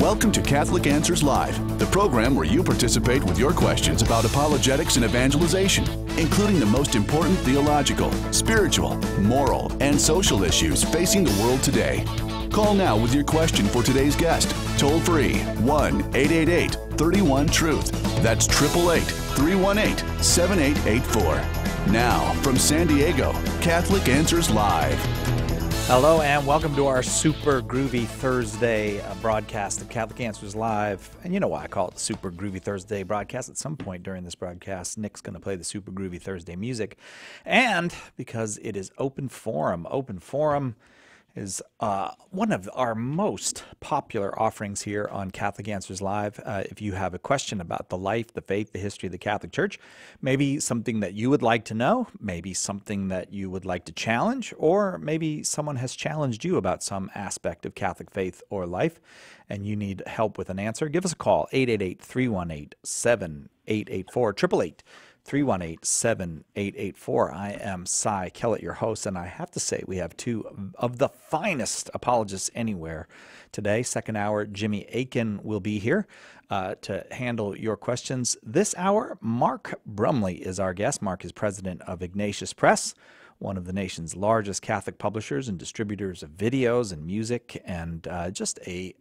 Welcome to Catholic Answers Live, the program where you participate with your questions about apologetics and evangelization, including the most important theological, spiritual, moral, and social issues facing the world today. Call now with your question for today's guest. Toll free 1-888-31-TRUTH. That's 888-318-7884. Now, from San Diego, Catholic Answers Live. Hello and welcome to our Super Groovy Thursday broadcast of Catholic Answers Live. And you know why I call it the Super Groovy Thursday broadcast. At some point during this broadcast, Nick's going to play the Super Groovy Thursday music. And because it is Open Forum. Open Forum is one of our most popular offerings here on Catholic Answers Live. If you have a question about the life, the faith, the history of the Catholic Church, maybe something that you would like to know, maybe something that you would like to challenge, or maybe someone has challenged you about some aspect of Catholic faith or life, and you need help with an answer, give us a call, 888-318-7884, 888-318-7884. I am Cy Kellett, your host, and I have to say we have two of the finest apologists anywhere today. Second hour, Jimmy Akin will be here to handle your questions. This hour, Mark Brumley is our guest. Mark is president of Ignatius Press, one of the nation's largest Catholic publishers and distributors of videos and music, and just a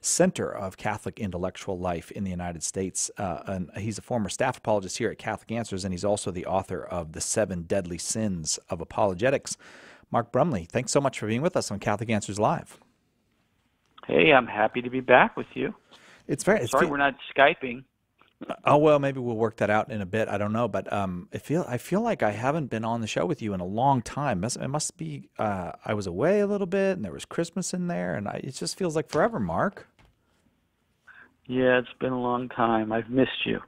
center of Catholic intellectual life in the United States. And he's a former staff apologist here at Catholic Answers, and he's also the author of The 7 Deadly Sins of Apologetics. Mark Brumley, thanks so much for being with us on Catholic Answers Live. Hey, I'm happy to be back with you. Sorry we're not Skyping. Oh, well, maybe we'll work that out in a bit. I don't know, but I feel like I haven't been on the show with you in a long time. It must be I was away a little bit, and there was Christmas in there, and it just feels like forever, Mark. Yeah, it's been a long time. I've missed you.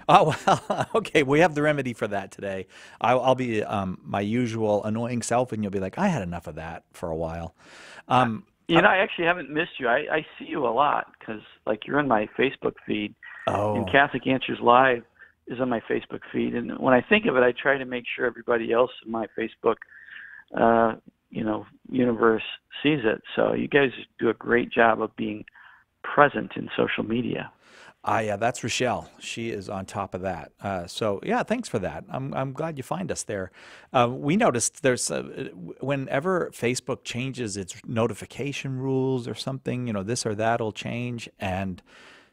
Oh, well, okay. We have the remedy for that today. I'll be my usual annoying self, and you'll be like, I had enough of that for a while. I actually haven't missed you. I see you a lot because, like, you're in my Facebook feed. Oh. And Catholic Answers Live is on my Facebook feed. And when I think of it, I try to make sure everybody else in my Facebook, universe sees it. So you guys do a great job of being present in social media. Yeah, that's Rochelle. She is on top of that. So yeah, thanks for that. I'm glad you find us there. We noticed there's whenever Facebook changes its notification rules or something, this or that will change, and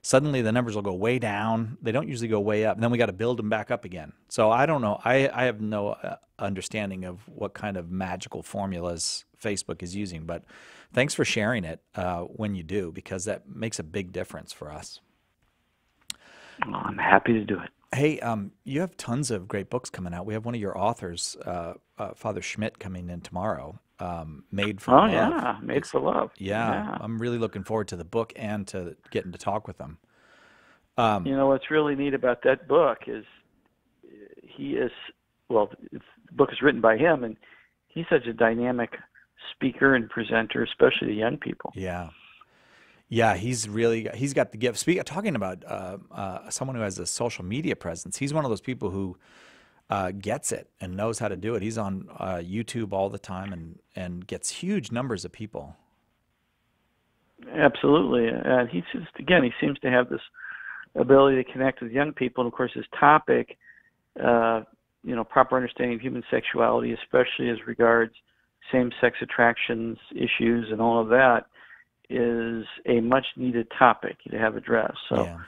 suddenly the numbers will go way down. They don't usually go way up, and then we got to build them back up again. So I don't know. I have no understanding of what kind of magical formulas Facebook is using, but thanks for sharing it when you do, because that makes a big difference for us. Well, I'm happy to do it. Hey, you have tons of great books coming out. We have one of your authors, Father Schmidt, coming in tomorrow. Made for Love. Oh, yeah, Made for Love. Yeah, I'm really looking forward to the book and to getting to talk with him. What's really neat about that book is the book is written by him, and he's such a dynamic speaker and presenter, especially to young people. Yeah, he's got the gift. Talking about someone who has a social media presence, he's one of those people who gets it and knows how to do it. He's on YouTube all the time and gets huge numbers of people. Absolutely. And he seems to have this ability to connect with young people. And of course, his topic, proper understanding of human sexuality, especially as regards same-sex attractions issues and all of that, is a much-needed topic to have addressed. So yeah,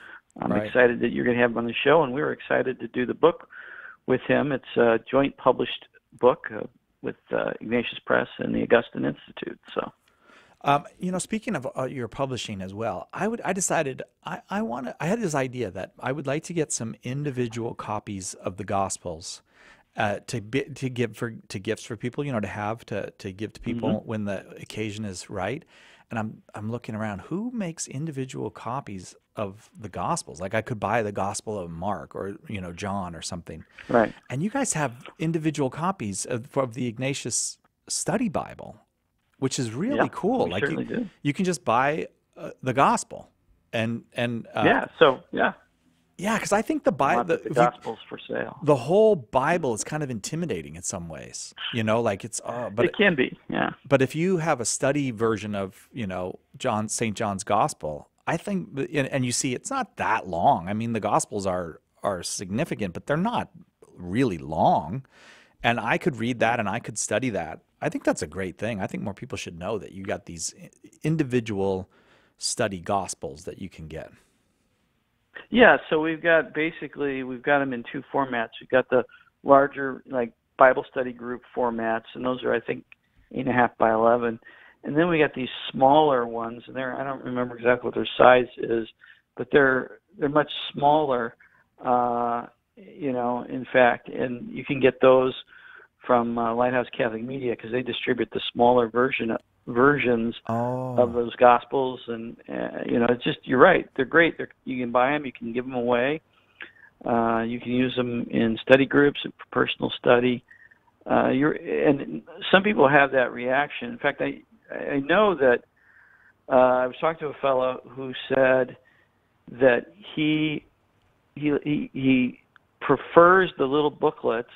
I'm excited that you're going to have him on the show, and we were excited to do the book with him. It's a joint published book with Ignatius Press and the Augustine Institute. So, speaking of your publishing as well, I decided I had this idea that I would like to get some individual copies of the Gospels to give to gifts for people, to give to people when the occasion is right. And I'm looking around, who makes individual copies of the Gospels? Like I could buy the Gospel of Mark or John or something. Right. And you guys have individual copies of the Ignatius Study Bible, which is really cool. We certainly do. You can just buy the Gospel and Yeah, because I think the Not Bible, that the gospel's for sale. the whole Bible is kind of intimidating in some ways. Like it's, It can be, yeah. but if you have a study version of, St. John's Gospel, I think, and you see it's not that long. I mean, the Gospels are significant, but they're not really long. And I could read that and I could study that. I think that's a great thing. I think more people should know that you got these individual study Gospels that you can get. Yeah, so we've got them in two formats. We've got the larger like Bible study group formats, and those are I think 8.5 by 11. And then we got these smaller ones, and I don't remember exactly what their size is, but they're much smaller, in fact, and you can get those from Lighthouse Catholic Media because they distribute the smaller versions of those Gospels, and it's just, you're right, they're great. You can buy them, you can give them away, you can use them in study groups and for personal study. And some people have that reaction. In fact, I know that I was talking to a fellow who said that he prefers the little booklets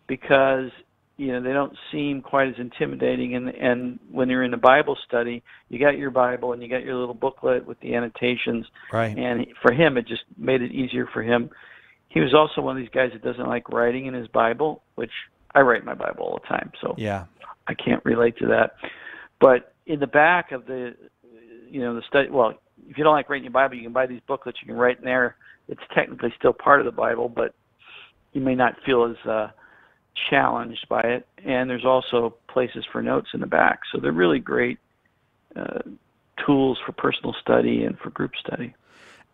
because they don't seem quite as intimidating, and when you're in a Bible study, you got your Bible and you got your little booklet with the annotations, right? And for him, it just made it easier for him. He was also one of these guys that doesn't like writing in his Bible, which I write my Bible all the time, so yeah, I can't relate to that. But in the back of the study, well, if you don't like writing your Bible, you can buy these booklets. You can write in there. It's technically still part of the Bible, but you may not feel as challenged by it. And there's also places for notes in the back. So they're really great tools for personal study and for group study.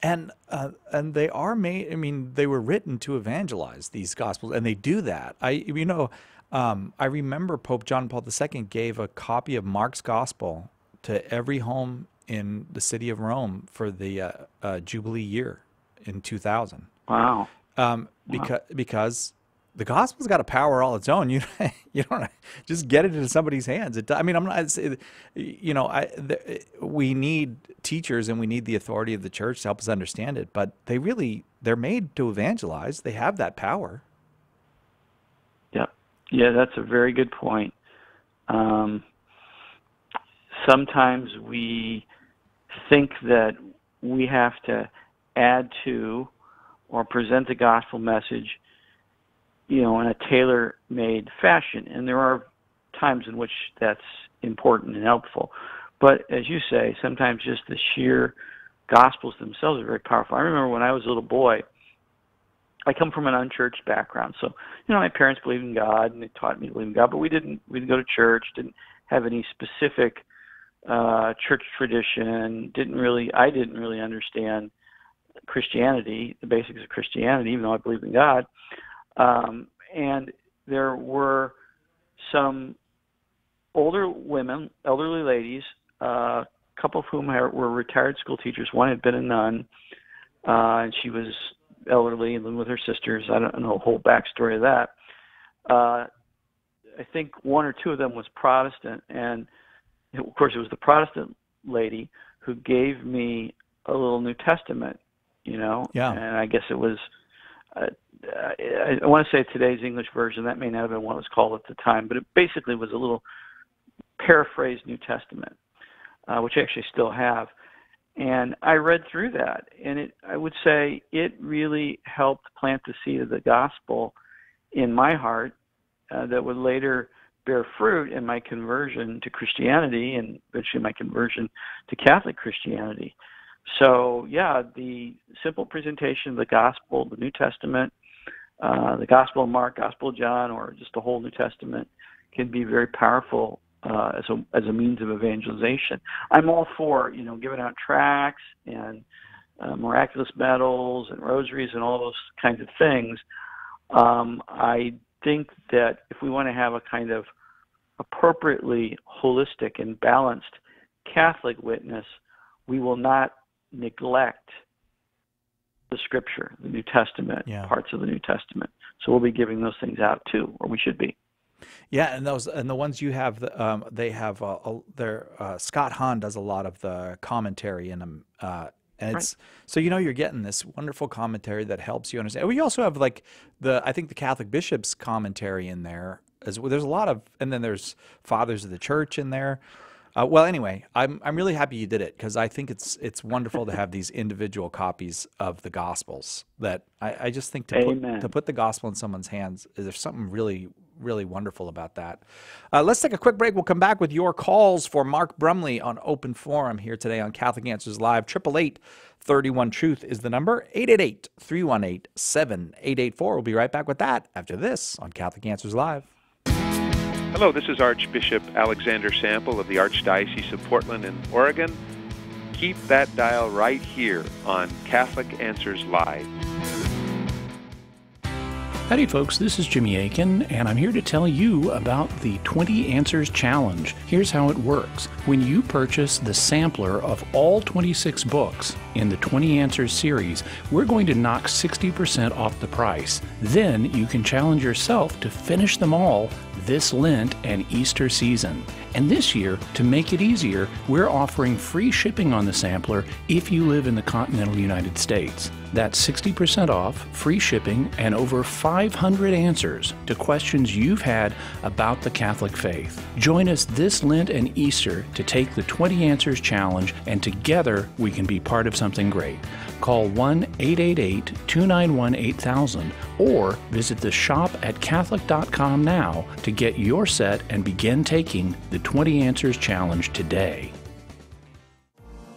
And they are made. I mean, they were written to evangelize these Gospels, and they do that. I remember Pope John Paul II gave a copy of Mark's Gospel to every home in the city of Rome for the Jubilee year in 2000. Wow. Because the Gospel's got a power all its own. You don't just get it into somebody's hands. I'm not. We need teachers and we need the authority of the church to help us understand it. But they're made to evangelize. They have that power. Yeah, that's a very good point. Sometimes we think that we have to add to or present the gospel message, in a tailor-made fashion. And there are times in which that's important and helpful. But as you say, sometimes just the sheer Gospels themselves are very powerful. I remember when I was a little boy, I come from an unchurched background. So, my parents believed in God, and they taught me to believe in God, but we didn't go to church, didn't have any specific church tradition, I didn't really understand Christianity, the basics of Christianity, even though I believed in God. And there were some older women, elderly ladies, a couple of whom were retired school teachers. One had been a nun, and she was elderly and living with her sisters. I don't know the whole backstory of that. I think one or two of them was Protestant, and of course it was the Protestant lady who gave me a little New Testament, Yeah. And I guess it was, I want to say today's English version. That may not have been what it was called at the time, but it basically was a little paraphrased New Testament, which I actually still have. And I read through that, and I would say it really helped plant the seed of the gospel in my heart that would later bear fruit in my conversion to Christianity and eventually my conversion to Catholic Christianity. So, yeah, the simple presentation of the gospel, the New Testament, the Gospel of Mark, Gospel of John, or just the whole New Testament can be very powerful as a means of evangelization. I'm all for, giving out tracts and miraculous medals and rosaries and all those kinds of things. I think that if we want to have a kind of appropriately holistic and balanced Catholic witness, we will not neglect the Scripture, the New Testament, parts of the New Testament. So we'll be giving those things out too, or we should be. Yeah, and the ones you have, they have Scott Hahn does a lot of the commentary in them, And it's so you're getting this wonderful commentary that helps you understand. We also have like I think the Catholic bishops' commentary in there as well. There's a lot of, and then there's Fathers of the Church in there. Well, anyway, I'm really happy you did it, because I think it's wonderful to have these individual copies of the Gospels. That I just think to put the Gospel in someone's hands, there's something really, really wonderful about that. Let's take a quick break. We'll come back with your calls for Mark Brumley on Open Forum here today on Catholic Answers Live. 888-31-TRUTH is the number. 888-318-7884. We'll be right back with that after this on Catholic Answers Live. Hello, this is Archbishop Alexander Sample of the Archdiocese of Portland in Oregon. Keep that dial right here on Catholic Answers Live. Howdy folks, this is Jimmy Akin, and I'm here to tell you about the 20 Answers Challenge. Here's how it works. When you purchase the sampler of all 26 books in the 20 Answers series, we're going to knock 60% off the price. Then you can challenge yourself to finish them all this Lent and Easter season. And this year, to make it easier, we're offering free shipping on the sampler if you live in the continental United States. That's 60% off, free shipping, and over 500 answers to questions you've had about the Catholic faith. Join us this Lent and Easter to take the 20 Answers Challenge, and together we can be part of something great. Call 1-888-291-8000 or visit the shop at Catholic.com now to get your set and begin taking the 20 Answers Challenge today.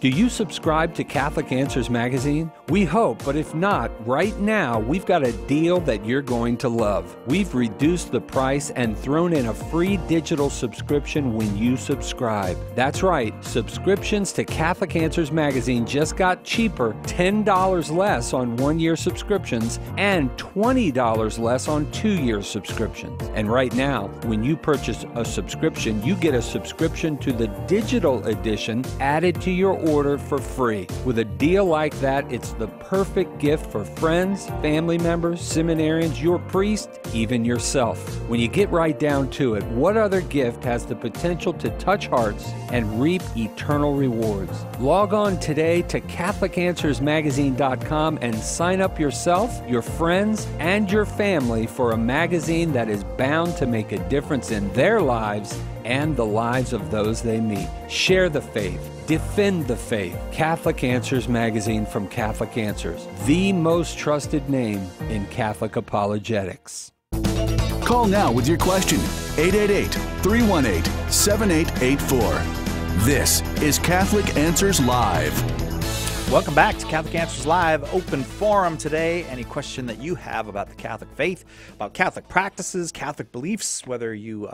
Do you subscribe to Catholic Answers Magazine? We hope, but if not, right now we've got a deal that you're going to love. We've reduced the price and thrown in a free digital subscription when you subscribe. That's right, subscriptions to Catholic Answers Magazine just got cheaper, $10 less on one-year subscriptions and $20 less on two-year subscriptions. And right now, when you purchase a subscription, you get a subscription to the digital edition added to your order for free. With a deal like that, it's the perfect gift for friends, family members, seminarians, your priest, even yourself. When you get right down to it, what other gift has the potential to touch hearts and reap eternal rewards? Log on today to CatholicAnswersMagazine.com and sign up yourself, your friends, and your family for a magazine that is bound to make a difference in their lives and the lives of those they meet. Share the faith. Defend the faith. Catholic Answers Magazine from Catholic Answers, the most trusted name in Catholic apologetics. Call now with your question. 888-318-7884. This is Catholic Answers Live. Welcome back to Catholic Answers Live, Open Forum today. Any question that you have about the Catholic faith, about Catholic practices, Catholic beliefs, whether you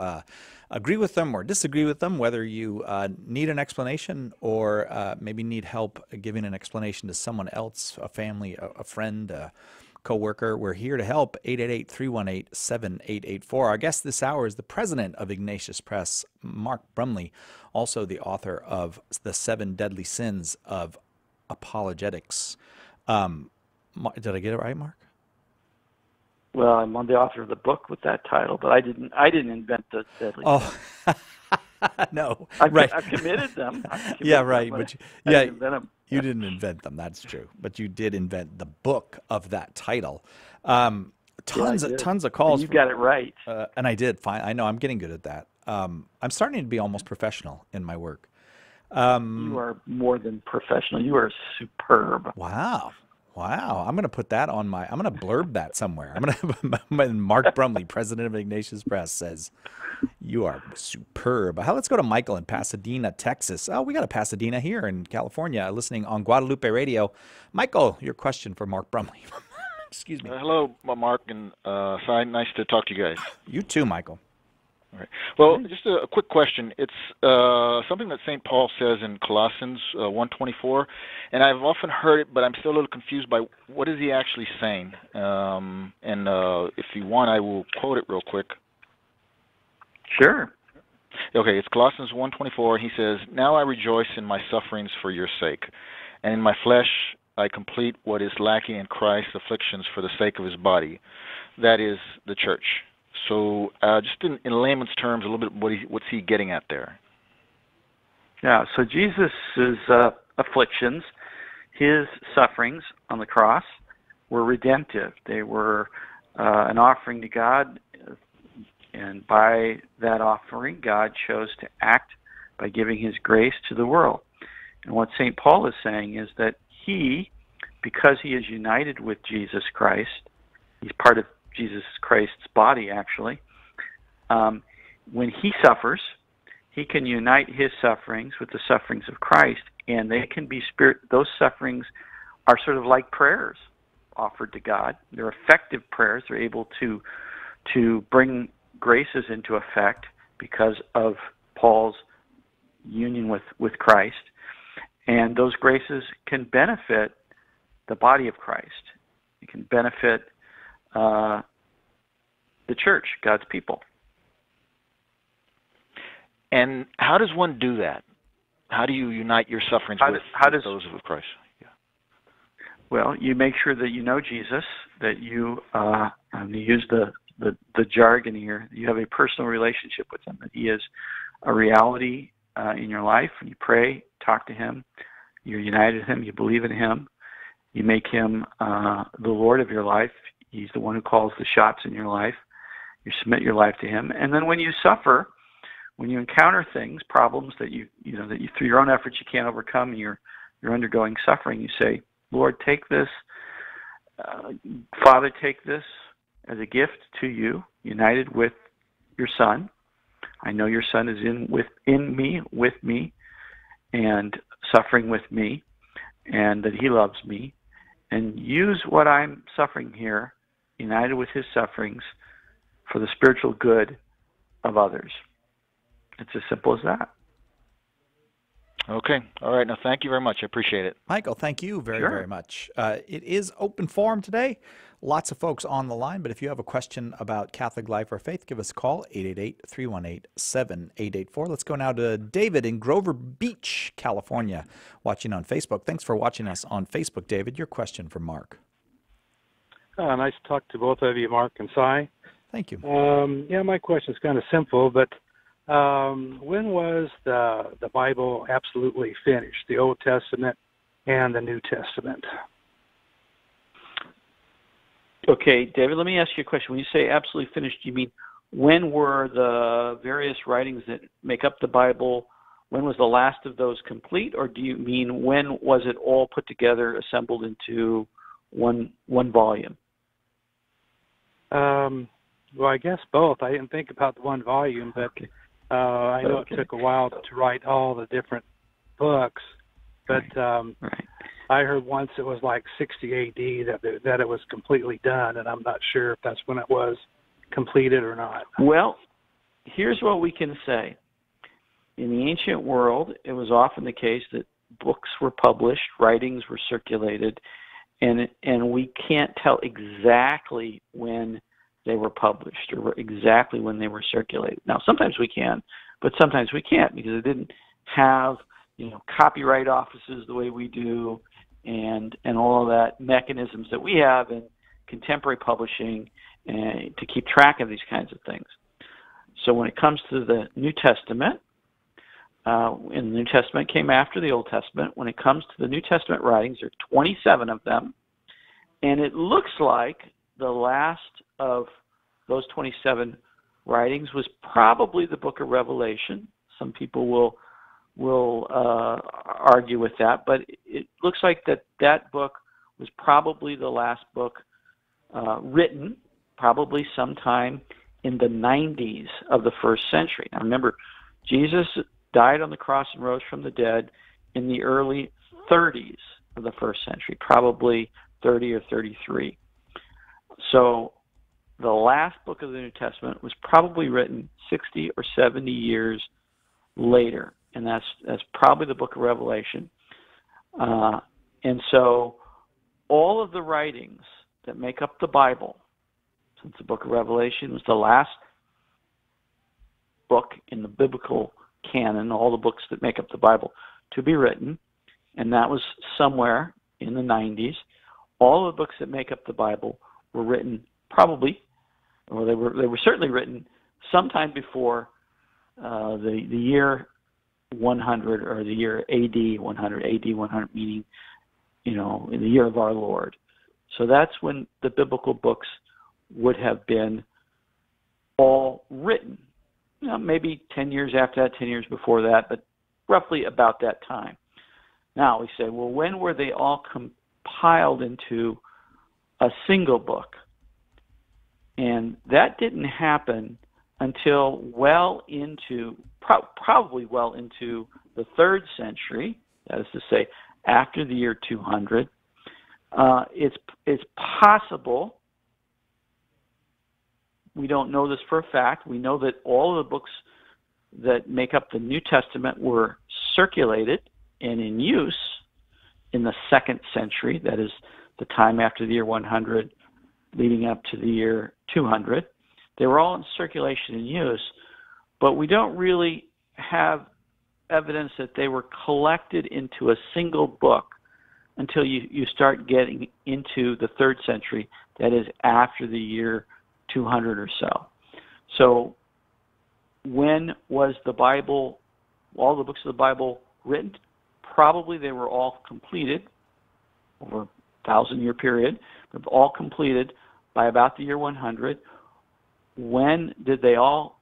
agree with them or disagree with them, whether you need an explanation or maybe need help giving an explanation to someone else, a family, a friend, a co-worker, we're here to help. 888-318-7884. Our guest this hour is the president of Ignatius Press, Mark Brumley, also the author of The 7 Deadly Sins of Apologetics. Did I get it right, Mark? Well, I'm the author of the book with that title, but I didn't invent the deadly. Oh, no, I've committed them. Yeah, right. But you didn't invent them. That's true. But you did invent the book of that title. Tons of calls. And you got it right. And I did. Fine. I know. I'm getting good at that. I'm starting to be almost professional in my work. You are more than professional. You are superb. Wow. I'm going to put that on I'm going to blurb that somewhere. Mark Brumley, president of Ignatius Press, says, you are superb. Let's go to Michael in Pasadena, Texas. Oh, we got a Pasadena here in California, listening on Guadalupe Radio. Michael, your question for Mark Brumley. Excuse me. Hello, Mark and Cy. Nice to talk to you guys. You too, Michael. All right. Well, just a quick question. It's something that St. Paul says in Colossians 1:24, and I've often heard it, but I'm still a little confused by what is he actually saying. And if you want, I will quote it real quick. Sure. Okay, it's Colossians 1:24. He says, "Now I rejoice in my sufferings for your sake, and in my flesh I complete what is lacking in Christ's afflictions for the sake of his body, that is, the church." So just in layman's terms, a little bit, what's he getting at there? Yeah, so Jesus' afflictions, his sufferings on the cross were redemptive. They were an offering to God, and by that offering, God chose to act by giving his grace to the world. And what St. Paul is saying is that he, because he is united with Jesus Christ, he's part of Jesus Christ's body, actually, when he suffers, he can unite his sufferings with the sufferings of Christ, and they can be those sufferings are sort of like prayers offered to God. They're effective prayers. They're able to bring graces into effect because of Paul's union with Christ. And those graces can benefit the body of Christ. It can benefit the church, God's people. And how does one do that? How do you unite your sufferings with those of Christ? Yeah. Well, you make sure that you know Jesus, that you use the jargon here, you have a personal relationship with him, that he is a reality in your life. You pray, talk to him, you're united with him, you believe in him, you make him the Lord of your life. He's the one who calls the shots in your life. You submit your life to him. And then when you suffer, when you encounter things, problems that you through your own efforts you can't overcome, you're undergoing suffering, you say, Lord, take this, Father, take this as a gift to you, united with your Son. I know your Son is with me, and suffering with me, and that he loves me, and use what I'm suffering here, united with his sufferings, for the spiritual good of others. It's as simple as that. Okay. All right. Now, thank you very much. I appreciate it. Michael, thank you very much. It is open forum today. Lots of folks on the line, but if you have a question about Catholic life or faith, give us a call, 888-318-7884. Let's go now to David in Grover Beach, California, watching on Facebook. Thanks for watching us on Facebook, David. Your question for Mark. Nice to talk to both of you, Mark and Cy. Thank you. My question is kind of simple, but when was the Bible absolutely finished, the Old Testament and the New Testament? Okay, David, let me ask you a question. When you say absolutely finished, you mean when were the various writings that make up the Bible, when was the last of those complete, or do you mean when was it all put together, assembled into one volume? Well, I guess both. I didn't think about the one volume, but okay. I know it took a while to write all the different books, but Right. I heard once it was like 60 A.D. that it was completely done, and I'm not sure if that's when it was completed or not. Well, here's what we can say. In the ancient world, it was often the case that books were published, writings were circulated, and we can't tell exactly when they were published or exactly when they were circulated. Now, sometimes we can, but sometimes we can't because it didn't have, copyright offices the way we do, and all of that mechanisms that we have in contemporary publishing to keep track of these kinds of things. So when it comes to the New Testament, and the New Testament came after the Old Testament, when it comes to the New Testament writings, there are 27 of them, and it looks like the last of those 27 writings was probably the book of Revelation. Some people will argue with that, but it looks like that book was probably the last book written, probably sometime in the 90s of the first century. Now remember, Jesus died on the cross and rose from the dead in the early 30s of the first century, probably 30 or 33. So the last book of the New Testament was probably written 60 or 70 years later, and that's probably the book of Revelation. And so all of the writings that make up the Bible, since the book of Revelation was the last book in the biblical canon, all the books that make up the Bible to be written, and that was somewhere in the 90s, all the books that make up the Bible were written probably, or they were certainly written sometime before the year 100, or the year AD 100. AD 100 meaning in the year of our Lord. So that's when the biblical books would have been all written. Maybe 10 years after that, 10 years before that, but roughly about that time. Now we say, well, when were they all compiled into a single book? And that didn't happen until probably well into the 3rd century, that is to say, after the year 200. It's possible, we don't know this for a fact, we know that all of the books that make up the New Testament were circulated and in use in the 2nd century, that is the time after the year 100, leading up to the year 200. They were all in circulation and use, but we don't really have evidence that they were collected into a single book until you start getting into the 3rd century, that is after the year 200 or so. So when was the Bible, all the books of the Bible written? Probably they were all completed over a 1,000-year period, but all completed by about the year 100. When did they all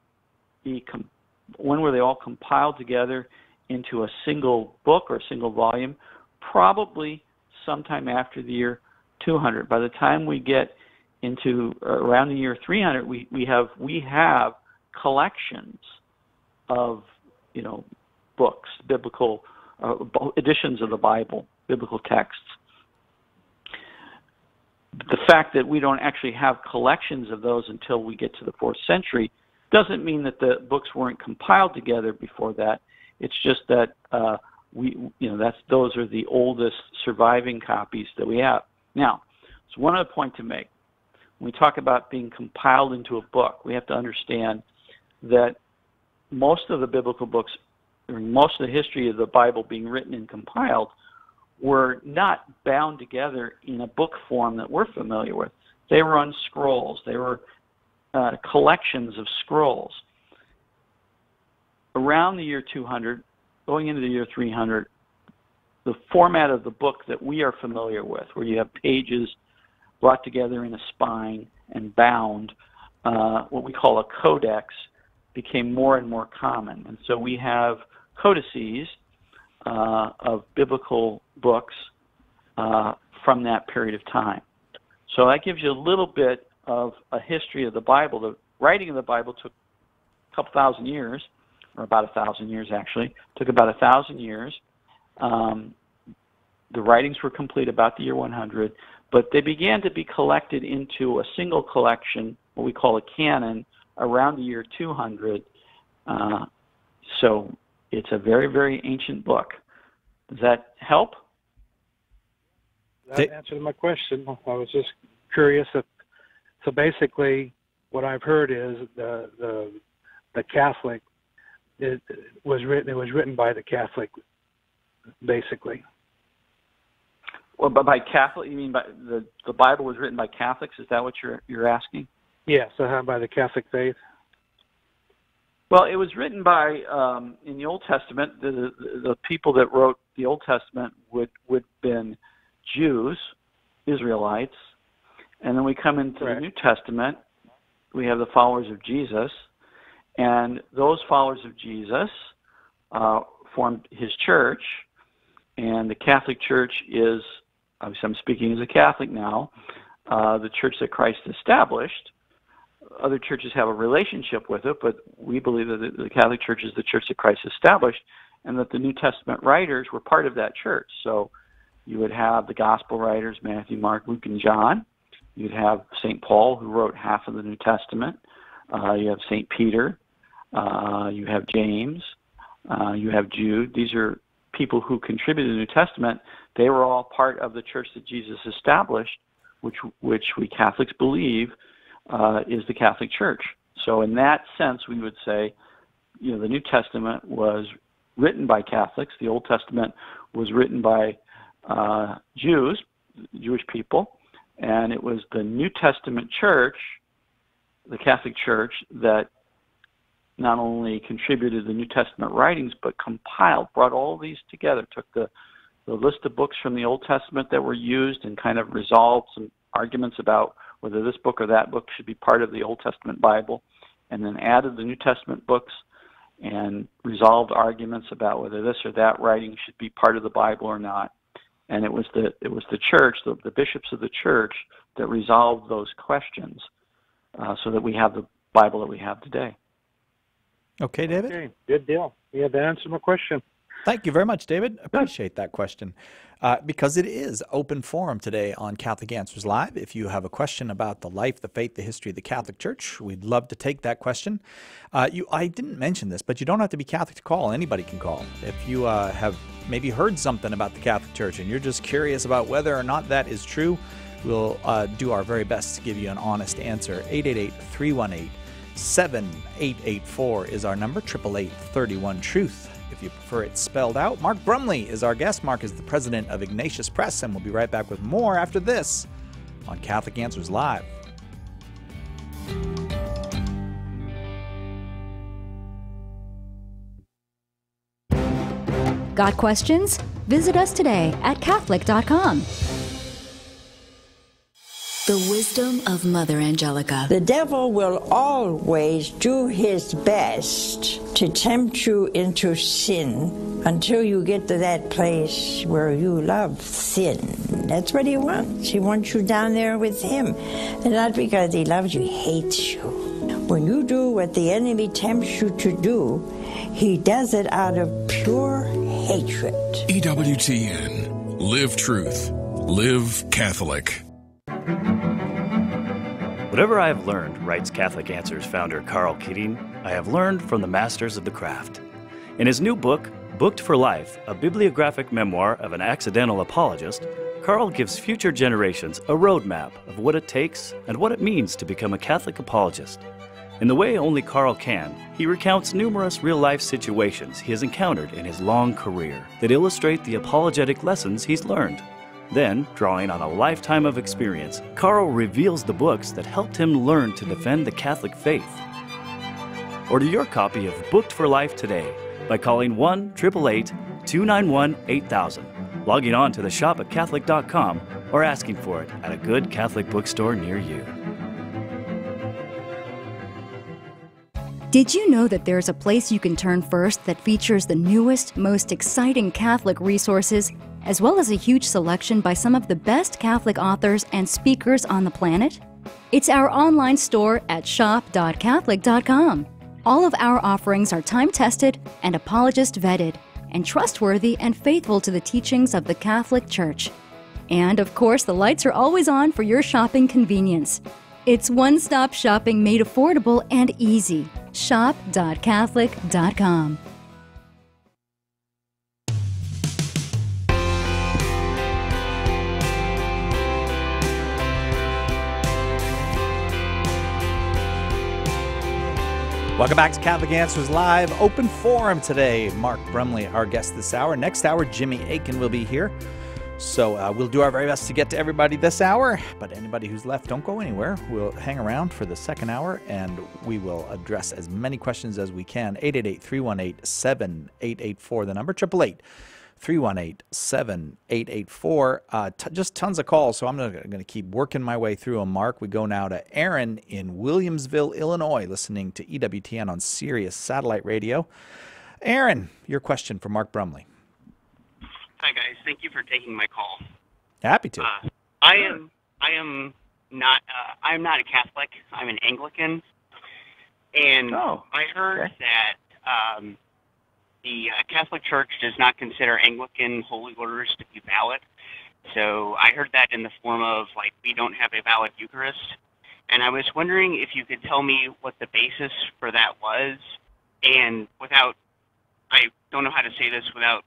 when were they all compiled together into a single book or a single volume? Probably sometime after the year 200. By the time we get into around the year 300, we have collections of books, biblical editions of the Bible, biblical texts. The fact that we don't actually have collections of those until we get to the 4th century doesn't mean that the books weren't compiled together before that. It's just that those are the oldest surviving copies that we have. Now, there's one other point to make. When we talk about being compiled into a book, we have to understand that most of the biblical books, during most of the history of the Bible being written and compiled, were not bound together in a book form that we're familiar with. They were on scrolls. They were collections of scrolls. Around the year 200, going into the year 300, the format of the book that we are familiar with, where you have pages brought together in a spine and bound, what we call a codex, became more and more common. And so we have codices of biblical books from that period of time. So that gives you a little bit of a history of the Bible. The writing of the Bible took a couple thousand years, or about 1,000 years actually. It took about 1,000 years. The writings were complete about the year 100, but they began to be collected into a single collection, what we call a canon, around the year 200. So it's a very, very ancient book. Does that help? That answered my question. I was just curious. So basically, what I've heard is the Catholic, it was written by the Catholic, basically. Well, but by Catholic, you mean by the Bible was written by Catholics? Is that what you're asking? Yes, by the Catholic faith. Well, it was written by in the Old Testament. The people that wrote the Old Testament would have been Jews, Israelites, and then we come into the New Testament. We have the followers of Jesus, and those followers of Jesus formed His church. And the Catholic Church is, obviously I'm speaking as a Catholic now, the church that Christ established. Other churches have a relationship with it, but we believe that the Catholic Church is the church that Christ established, and that the New Testament writers were part of that church. So you would have the Gospel writers, Matthew, Mark, Luke, and John. You'd have St. Paul, who wrote half of the New Testament. You have St. Peter. You have James. You have Jude. These are people who contributed to the New Testament. They were all part of the church that Jesus established, which we Catholics believe is the Catholic Church. So in that sense, we would say, the New Testament was written by Catholics. The Old Testament was written by Jews, Jewish people, and it was the New Testament Church, the Catholic Church, that not only contributed the New Testament writings, but compiled, brought all these together, took the the list of books from the Old Testament that were used and kind of resolved some arguments about whether this book or that book should be part of the Old Testament Bible, and then added the New Testament books and resolved arguments about whether this or that writing should be part of the Bible or not. And it was the church, the bishops of the church, that resolved those questions so that we have the Bible that we have today. Okay, David? Okay, good deal. Yeah, that answered my question. Thank you very much, David. Appreciate that question. Because it is open forum today on Catholic Answers Live. If you have a question about the life, the faith, the history of the Catholic Church, we'd love to take that question. I didn't mention this, but you don't have to be Catholic to call. Anybody can call. If you have maybe heard something about the Catholic Church and you're just curious about whether or not that is true, we'll do our very best to give you an honest answer. 888-318-7884 is our number, 888-31-TRUTH. If you prefer it spelled out. Mark Brumley is our guest. Mark is the president of Ignatius Press, and we'll be right back with more after this on Catholic Answers Live. Got questions? Visit us today at Catholic.com. The wisdom of Mother Angelica. The devil will always do his best to tempt you into sin until you get to that place where you love sin. That's what he wants. He wants you down there with him. And not because he loves you, he hates you. When you do what the enemy tempts you to do, he does it out of pure hatred. EWTN. Live truth. Live Catholic. Whatever I have learned, writes Catholic Answers founder Karl Keating, I have learned from the masters of the craft. In his new book, Booked for Life, a bibliographic memoir of an accidental apologist, Karl gives future generations a roadmap of what it takes and what it means to become a Catholic apologist. In the way only Karl can, he recounts numerous real-life situations he has encountered in his long career that illustrate the apologetic lessons he's learned. Then, drawing on a lifetime of experience, Karl reveals the books that helped him learn to defend the Catholic faith. Order your copy of Booked for Life today by calling 1-888-291-8000, logging on to the shop at Catholic.com, or asking for it at a good Catholic bookstore near you. Did you know that there's a place you can turn first that features the newest, most exciting Catholic resources, as well as a huge selection by some of the best Catholic authors and speakers on the planet? It's our online store at shop.catholic.com. All of our offerings are time-tested and apologist-vetted, and trustworthy and faithful to the teachings of the Catholic Church. And, of course, the lights are always on for your shopping convenience. It's one-stop shopping made affordable and easy. Shop.Catholic.com. Welcome back to Catholic Answers Live. Open forum today. Mark Brumley, our guest this hour. Next hour, Jimmy Akin will be here. So we'll do our very best to get to everybody this hour. But anybody who's left, don't go anywhere. We'll hang around for the second hour, and we will address as many questions as we can. 888-318-7884, the number. 888-318-7884. Just tons of calls, so I'm going to keep working my way through them, Mark. We go now to Aaron in Williamsville, Illinois, listening to EWTN on Sirius Satellite Radio. Aaron, your question for Mark Brumley. Hi, guys. Thank you for taking my call. Happy to. I'm not a Catholic. I'm an Anglican. And I heard that the Catholic Church does not consider Anglican holy orders to be valid. So I heard that in the form of, like, we don't have a valid Eucharist. And I was wondering if you could tell me what the basis for that was. And I don't know how to say this without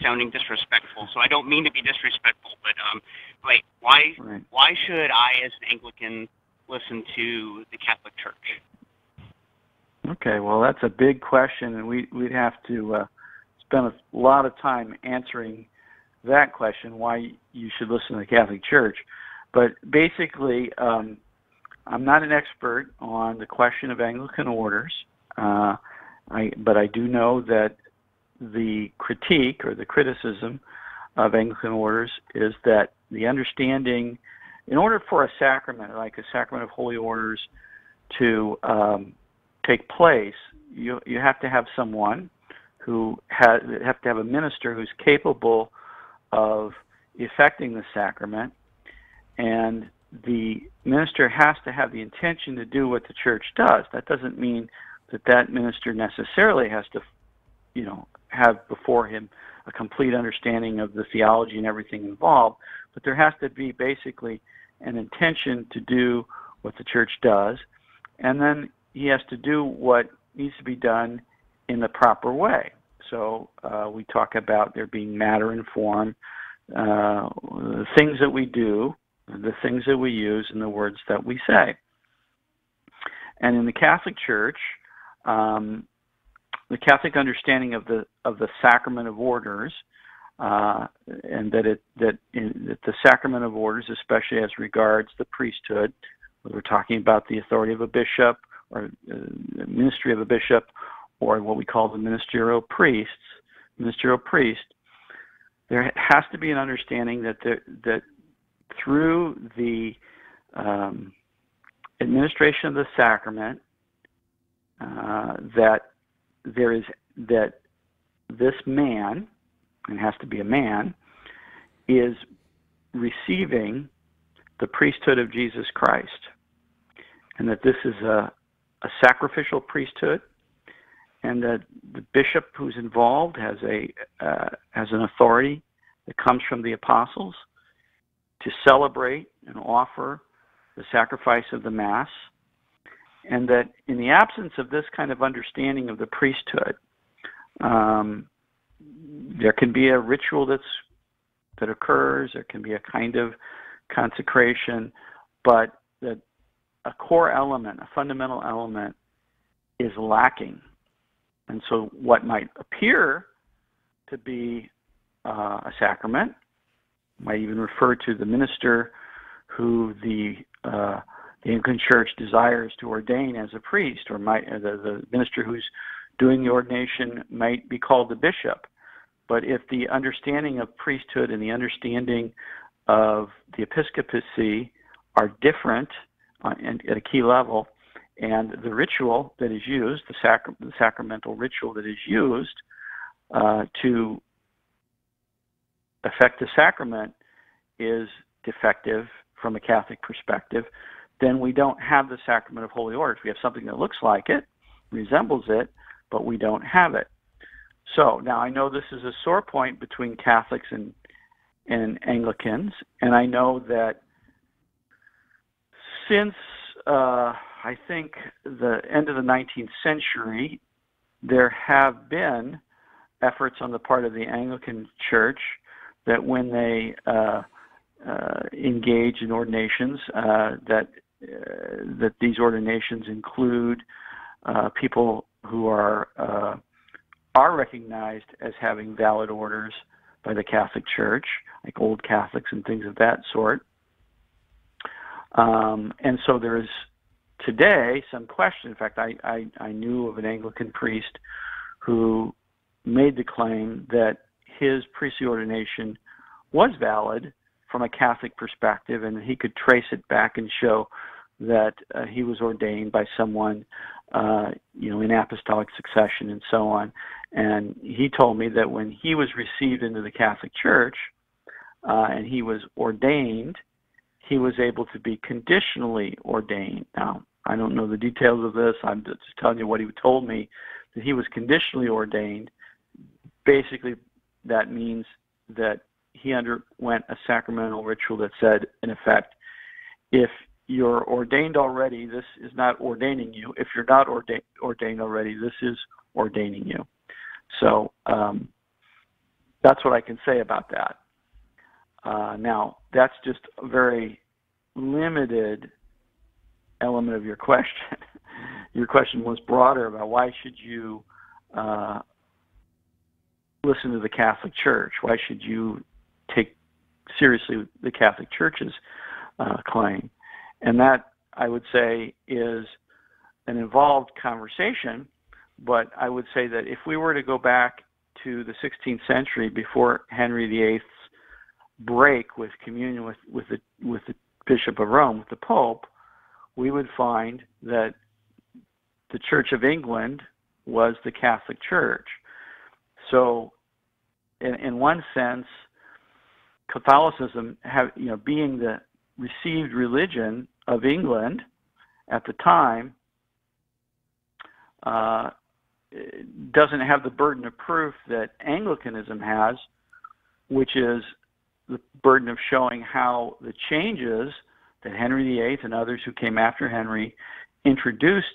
sounding disrespectful. So I don't mean to be disrespectful, but why should I, as an Anglican, listen to the Catholic Church? Okay, well, that's a big question, and we'd have to spend a lot of time answering that question, why you should listen to the Catholic Church. But basically, I'm not an expert on the question of Anglican orders, but I do know that the critique or the criticism of Anglican orders is that the understanding, in order for a sacrament, like a sacrament of holy orders, to take place, you have to have someone who have to have a minister who's capable of effecting the sacrament, and the minister has to have the intention to do what the church does. That doesn't mean that minister necessarily has to, have before him a complete understanding of the theology and everything involved, but there has to be basically an intention to do what the church does, and then he has to do what needs to be done in the proper way. So we talk about there being matter and form, the things that we do, the things that we use, and the words that we say. And in the Catholic Church, the Catholic understanding of the sacrament of orders, and that the sacrament of orders, especially as regards the priesthood, whether we're talking about the authority of a bishop or the ministry of a bishop, or what we call the ministerial priest, there has to be an understanding that through the administration of the sacrament, that this man, and has to be a man, is receiving the priesthood of Jesus Christ, and that this is a sacrificial priesthood, and that the bishop who's involved has an authority that comes from the apostles to celebrate and offer the sacrifice of the Mass, and that in the absence of this kind of understanding of the priesthood, there can be a ritual that occurs, there can be a kind of consecration, but that a core element, a fundamental element, is lacking. And so what might appear to be a sacrament might even refer to the minister who the Anglican Church desires to ordain as a priest, or the minister who's doing the ordination might be called the bishop. But if the understanding of priesthood and the understanding of the episcopacy are different at a key level, and the ritual that is used, the sacramental ritual that is used to effect the sacrament is defective from a Catholic perspective, then we don't have the sacrament of holy orders. We have something that looks like it, resembles it, but we don't have it. So now I know this is a sore point between Catholics and Anglicans, and I know that since I think the end of the 19th century, there have been efforts on the part of the Anglican Church that when they engage in ordinations, that these ordinations include people who are recognized as having valid orders by the Catholic Church, like old Catholics and things of that sort. And so there is today some question. In fact, I knew of an Anglican priest who made the claim that his priestly ordination was valid from a Catholic perspective, and he could trace it back and show that he was ordained by someone, in apostolic succession and so on. And he told me that when he was received into the Catholic Church and he was ordained, he was able to be conditionally ordained. Now, I don't know the details of this. I'm just telling you what he told me, that he was conditionally ordained. Basically, that means that he underwent a sacramental ritual that said, in effect, if you're ordained already, this is not ordaining you. If you're not ordained already, this is ordaining you. So that's what I can say about that. Now, that's just a very limited element of your question. Your question was broader about why should you listen to the Catholic Church? Why should you take seriously the Catholic Church's claim? And that, I would say, is an involved conversation, but I would say that if we were to go back to the 16th century, before Henry VIII's break with communion with the Bishop of Rome, with the Pope, we would find that the Church of England was the Catholic Church. So, in one sense, Catholicism, being the received religion of England at the time, doesn't have the burden of proof that Anglicanism has, which is the burden of showing how the changes that Henry VIII and others who came after Henry introduced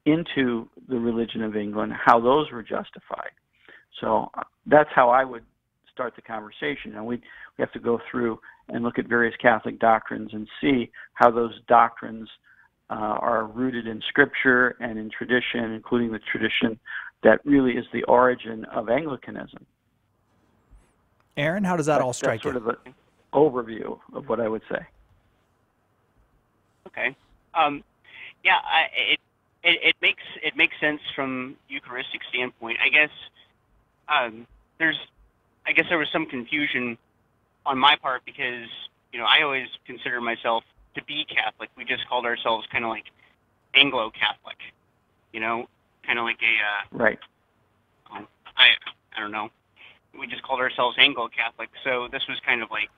into the religion of England, how those were justified. So that's how I would start the conversation. And we have to go through and look at various Catholic doctrines and see how those doctrines are rooted in Scripture and in tradition, including the tradition that really is the origin of Anglicanism. Aaron, how does that all strike you? That's sort of an overview of what I would say. Okay. It makes sense from Eucharistic standpoint. I guess there was some confusion on my part because I always consider myself to be Catholic. We just called ourselves kind of like Anglo-Catholic, kind of like a right. I don't know. We just called ourselves Anglo-Catholic. So this was kind of like,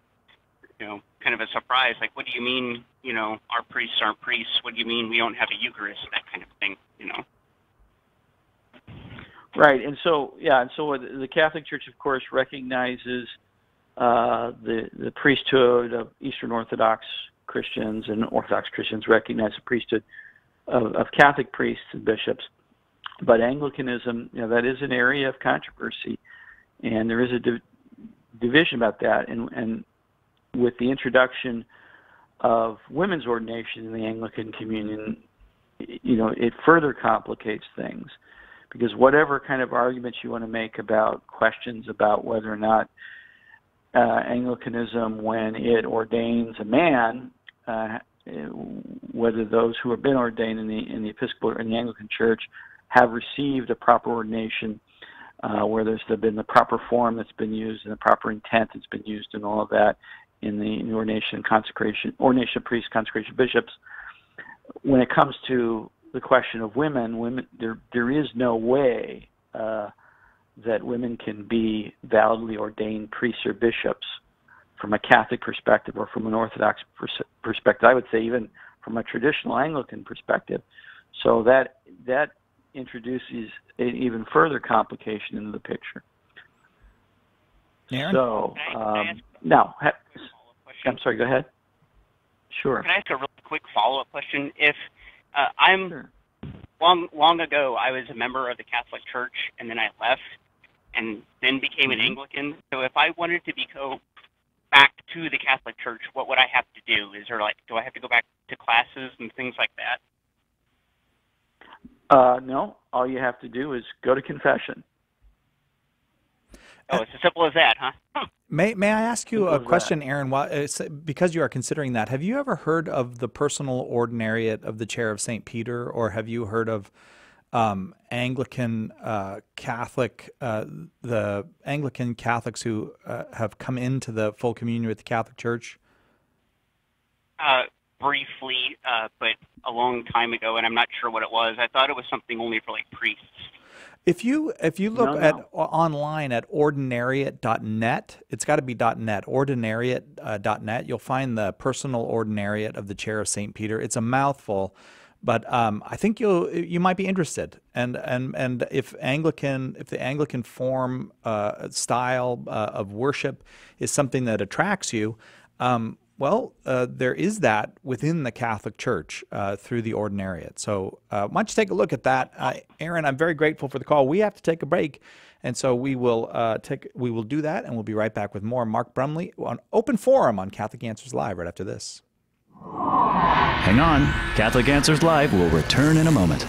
kind of a surprise. Like, what do you mean, our priests aren't priests? What do you mean we don't have a Eucharist? That kind of thing, Right, and so the Catholic Church, of course, recognizes the priesthood of Eastern Orthodox Christians, and Orthodox Christians recognize the priesthood of Catholic priests and bishops. But Anglicanism, that is an area of controversy, and there is a division about that. And with the introduction of women's ordination in the Anglican Communion, it further complicates things, because whatever kind of arguments you want to make about questions about whether or not Anglicanism, when it ordains a man, whether those who have been ordained in the Episcopal or in the Anglican Church have received a proper ordination, where there's been the proper form that's been used and the proper intent that's been used, and all of that in the ordination of priests, consecration of bishops. When it comes to the question of women, there is no way that women can be validly ordained priests or bishops from a Catholic perspective or from an Orthodox perspective. I would say even from a traditional Anglican perspective. So that introduces an even further complication into the picture. Aaron? So now, I'm sorry. Go ahead. Sure. Can I ask a really quick follow-up question? If long ago, I was a member of the Catholic Church, and then I left, and then became an Anglican. So if I wanted to go back to the Catholic Church, what would I have to do? Do I have to go back to classes and things like that? No. All you have to do is go to confession. Oh, it's as simple as that, huh? May I ask you a question, Aaron? Because you are considering that, have you ever heard of the personal ordinariate of the Chair of St. Peter, or have you heard of Anglican Catholic, the Anglican Catholics who have come into the full communion with the Catholic Church? Briefly, but a long time ago, and I'm not sure what it was. I thought it was something only for priests. If you look online at ordinariate.net, it's got to be .net, ordinariate.net, you'll find the personal ordinariate of the Chair of St. Peter. It's a mouthful, but I think you might be interested. And if the Anglican form style of worship is something that attracts you, there is that within the Catholic Church through the ordinariate. So why don't you take a look at that. Aaron, I'm very grateful for the call. We have to take a break, and so we will do that, and we'll be right back with more Mark Brumley on Open Forum on Catholic Answers Live right after this. Hang on. Catholic Answers Live will return in a moment.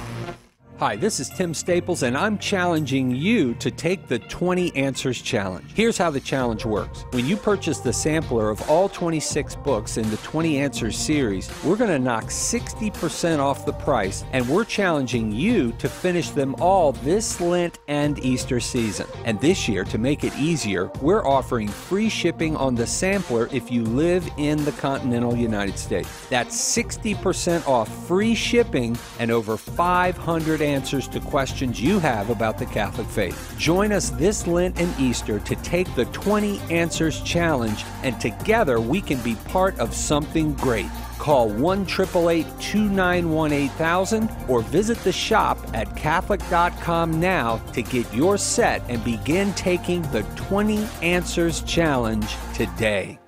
Hi, this is Tim Staples, and I'm challenging you to take the 20 Answers Challenge. Here's how the challenge works. When you purchase the sampler of all 26 books in the 20 Answers series, we're going to knock 60% off the price, and we're challenging you to finish them all this Lent and Easter season. And this year, to make it easier, we're offering free shipping on the sampler if you live in the continental United States. That's 60% off free shipping and over 500 answers to questions you have about the Catholic faith. Join us this Lent and Easter to take the 20 Answers Challenge, and together we can be part of something great. Call 1-888-291-8000 or visit the shop at Catholic.com now to get your set and begin taking the 20 Answers Challenge today.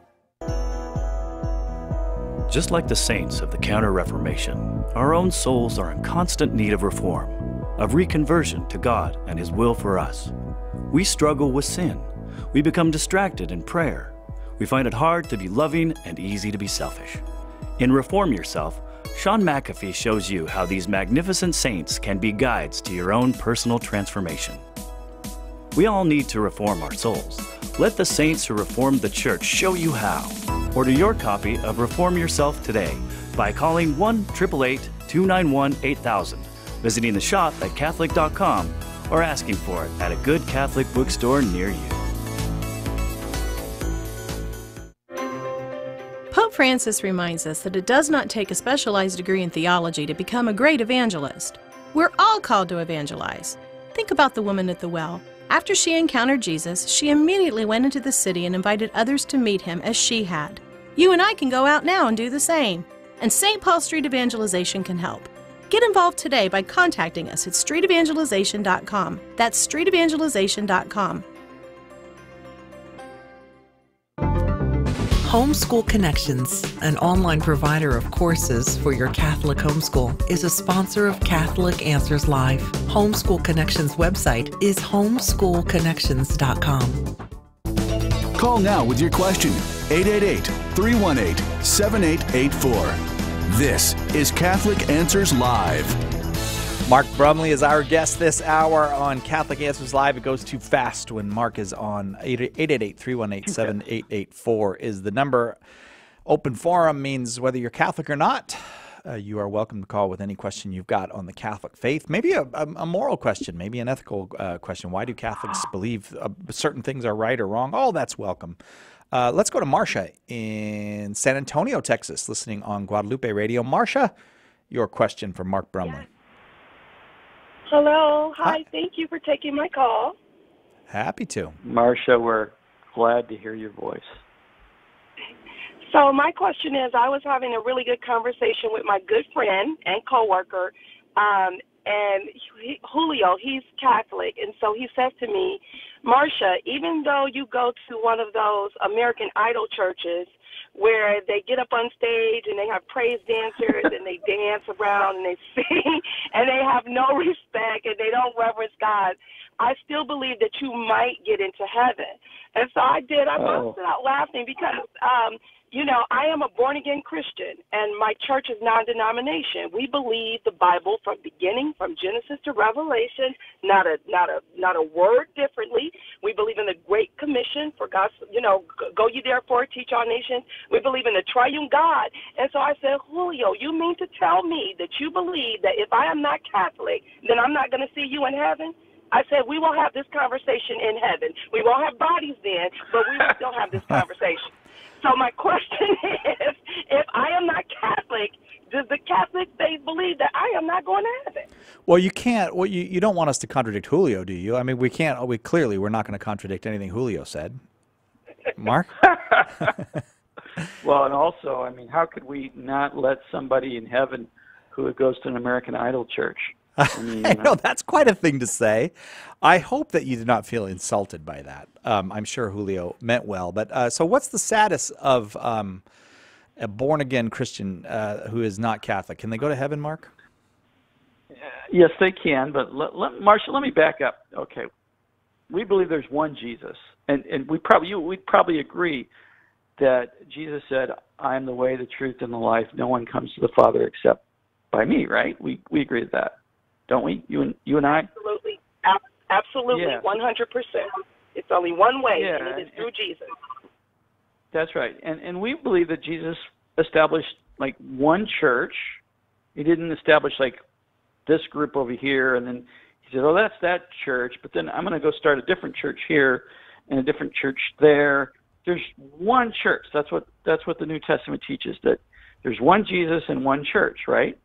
Just like the saints of the Counter-Reformation, our own souls are in constant need of reform, of reconversion to God and His will for us. We struggle with sin. We become distracted in prayer. We find it hard to be loving and easy to be selfish. In Reform Yourself, Sean McAfee shows you how these magnificent saints can be guides to your own personal transformation. We all need to reform our souls. Let the saints who reformed the church show you how. Order your copy of Reform Yourself today by calling 1-888-291-8000, visiting the shop at Catholic.com, or asking for it at a good Catholic bookstore near you. Pope Francis reminds us that it does not take a specialized degree in theology to become a great evangelist. We're all called to evangelize. Think about the woman at the well. After she encountered Jesus, she immediately went into the city and invited others to meet him as she had. You and I can go out now and do the same. And St. Paul Street Evangelization can help. Get involved today by contacting us at streetevangelization.com. That's streetevangelization.com. Homeschool Connections, an online provider of courses for your Catholic homeschool, is a sponsor of Catholic Answers Live. Homeschool Connections website is homeschoolconnections.com. Call now with your question, 888-318-7884. This is Catholic Answers Live. Mark Brumley is our guest this hour on Catholic Answers Live. It goes too fast when Mark is on. 888-318-7884 is the number. Open forum means whether you're Catholic or not, you are welcome to call with any question you've got on the Catholic faith. Maybe a moral question, maybe an ethical question. Why do Catholics believe certain things are right or wrong? All that's welcome. Let's go to Marcia in San Antonio, Texas, listening on Guadalupe Radio. Marcia, your question for Mark Brumley. Yes. Hello. Hi. Thank you for taking my call. Happy to. Marcia, we're glad to hear your voice. So my question is, I was having a really good conversation with my good friend and coworker, and Julio, he's Catholic, and so he says to me, Marcia, even though you go to one of those American Idol churches where they get up on stage and they have praise dancers and they dance around and they sing and they have no respect and they don't reverence God, I still believe that you might get into heaven. And so I did. I busted out laughing because, I am a born-again Christian, and my church is non-denomination. We believe the Bible from beginning, from Genesis to Revelation, not a word differently. We believe in the Great Commission for God, go ye therefore, teach all nations. We believe in the triune God. And so I said, Julio, you mean to tell me that you believe that if I am not Catholic, then I'm not going to see you in heaven? I said, we will have this conversation in heaven. We won't have bodies then, but we will still have this conversation. So my question is, if I am not Catholic, does the Catholic faith believe that I am not going to heaven? Well, you can't. Well, you don't want us to contradict Julio, do you? I mean, we can't. We're not going to contradict anything Julio said. Mark? Well, and also, I mean, how could we not let somebody in heaven who goes to an American Idol church? I mean, I know that's quite a thing to say. I hope that you did not feel insulted by that. I'm sure Julio meant well. But so what's the status of a born-again Christian who is not Catholic? Can they go to heaven, Mark? Yes, they can. But Marcia, let me back up. Okay. We believe there's one Jesus. And we'd probably agree that Jesus said, I am the way, the truth, and the life. No one comes to the Father except by me, right? We agree with that. don't we? You and I? Absolutely. Absolutely, Yeah. 100%. It's only one way, Yeah, and it is through Jesus. That's right. And we believe that Jesus established like one church. He didn't establish like this group over here, and then he said, oh, that's that church, but then I'm going to go start a different church here and a different church there. There's one church. That's what the New Testament teaches, that there's one Jesus and one church, right?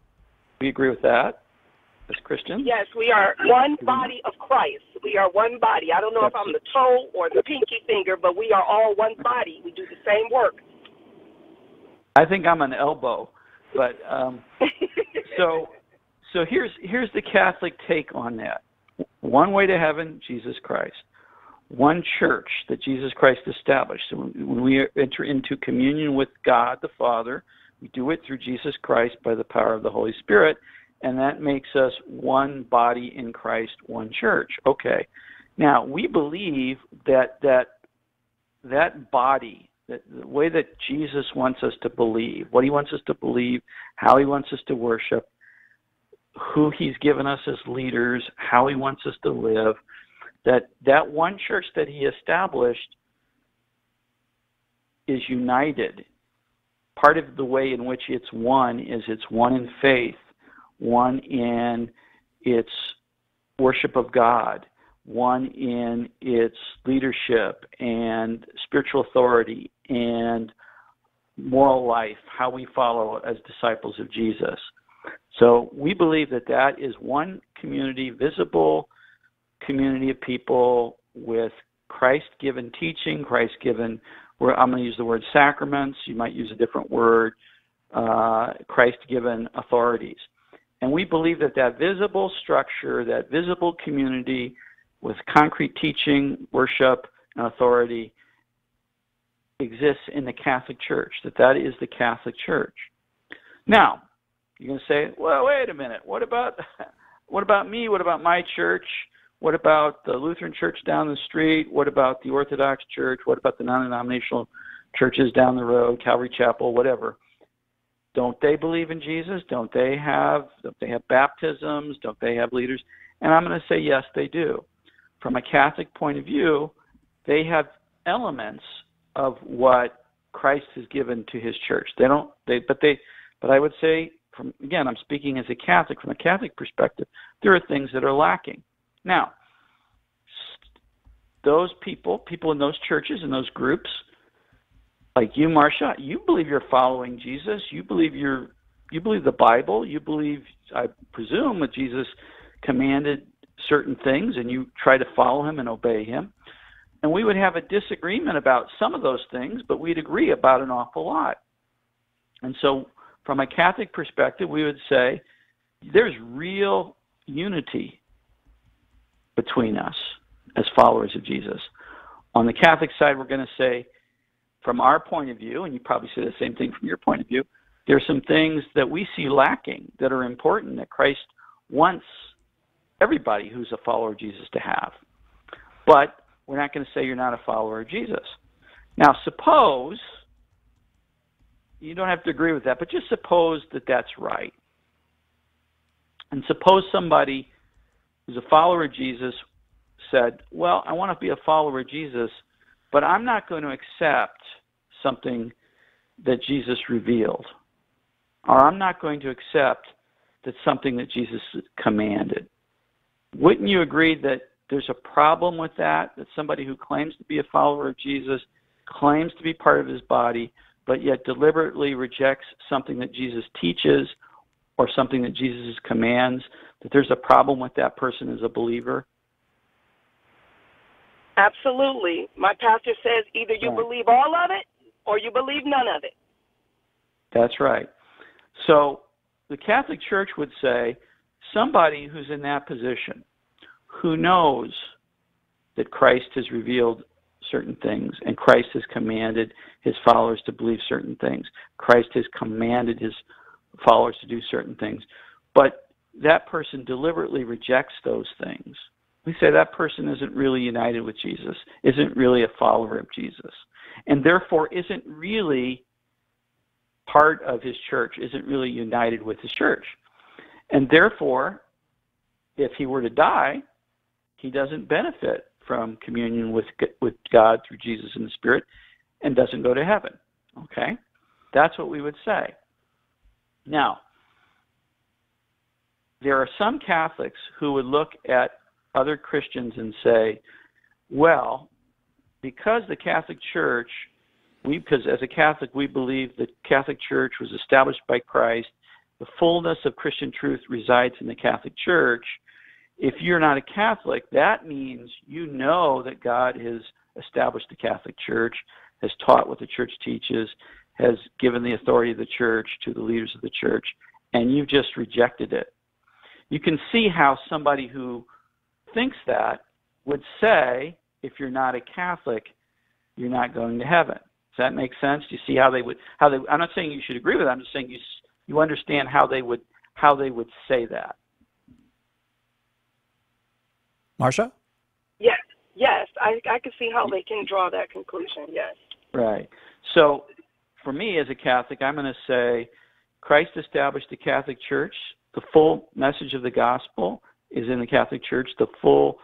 We agree with that as Christians? Yes, we are one body of Christ. We are one body. I don't know if I'm the toe or the pinky finger, but we are all one body. We do the same work. I think I'm an elbow, but so here's the Catholic take on that. One way to heaven, Jesus Christ. One church that Jesus Christ established. So when we enter into communion with God the Father, we do it through Jesus Christ by the power of the Holy Spirit, and that makes us one body in Christ, one church. Okay. Now, we believe that body, that the way that Jesus wants us to believe, what he wants us to believe, how he wants us to worship, who he's given us as leaders, how he wants us to live, that one church that he established is united. Part of the way in which it's one is it's one in faith, one in its worship of God, one in its leadership and spiritual authority and moral life, how we follow as disciples of Jesus. So we believe that is one community, visible community of people with Christ-given teaching, Christ-given, I'm going to use the word sacraments, you might use a different word, Christ-given authorities. And we believe that visible structure, that visible community with concrete teaching, worship, and authority exists in the Catholic Church, that is the Catholic Church. Now, you're going to say, well, wait a minute, what about me? What about my church? What about the Lutheran church down the street? What about the Orthodox church? What about the non-denominational churches down the road, Calvary Chapel, whatever? Don't they believe in Jesus? Don't they have baptisms? Don't they have leaders? And I'm going to say yes, they do. From a Catholic point of view, they have elements of what Christ has given to his church. But I would say, again, I'm speaking as a Catholic, from a Catholic perspective, there are things that are lacking. Now, those people in those churches and those groups, like you, Marcia, you believe you're following Jesus. You believe the Bible. You believe, I presume, that Jesus commanded certain things, and you try to follow him and obey him. And we would have a disagreement about some of those things, but we'd agree about an awful lot. And so, from a Catholic perspective, we would say there's real unity between us as followers of Jesus. On the Catholic side, we're going to say, from our point of view, and you probably say the same thing from your point of view, there's some things that we see lacking that are important that Christ wants everybody who's a follower of Jesus to have. But we're not going to say you're not a follower of Jesus. Now, suppose, you don't have to agree with that, but just suppose that that's right. And suppose somebody who's a follower of Jesus said, well, I want to be a follower of Jesus, but I'm not going to accept something that Jesus revealed. Or I'm not going to accept that something that Jesus commanded. Wouldn't you agree that there's a problem with that somebody who claims to be a follower of Jesus, claims to be part of his body, but yet deliberately rejects something that Jesus teaches or something that Jesus commands, that there's a problem with that person as a believer? Absolutely. My pastor says either you believe all of it or you believe none of it. That's right. So the Catholic Church would say somebody who's in that position, who knows that Christ has revealed certain things and Christ has commanded his followers to believe certain things, Christ has commanded his followers to do certain things, but that person deliberately rejects those things. We say that person isn't really united with Jesus, isn't really a follower of Jesus, and therefore isn't really part of his church, isn't really united with his church. And therefore, if he were to die, he doesn't benefit from communion with God through Jesus and the Spirit and doesn't go to heaven. Okay? That's what we would say. Now, there are some Catholics who would look at other Christians and say, well, because the Catholic Church, because as a Catholic we believe the Catholic Church was established by Christ, the fullness of Christian truth resides in the Catholic Church. If you're not a Catholic, that means you know that God has established the Catholic Church, has taught what the Church teaches, has given the authority of the Church to the leaders of the Church, and you've just rejected it. You can see how somebody who thinks that would say, if you're not a Catholic, you're not going to heaven. Does that make sense? Do you see how they would? I'm not saying you should agree with it. I'm just saying you understand how they would say that. Marcia? Yes, I can see how they can draw that conclusion. Yes. Right. So, for me as a Catholic, I'm going to say Christ established the Catholic Church. The full message of the gospel is in the Catholic Church. The full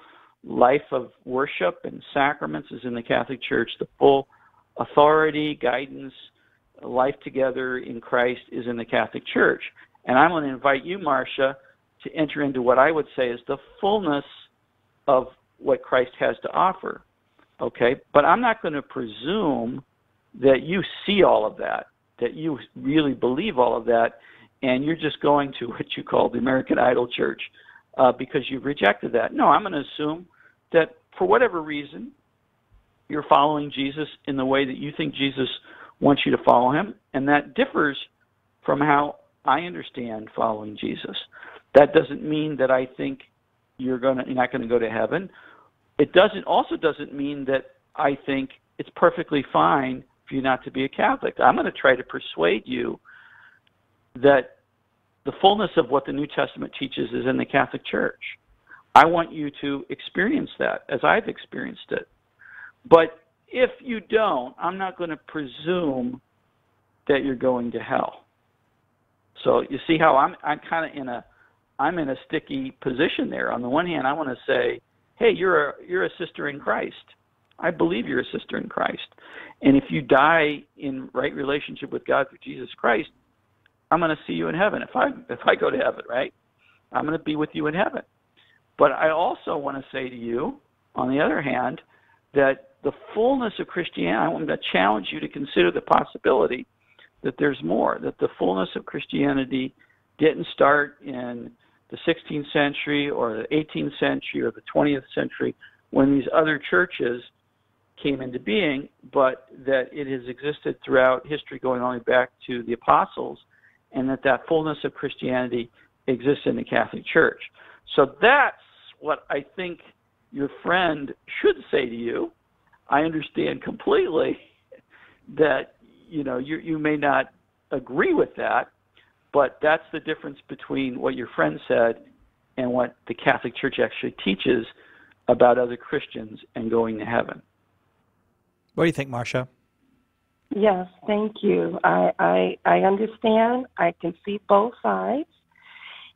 life of worship and sacraments is in the Catholic Church. The full authority, guidance, life together in Christ is in the Catholic Church. And I'm going to invite you, Marcia, to enter into what I would say is the fullness of what Christ has to offer. Okay? But I'm not going to presume that you see all of that, that you really believe all of that, and you're just going to what you call the American Idol Church because you've rejected that. No, I'm going to assume that for whatever reason, you're following Jesus in the way that you think Jesus wants you to follow him, and that differs from how I understand following Jesus. That doesn't mean that I think you're not going to go to heaven. It also doesn't mean that I think it's perfectly fine for you not to be a Catholic. I'm going to try to persuade you that the fullness of what the New Testament teaches is in the Catholic Church. I want you to experience that as I've experienced it. But if you don't, I'm not going to presume that you're going to hell. So you see how I'm kind of in a sticky position there. On the one hand, I want to say, hey, you're a sister in Christ. I believe you're a sister in Christ. And if you die in right relationship with God through Jesus Christ, I'm going to see you in heaven. If I go to heaven, right? I'm going to be with you in heaven. But I also want to say to you, on the other hand, that the fullness of Christianity, I want to challenge you to consider the possibility that there's more, that the fullness of Christianity didn't start in the 16th century or the 18th century or the 20th century when these other churches came into being, but that it has existed throughout history going all the way back to the apostles, and that fullness of Christianity exists in the Catholic Church. So that's what I think your friend should say to you. I understand completely that you may not agree with that, but that's the difference between what your friend said and what the Catholic Church actually teaches about other Christians and going to heaven. What do you think, Marcia? Yes, thank you. I understand. I can see both sides.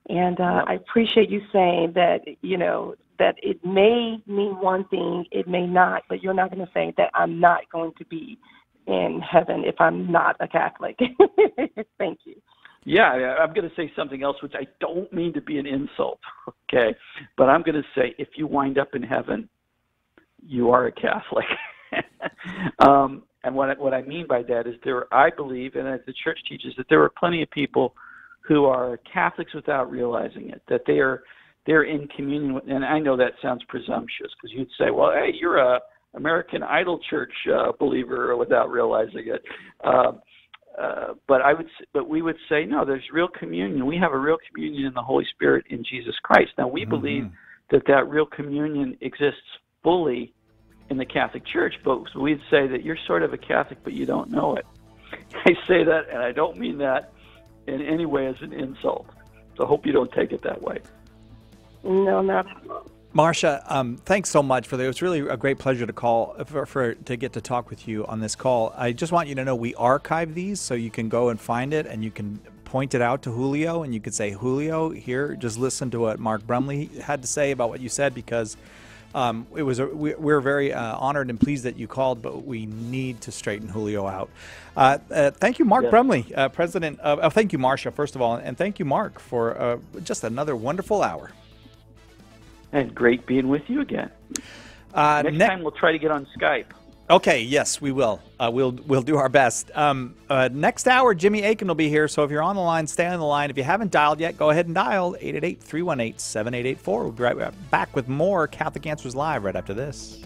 And I appreciate you saying that, that it may mean one thing, it may not, but you're not going to say that I'm not going to be in heaven if I'm not a Catholic. Thank you. Yeah, I'm going to say something else, which I don't mean to be an insult, okay? But I'm going to say if you wind up in heaven, you are a Catholic. And what I mean by that is I believe, and as the Church teaches, that there are plenty of people who are Catholics without realizing it, that they're in communion with, and I know that sounds presumptuous because you'd say, well, hey, you're a American Idol Church believer without realizing it. But we would say, no, there's real communion. We have a real communion in the Holy Spirit in Jesus Christ. Now, we believe that real communion exists fully in the Catholic Church, but we'd say that you're sort of a Catholic, but you don't know it. I say that, and I don't mean that in any way as an insult. So I hope you don't take it that way. No, not. Marcia, thanks so much for that. It was really a great pleasure to call to get to talk with you on this call. I just want you to know we archive these, so you can go and find it, and you can point it out to Julio, and you could say, Julio, here, just listen to what Mark Brumley had to say about what you said, because we're very honored and pleased that you called, but we need to straighten Julio out. Thank you, Mark Brumley, president of. Thank you, Marcia, first of all, and thank you, Mark, for just another wonderful hour. And great being with you again. Next time we'll try to get on Skype. Okay, yes, we will. We'll do our best. Next hour, Jimmy Akin will be here, so if you're on the line, stay on the line. If you haven't dialed yet, go ahead and dial 888-318-7884. We'll be right back with more Catholic Answers Live right after this.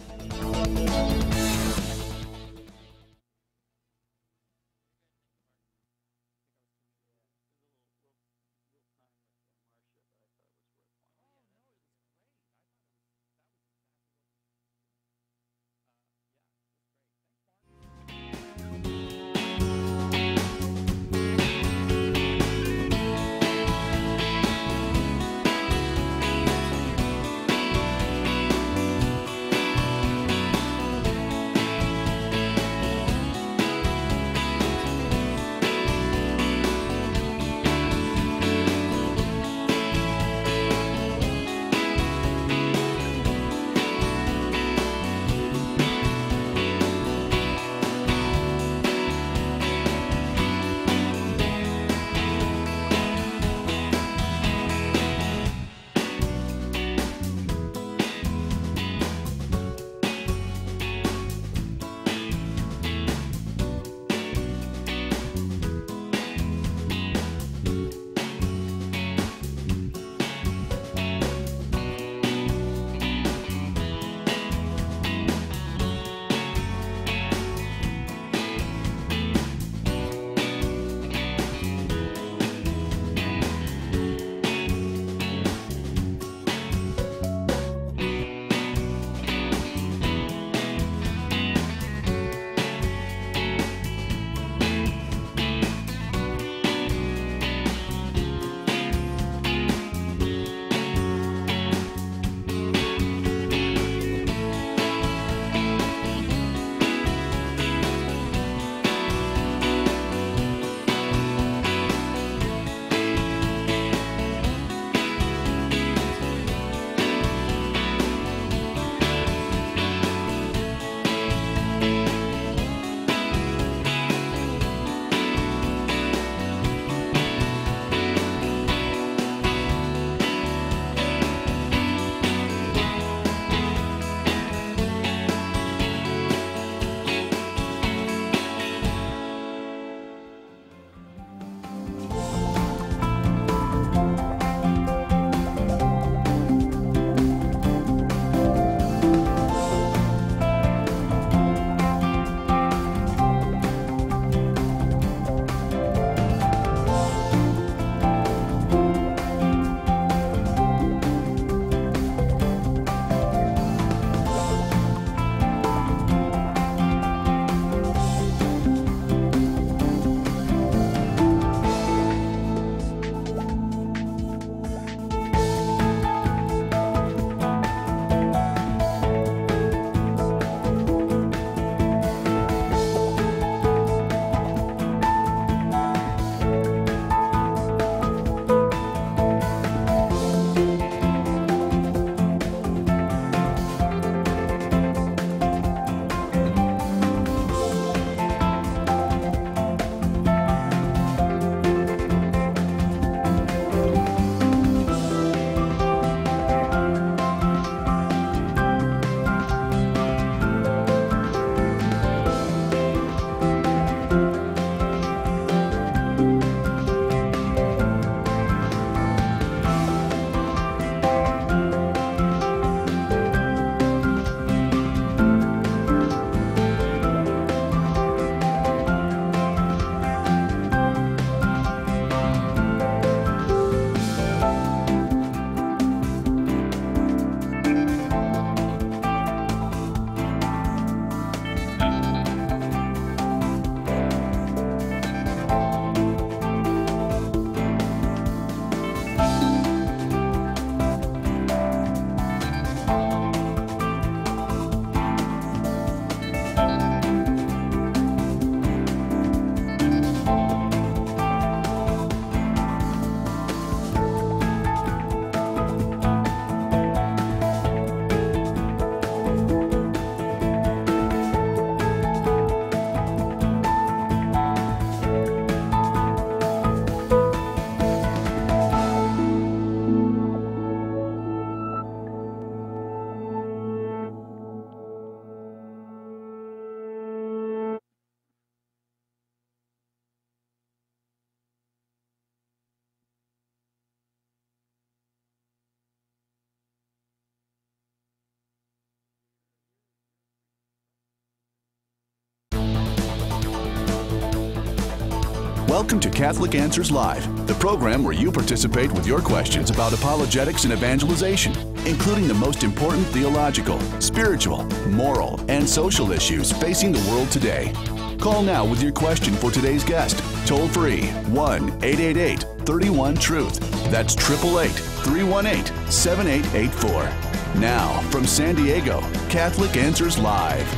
Welcome to Catholic Answers Live, the program where you participate with your questions about apologetics and evangelization, including the most important theological, spiritual, moral, and social issues facing the world today. Call now with your question for today's guest. Toll free 1-888-31-TRUTH. That's 888-318-7884. Now, from San Diego, Catholic Answers Live.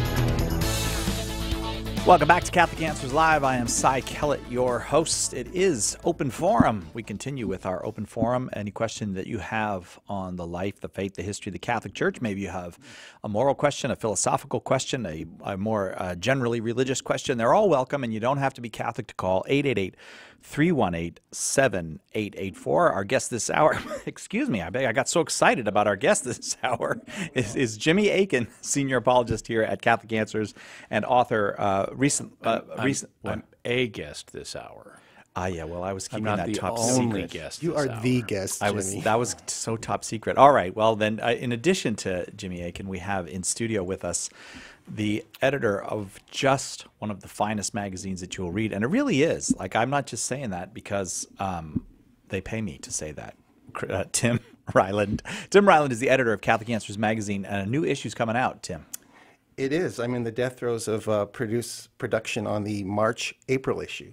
Welcome back to Catholic Answers Live. I am Cy Kellett, your host. It is Open Forum. We continue with our Open Forum. Any question that you have on the life, the faith, the history of the Catholic Church, maybe you have a moral question, a philosophical question, a more generally religious question, they're all welcome, and you don't have to be Catholic to call 888-318-7884. Our guest this hour, excuse me, I got so excited about our guest this hour, is Jimmy Akin, senior apologist here at Catholic Answers and author. I'm a guest this hour. Yeah, well, I was keeping I'm not that the top only secret. guest. You are this the hour. guest, Jimmy. That was so top secret. All right, well then, in addition to Jimmy Akin, we have in studio with us the editor of just one of the finest magazines that you'll read, and it really is. Like, I'm not just saying that because they pay me to say that. Tim Ryland. Tim Ryland is the editor of Catholic Answers magazine, and a new issue's coming out. Tim. It is. I'm in the death throes of production on the March-April issue.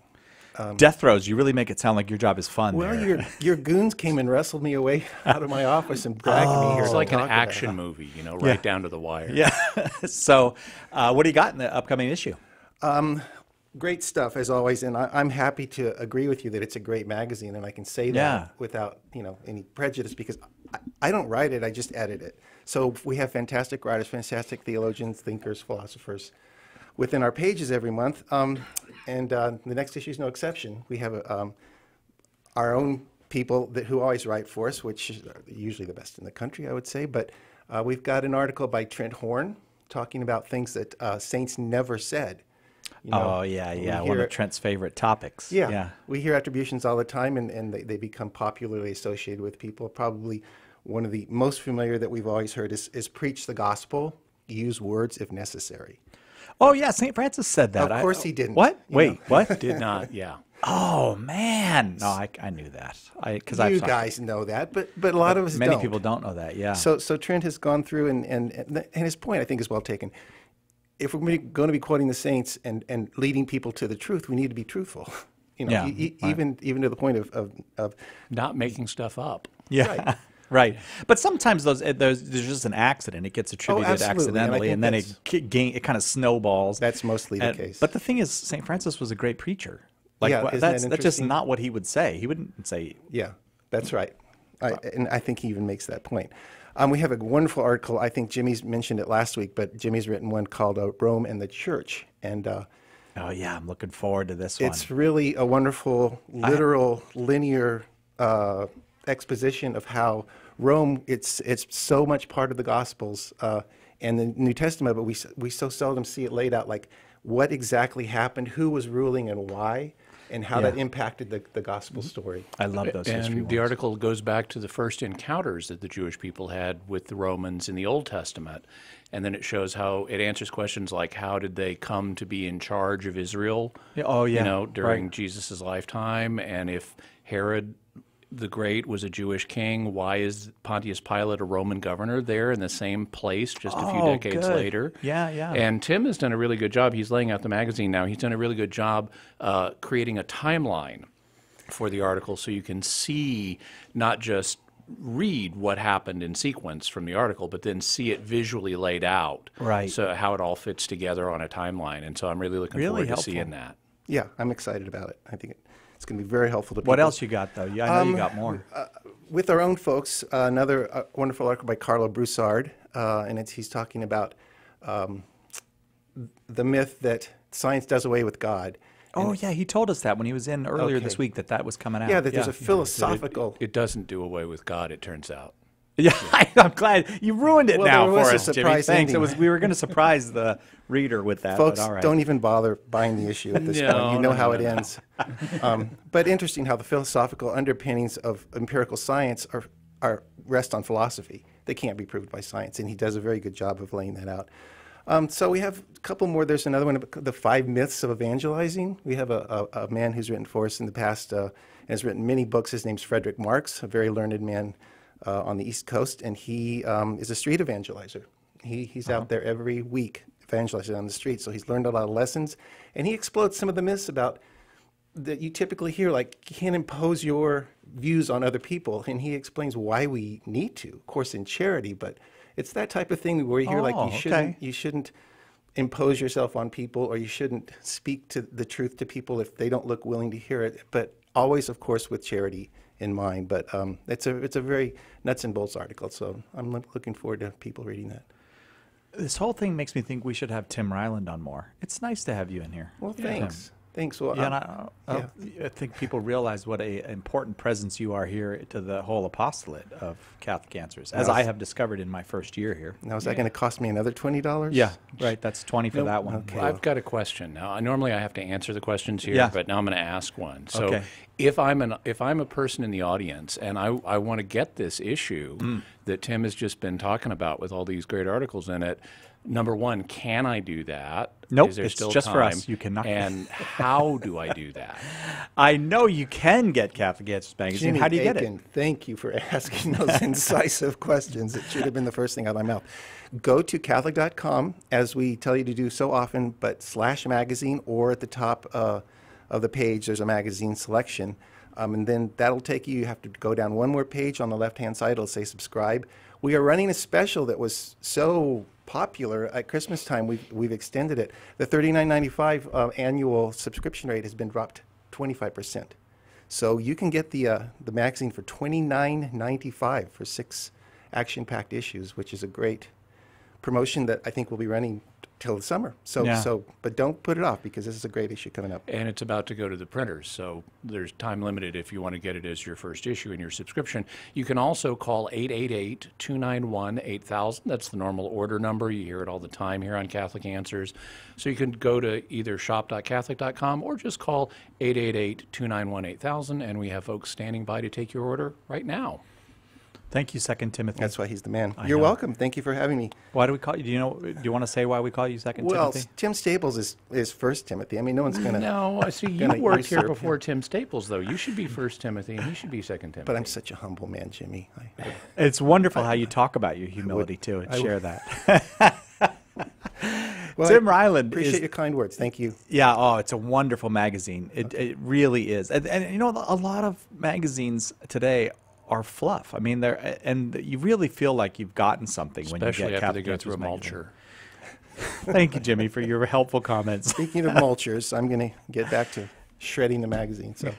Death throes. You really make it sound like your job is fun. Well, there. your goons came and wrestled me away out of my office and dragged me here. It's to like an talk about action it. movie, right down to the wire. Yeah. So, what do you got in the upcoming issue? Great stuff, as always, and I'm happy to agree with you that it's a great magazine, and I can say that without any prejudice, because I don't write it, I just edit it. So we have fantastic writers, fantastic theologians, thinkers, philosophers within our pages every month, and the next issue is no exception. We have our own people who always write for us, which is usually the best in the country, I would say, but we've got an article by Trent Horn talking about things that saints never said. One of Trent's favorite topics. Yeah. We hear attributions all the time, and they become popularly associated with people. Probably one of the most familiar that we've always heard is preach the gospel, use words if necessary. Oh, yeah, St. Francis said that. Of course he didn't. What? Wait, what? Did not, yeah. Oh, man. No, I knew that. You guys know that, but a lot of us don't. Many people don't know that, yeah. So Trent has gone through, and his point, I think, is well taken. If we're going to be quoting the saints and leading people to the truth, we need to be truthful. Even to the point of not making stuff up. Yeah, right. Right. But sometimes there's just an accident. It gets attributed accidentally, and then it kind of snowballs. That's mostly the case. But the thing is, St. Francis was a great preacher. That's just not what he would say. He wouldn't say. Yeah, that's right. And I think he even makes that point. We have a wonderful article. I think Jimmy's mentioned it last week, but Jimmy's written one called Rome and the Church. And oh, yeah, I'm looking forward to this one. It's really a wonderful, literal, linear exposition of how Rome, it's so much part of the Gospels and the New Testament, but we so seldom see it laid out, like what exactly happened, who was ruling and why, and how that impacted the gospel story. I love those history And the article goes back to the first encounters that the Jewish people had with the Romans in the Old Testament. And then it shows how it answers questions like, how did they come to be in charge of Israel during Jesus' lifetime? And if Herod the Great was a Jewish king, why is Pontius Pilate a Roman governor there in the same place just a few decades later? Yeah. And Tim has done a really good job. He's laying out the magazine now. He's done a really good job creating a timeline for the article so you can see, not just read what happened in sequence from the article, but then see it visually laid out. Right. So how it all fits together on a timeline. And so I'm really looking forward to seeing that. Yeah, I'm excited about it. I think it's going to be very helpful to people. What else you got, though? Yeah, I know you got more. With our own folks, another wonderful article by Carlo Broussard, and he's talking about the myth that science does away with God. Oh, yeah, he told us that when he was in earlier this week that was coming out. Yeah, that there's a philosophical... It doesn't do away with God, it turns out. Yeah, I'm glad you ruined it now for us, Jimmy. Thanks. We were going to surprise the reader with that. Folks, but all right. don't even bother buying the issue at this point. You know how it ends. But interesting how the philosophical underpinnings of empirical science rest on philosophy. They can't be proved by science, and he does a very good job of laying that out. So we have a couple more. There's another one, The 5 Myths of Evangelizing. We have a man who's written for us in the past and has written many books. His name's Frederick Marks, a very learned man on the East Coast, and he is a street evangelizer. He's out there every week evangelizing on the street, so he's learned a lot of lessons, and he explodes some of the myths about that you typically hear, like you can't impose your views on other people, and he explains why we need to, of course, in charity, but it's that type of thing where you hear you shouldn't impose yourself on people, or you shouldn't speak to the truth to people if they don't look willing to hear it, but always, of course, with charity in mind. But it's a very nuts and bolts article, so I'm looking forward to people reading that. This whole thing makes me think we should have Tim Ryland on more. It's nice to have you in here. Well, thanks. Tim. Thanks. Well, yeah, I think people realize what an important presence you are here to the whole apostolate of Catholic Answers, as I have discovered in my first year here. Now, is that going to cost me another $20? Yeah, right. That's $20 for that one. Okay. I've got a question now. Normally, I have to answer the questions here, but now I'm going to ask one. So, if I'm a person in the audience and I want to get this issue that Tim has just been talking about with all these great articles in it. Number one, can I do that? Nope, Is there it's still just time? for us. You cannot. And how do I do that? I know you can get Catholic Answers Magazine. Jimmy How do you Akin, get it? Thank you for asking those incisive questions. It should have been the first thing out of my mouth. Go to Catholic.com, as we tell you to do so often, but /magazine, or at the top of the page, there's a magazine selection. And then that'll take you have to go down one more page. On the left-hand side, it'll say subscribe. We are running a special that was so popular at Christmas time. We've extended it. The $39.95 annual subscription rate has been dropped 25%. So you can get the magazine for $29.95 for 6 action-packed issues, which is a great promotion that I think will be running till the summer. But don't put it off, because this is a great issue coming up. And it's about to go to the printers, so there's time limited if you want to get it as your first issue in your subscription. You can also call 888-291-8000. That's the normal order number. You hear it all the time here on Catholic Answers. So you can go to either shop.catholic.com or just call 888-291-8000, and we have folks standing by to take your order right now. Thank you, 2 Timothy. That's why he's the man. You're welcome. Thank you for having me. Why do we call you? Do you want to say why we call you 2 Timothy? Well, Tim Staples is 1 Timothy. I mean, no one's going to. No, I see you worked here before Tim Staples, though. You should be 1 Timothy, and he should be 2 Timothy. But I'm such a humble man, Jimmy. It's wonderful how you talk about your humility, too, and share that. Well, Tim Ryland. Appreciate your kind words. Thank you. Yeah, it's a wonderful magazine. It really is. And you know, a lot of magazines today are fluff. I mean, and you really feel like you've gotten something when you get Especially after they go through a magazine. mulcher. Thank you, Jimmy, for your helpful comments. Speaking of mulchers, I'm going to get back to shredding the magazine. So,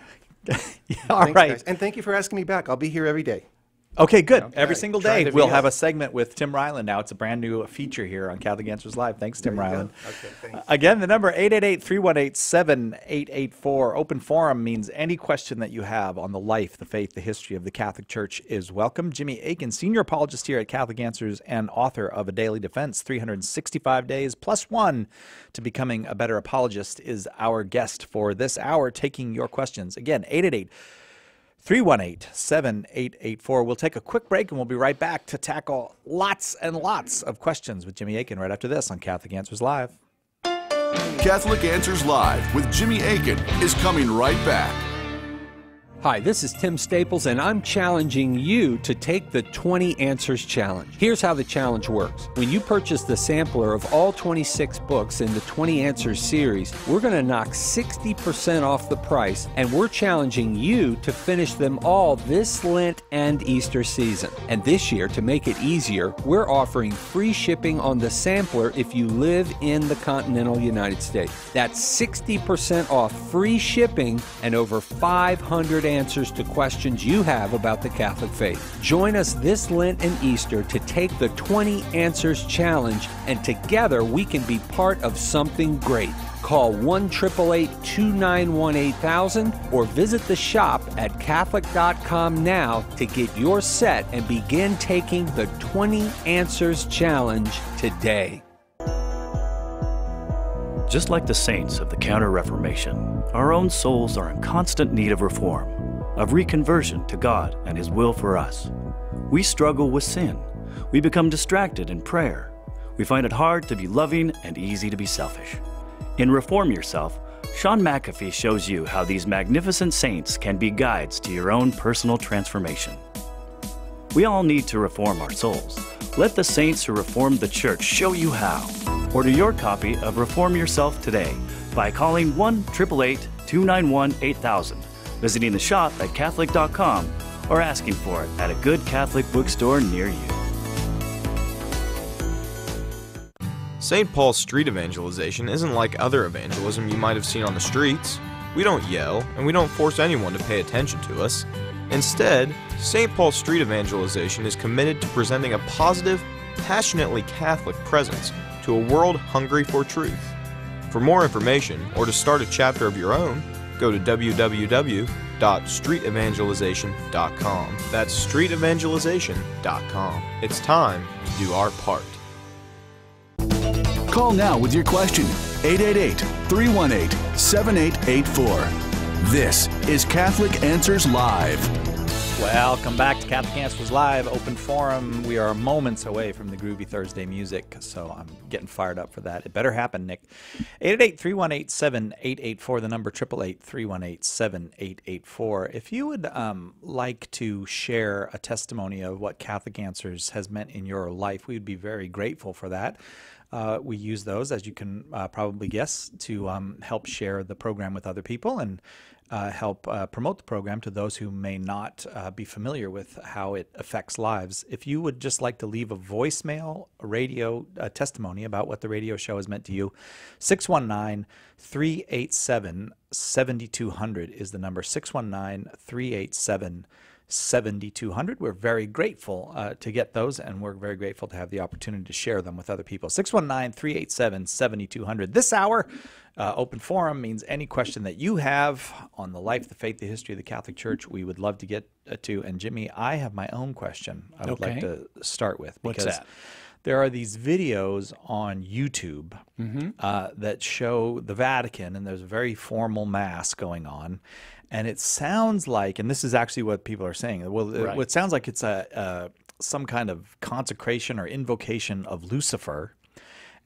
all right. Guys. And thank you for asking me back. I'll be here every day. Okay, good. Every single day we'll have a segment with Tim Ryland. Now it's a brand new feature here on Catholic Answers Live. Thanks, Tim Ryland. Okay, thanks. Again, the number 888-318-7884. Open forum means any question that you have on the life, the faith, the history of the Catholic Church is welcome. Jimmy Akin, senior apologist here at Catholic Answers and author of A Daily Defense, 365 Days Plus One to Becoming a Better Apologist, is our guest for this hour, taking your questions. Again, 888-318-7884. We'll take a quick break, and we'll be right back to tackle lots and lots of questions with Jimmy Akin right after this on Catholic Answers Live. Catholic Answers Live with Jimmy Akin is coming right back. Hi, this is Tim Staples, and I'm challenging you to take the 20 Answers Challenge. Here's how the challenge works. When you purchase the sampler of all 26 books in the 20 Answers series, we're going to knock 60% off the price, and we're challenging you to finish them all this Lent and Easter season. And this year, to make it easier, we're offering free shipping on the sampler if you live in the continental United States. That's 60% off free shipping and over 500 answers to questions you have about the Catholic faith. Join us this Lent and Easter to take the 20 Answers Challenge, and together we can be part of something great. Call 1-888-291-8000 or visit the shop at Catholic.com now to get your set and begin taking the 20 Answers Challenge today. Just like the saints of the Counter-Reformation, our own souls are in constant need of reform, of reconversion to God and His will for us. We struggle with sin. We become distracted in prayer. We find it hard to be loving and easy to be selfish. In Reform Yourself, Sean McAfee shows you how these magnificent saints can be guides to your own personal transformation. We all need to reform our souls. Let the saints who reformed the church show you how. Order your copy of Reform Yourself today by calling 1-888-291-8000, visiting the shop at Catholic.com, or asking for it at a good Catholic bookstore near you. St. Paul's street evangelization isn't like other evangelism you might have seen on the streets. We don't yell, and we don't force anyone to pay attention to us. Instead, St. Paul's street evangelization is committed to presenting a positive, passionately Catholic presence to a world hungry for truth. For more information, or to start a chapter of your own, go to www.streetevangelization.com. That's streetevangelization.com. It's time to do our part. Call now with your question. 888-318-7884. This is Catholic Answers Live. Welcome back to Catholic Answers Live, open forum. We are moments away from the Groovy Thursday music, so I'm getting fired up for that. It better happen, Nick. 888-318-7884, the number 888-318-7884. If you would like to share a testimony of what Catholic Answers has meant in your life, we would be very grateful for that. We use those, as you can probably guess, to help share the program with other people and help promote the program to those who may not be familiar with how it affects lives. If you would just like to leave a voicemail, a radio testimony about what the radio show has meant to you, 619-387-7200 is the number, 619-387-7200. 7200. We're very grateful to get those, and we're very grateful to have the opportunity to share them with other people. 619-387-7200. This hour, open forum means any question that you have on the life, the faith, the history of the Catholic Church, we would love to get to. And Jimmy, I have my own question I would like to start with. Because What's that? There are these videos on YouTube that show the Vatican, and there's a very formal mass going on. And it sounds like, and this is actually what people are saying, well, it sounds like it's some kind of consecration or invocation of Lucifer.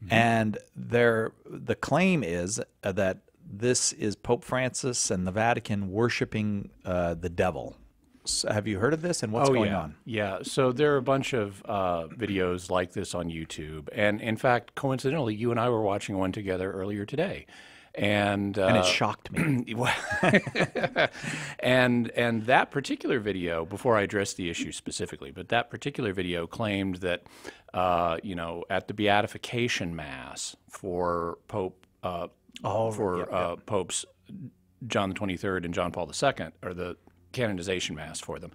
And the claim is that this is Pope Francis and the Vatican worshiping the devil. So have you heard of this, and what's going on? Yeah, so there are a bunch of videos like this on YouTube. And in fact, coincidentally, you and I were watching one together earlier today. And it shocked me. and that particular video, before I address the issue specifically, but that particular video claimed that, at the beatification mass for Popes John the 23rd and John Paul II, or the canonization mass for them,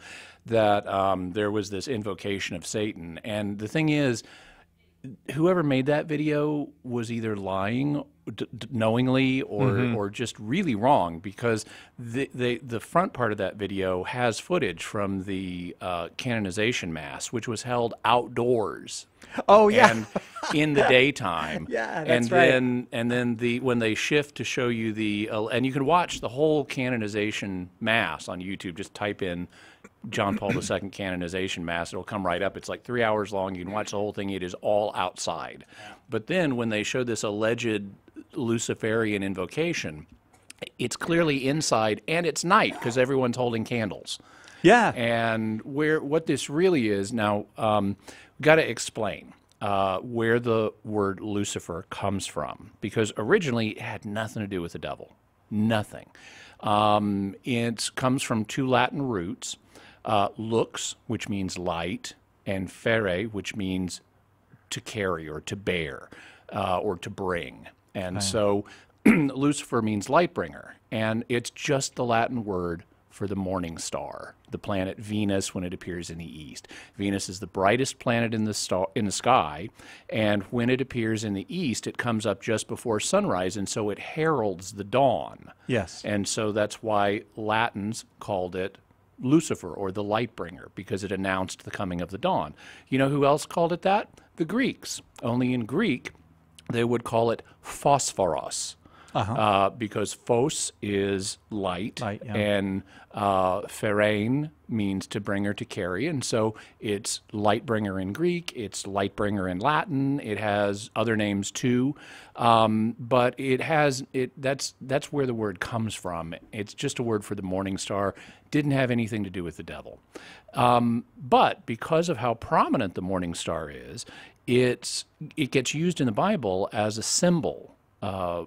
that there was this invocation of Satan. And the thing is, whoever made that video was either lying knowingly or just really wrong, because the front part of that video has footage from the canonization mass, which was held outdoors. Oh yeah, and in the daytime. Yeah, that's right. And then when they shift to show you and you can watch the whole canonization mass on YouTube. Just type in John Paul II canonization mass. It'll come right up. It's like 3 hours long. You can watch the whole thing. It is all outside. But then when they show this alleged Luciferian invocation, it's clearly inside, and it's night because everyone's holding candles. Yeah. And what this really is now, we've got to explain where the word Lucifer comes from, because originally it had nothing to do with the devil. Nothing. It comes from two Latin roots. Lux, which means light, and fere, which means to carry or to bear or to bring. And so Lucifer means light bringer, and it's just the Latin word for the morning star, the planet Venus when it appears in the east. Venus is the brightest planet in the sky, and when it appears in the east, it comes up just before sunrise, and so it heralds the dawn. Yes. And so that's why Latins called it Lucifer, or the light bringer, because it announced the coming of the dawn. You know who else called it that? The Greeks. Only in Greek, they would call it phosphoros. because phos is light, yeah. and pherein means to bring or to carry, and so it's light bringer in Greek, it's light bringer in Latin, it has other names too, but that's where the word comes from. It's just a word for the morning star. Didn't have anything to do with the devil. But because of how prominent the morning star is, it gets used in the Bible as a symbol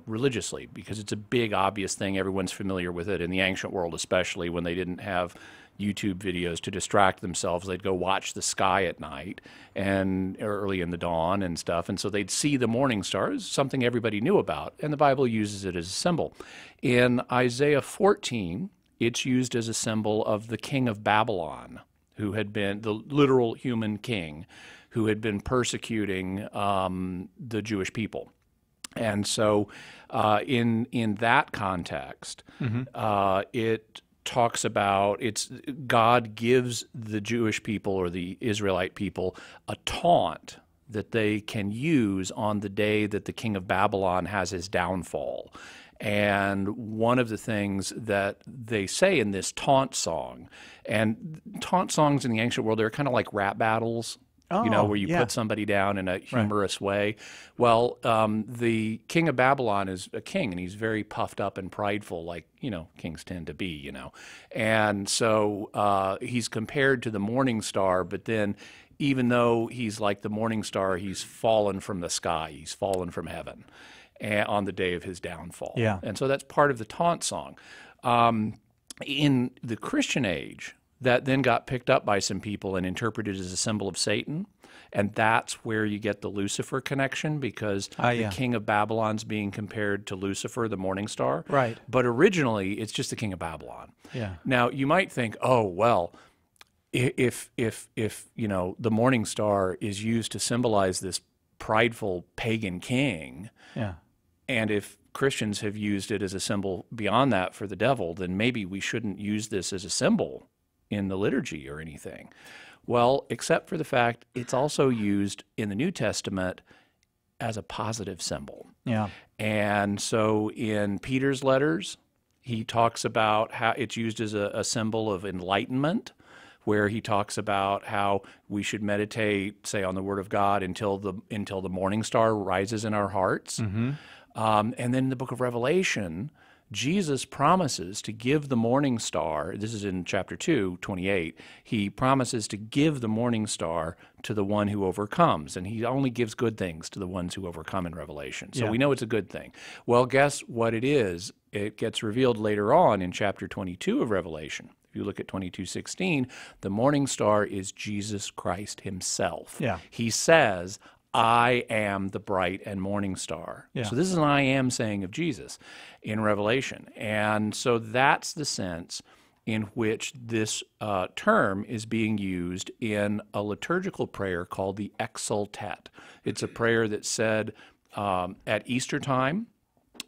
religiously, because it's a big, obvious thing. Everyone's familiar with it in the ancient world, especially when they didn't have YouTube videos to distract themselves. They'd go watch the sky at night and early in the dawn and stuff, and so they'd see the morning stars, something everybody knew about, and the Bible uses it as a symbol. In Isaiah 14, it's used as a symbol of the king of Babylon, who had been the literal human king, who had been persecuting the Jewish people. And so in that context, it talks about God gives the Jewish people or the Israelite people a taunt that they can use on the day that the king of Babylon has his downfall. And one of the things that they say in this taunt song, and taunt songs in the ancient world, they're kind of like rap battles. Where you put somebody down in a humorous way. Well, the king of Babylon is a king, and he's very puffed up and prideful, like, kings tend to be, And so he's compared to the morning star, but then even though he's like the morning star, he's fallen from the sky. He's fallen from heaven on the day of his downfall. Yeah. And so that's part of the taunt song. In the Christian age, that then got picked up by some people and interpreted as a symbol of Satan. And that's where you get the Lucifer connection, because the king of Babylon's being compared to Lucifer, the morning star. Right. But originally, it's just the king of Babylon. Yeah. Now, you might think, oh, well, if the morning star is used to symbolize this prideful pagan king, and if Christians have used it as a symbol beyond that for the devil, then maybe we shouldn't use this as a symbol in the liturgy or anything. Well, except for the fact it's also used in the New Testament as a positive symbol. Yeah. And so in Peter's letters, he talks about how it's used as a symbol of enlightenment, where he talks about how we should meditate, say, on the Word of God until the morning star rises in our hearts. And then in the book of Revelation, Jesus promises to give the morning star, this is in chapter 2, 28, he promises to give the morning star to the one who overcomes, and he only gives good things to the ones who overcome in Revelation. So we know it's a good thing. Well, guess what it is? It gets revealed later on in chapter 22 of Revelation. If you look at 22:16, the morning star is Jesus Christ himself. Yeah. He says, I am the bright and morning star. Yeah. So this is an I am saying of Jesus in Revelation. And so that's the sense in which this term is being used in a liturgical prayer called the Exsultet. It's a prayer that's said at Easter time,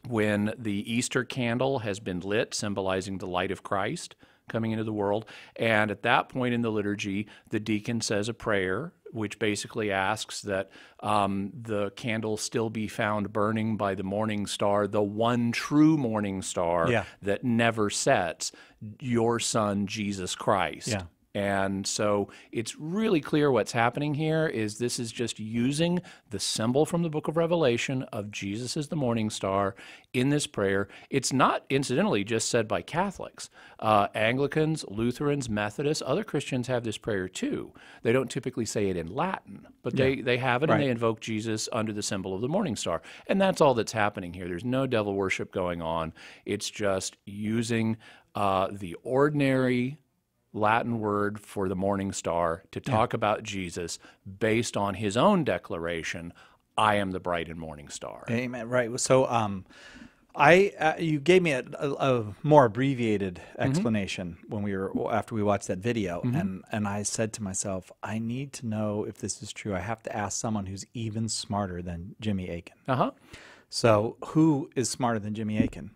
when the Easter candle has been lit, symbolizing the light of Christ coming into the world. And at that point in the liturgy, the deacon says a prayer which basically asks that the candle still be found burning by the morning star, the one true morning star that never sets, your Son, Jesus Christ. Yeah. And so it's really clear what's happening here is this is just using the symbol from the book of Revelation of Jesus as the morning star in this prayer. It's not, incidentally, just said by Catholics. Anglicans, Lutherans, Methodists, other Christians have this prayer too. They don't typically say it in Latin, but they have it and they invoke Jesus under the symbol of the morning star. And that's all that's happening here. There's no devil worship going on. It's just using the ordinary Latin word for the morning star to talk about Jesus based on his own declaration, I am the bright and morning star. Amen. Right. So you gave me a more abbreviated explanation after we watched that video, and I said to myself, I need to know if this is true. I have to ask someone who's even smarter than Jimmy Akin. So who is smarter than Jimmy Akin?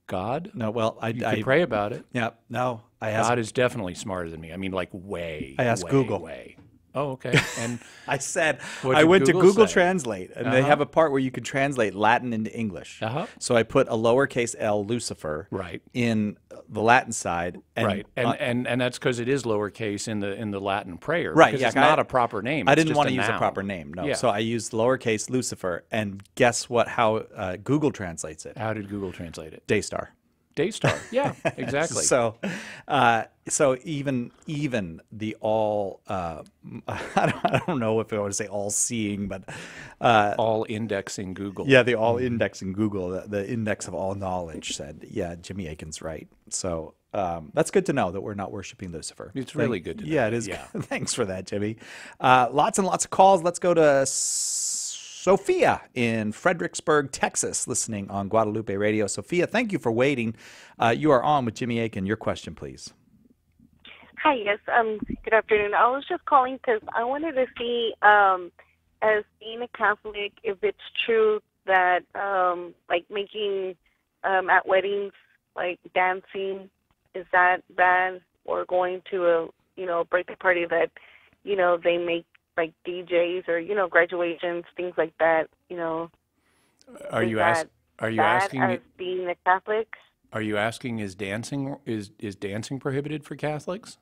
God? No, well, I pray about it. Yeah, no. God is definitely smarter than me. I mean, like way. I asked Google. Way. Oh, okay. And I said, what I did went to Google Google say? Translate, and they have a part where you can translate Latin into English. So I put a lowercase l, Lucifer, in the Latin side. And, and that's because it is lowercase in the Latin prayer. Right, Because yeah, it's not a proper name. I It's didn't just want to a use a noun. proper name, no. Yeah. So I used lowercase Lucifer, and guess what? How Google translates it? How did Google translate it? Daystar. Daystar. Yeah, exactly. So even the all I don't know if I want to say all seeing, but all indexing Google. Yeah, the all indexing Google, the index of all knowledge said, yeah, Jimmy Akin's right. So that's good to know that we're not worshiping Lucifer. It's really good to know. Yeah, it is. Yeah. Thanks for that, Jimmy. Lots and lots of calls. Let's go to Sophia in Fredericksburg, Texas, listening on Guadalupe Radio. Sophia, thank you for waiting. You are on with Jimmy Akin. Your question, please. Hi, yes. Good afternoon. I was just calling because I wanted to see, as being a Catholic, if it's true that, like, making at weddings, like dancing, is that bad? Or going to a, birthday party that, they make like DJs or, graduations, things like that, Are you bad asking? as being a Catholic? Are you asking? Is dancing prohibited for Catholics?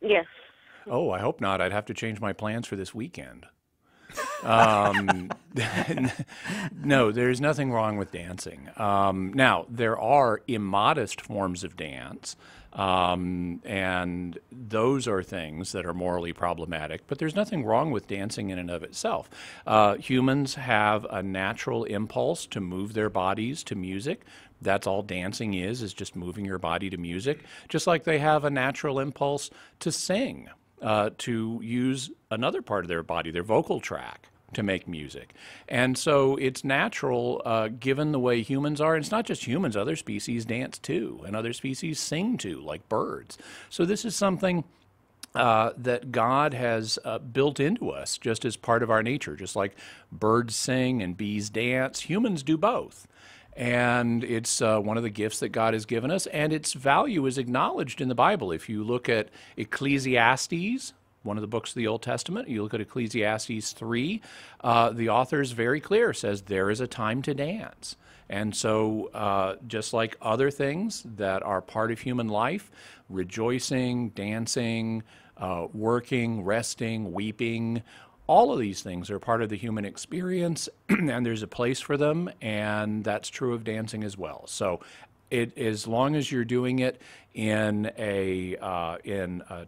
Yes. Oh, I hope not. I'd have to change my plans for this weekend. No, there's nothing wrong with dancing. Now, there are immodest forms of dance, and those are things that are morally problematic, but there's nothing wrong with dancing in and of itself. Humans have a natural impulse to move their bodies to music. That's all dancing is just moving your body to music, just like they have a natural impulse to sing, to use another part of their body, their vocal tract, to make music. And so it's natural, given the way humans are. And it's not just humans, other species dance too, and other species sing too, like birds. So this is something that God has built into us just as part of our nature. Just like birds sing and bees dance, humans do both. And it's one of the gifts that God has given us, and its value is acknowledged in the Bible. If you look at Ecclesiastes, one of the books of the Old Testament, you look at Ecclesiastes 3, the author is very clear, says there is a time to dance. And so just like other things that are part of human life, rejoicing, dancing, working, resting, weeping, all of these things are part of the human experience, and there's a place for them, and that's true of dancing as well. So as long as you're doing it in a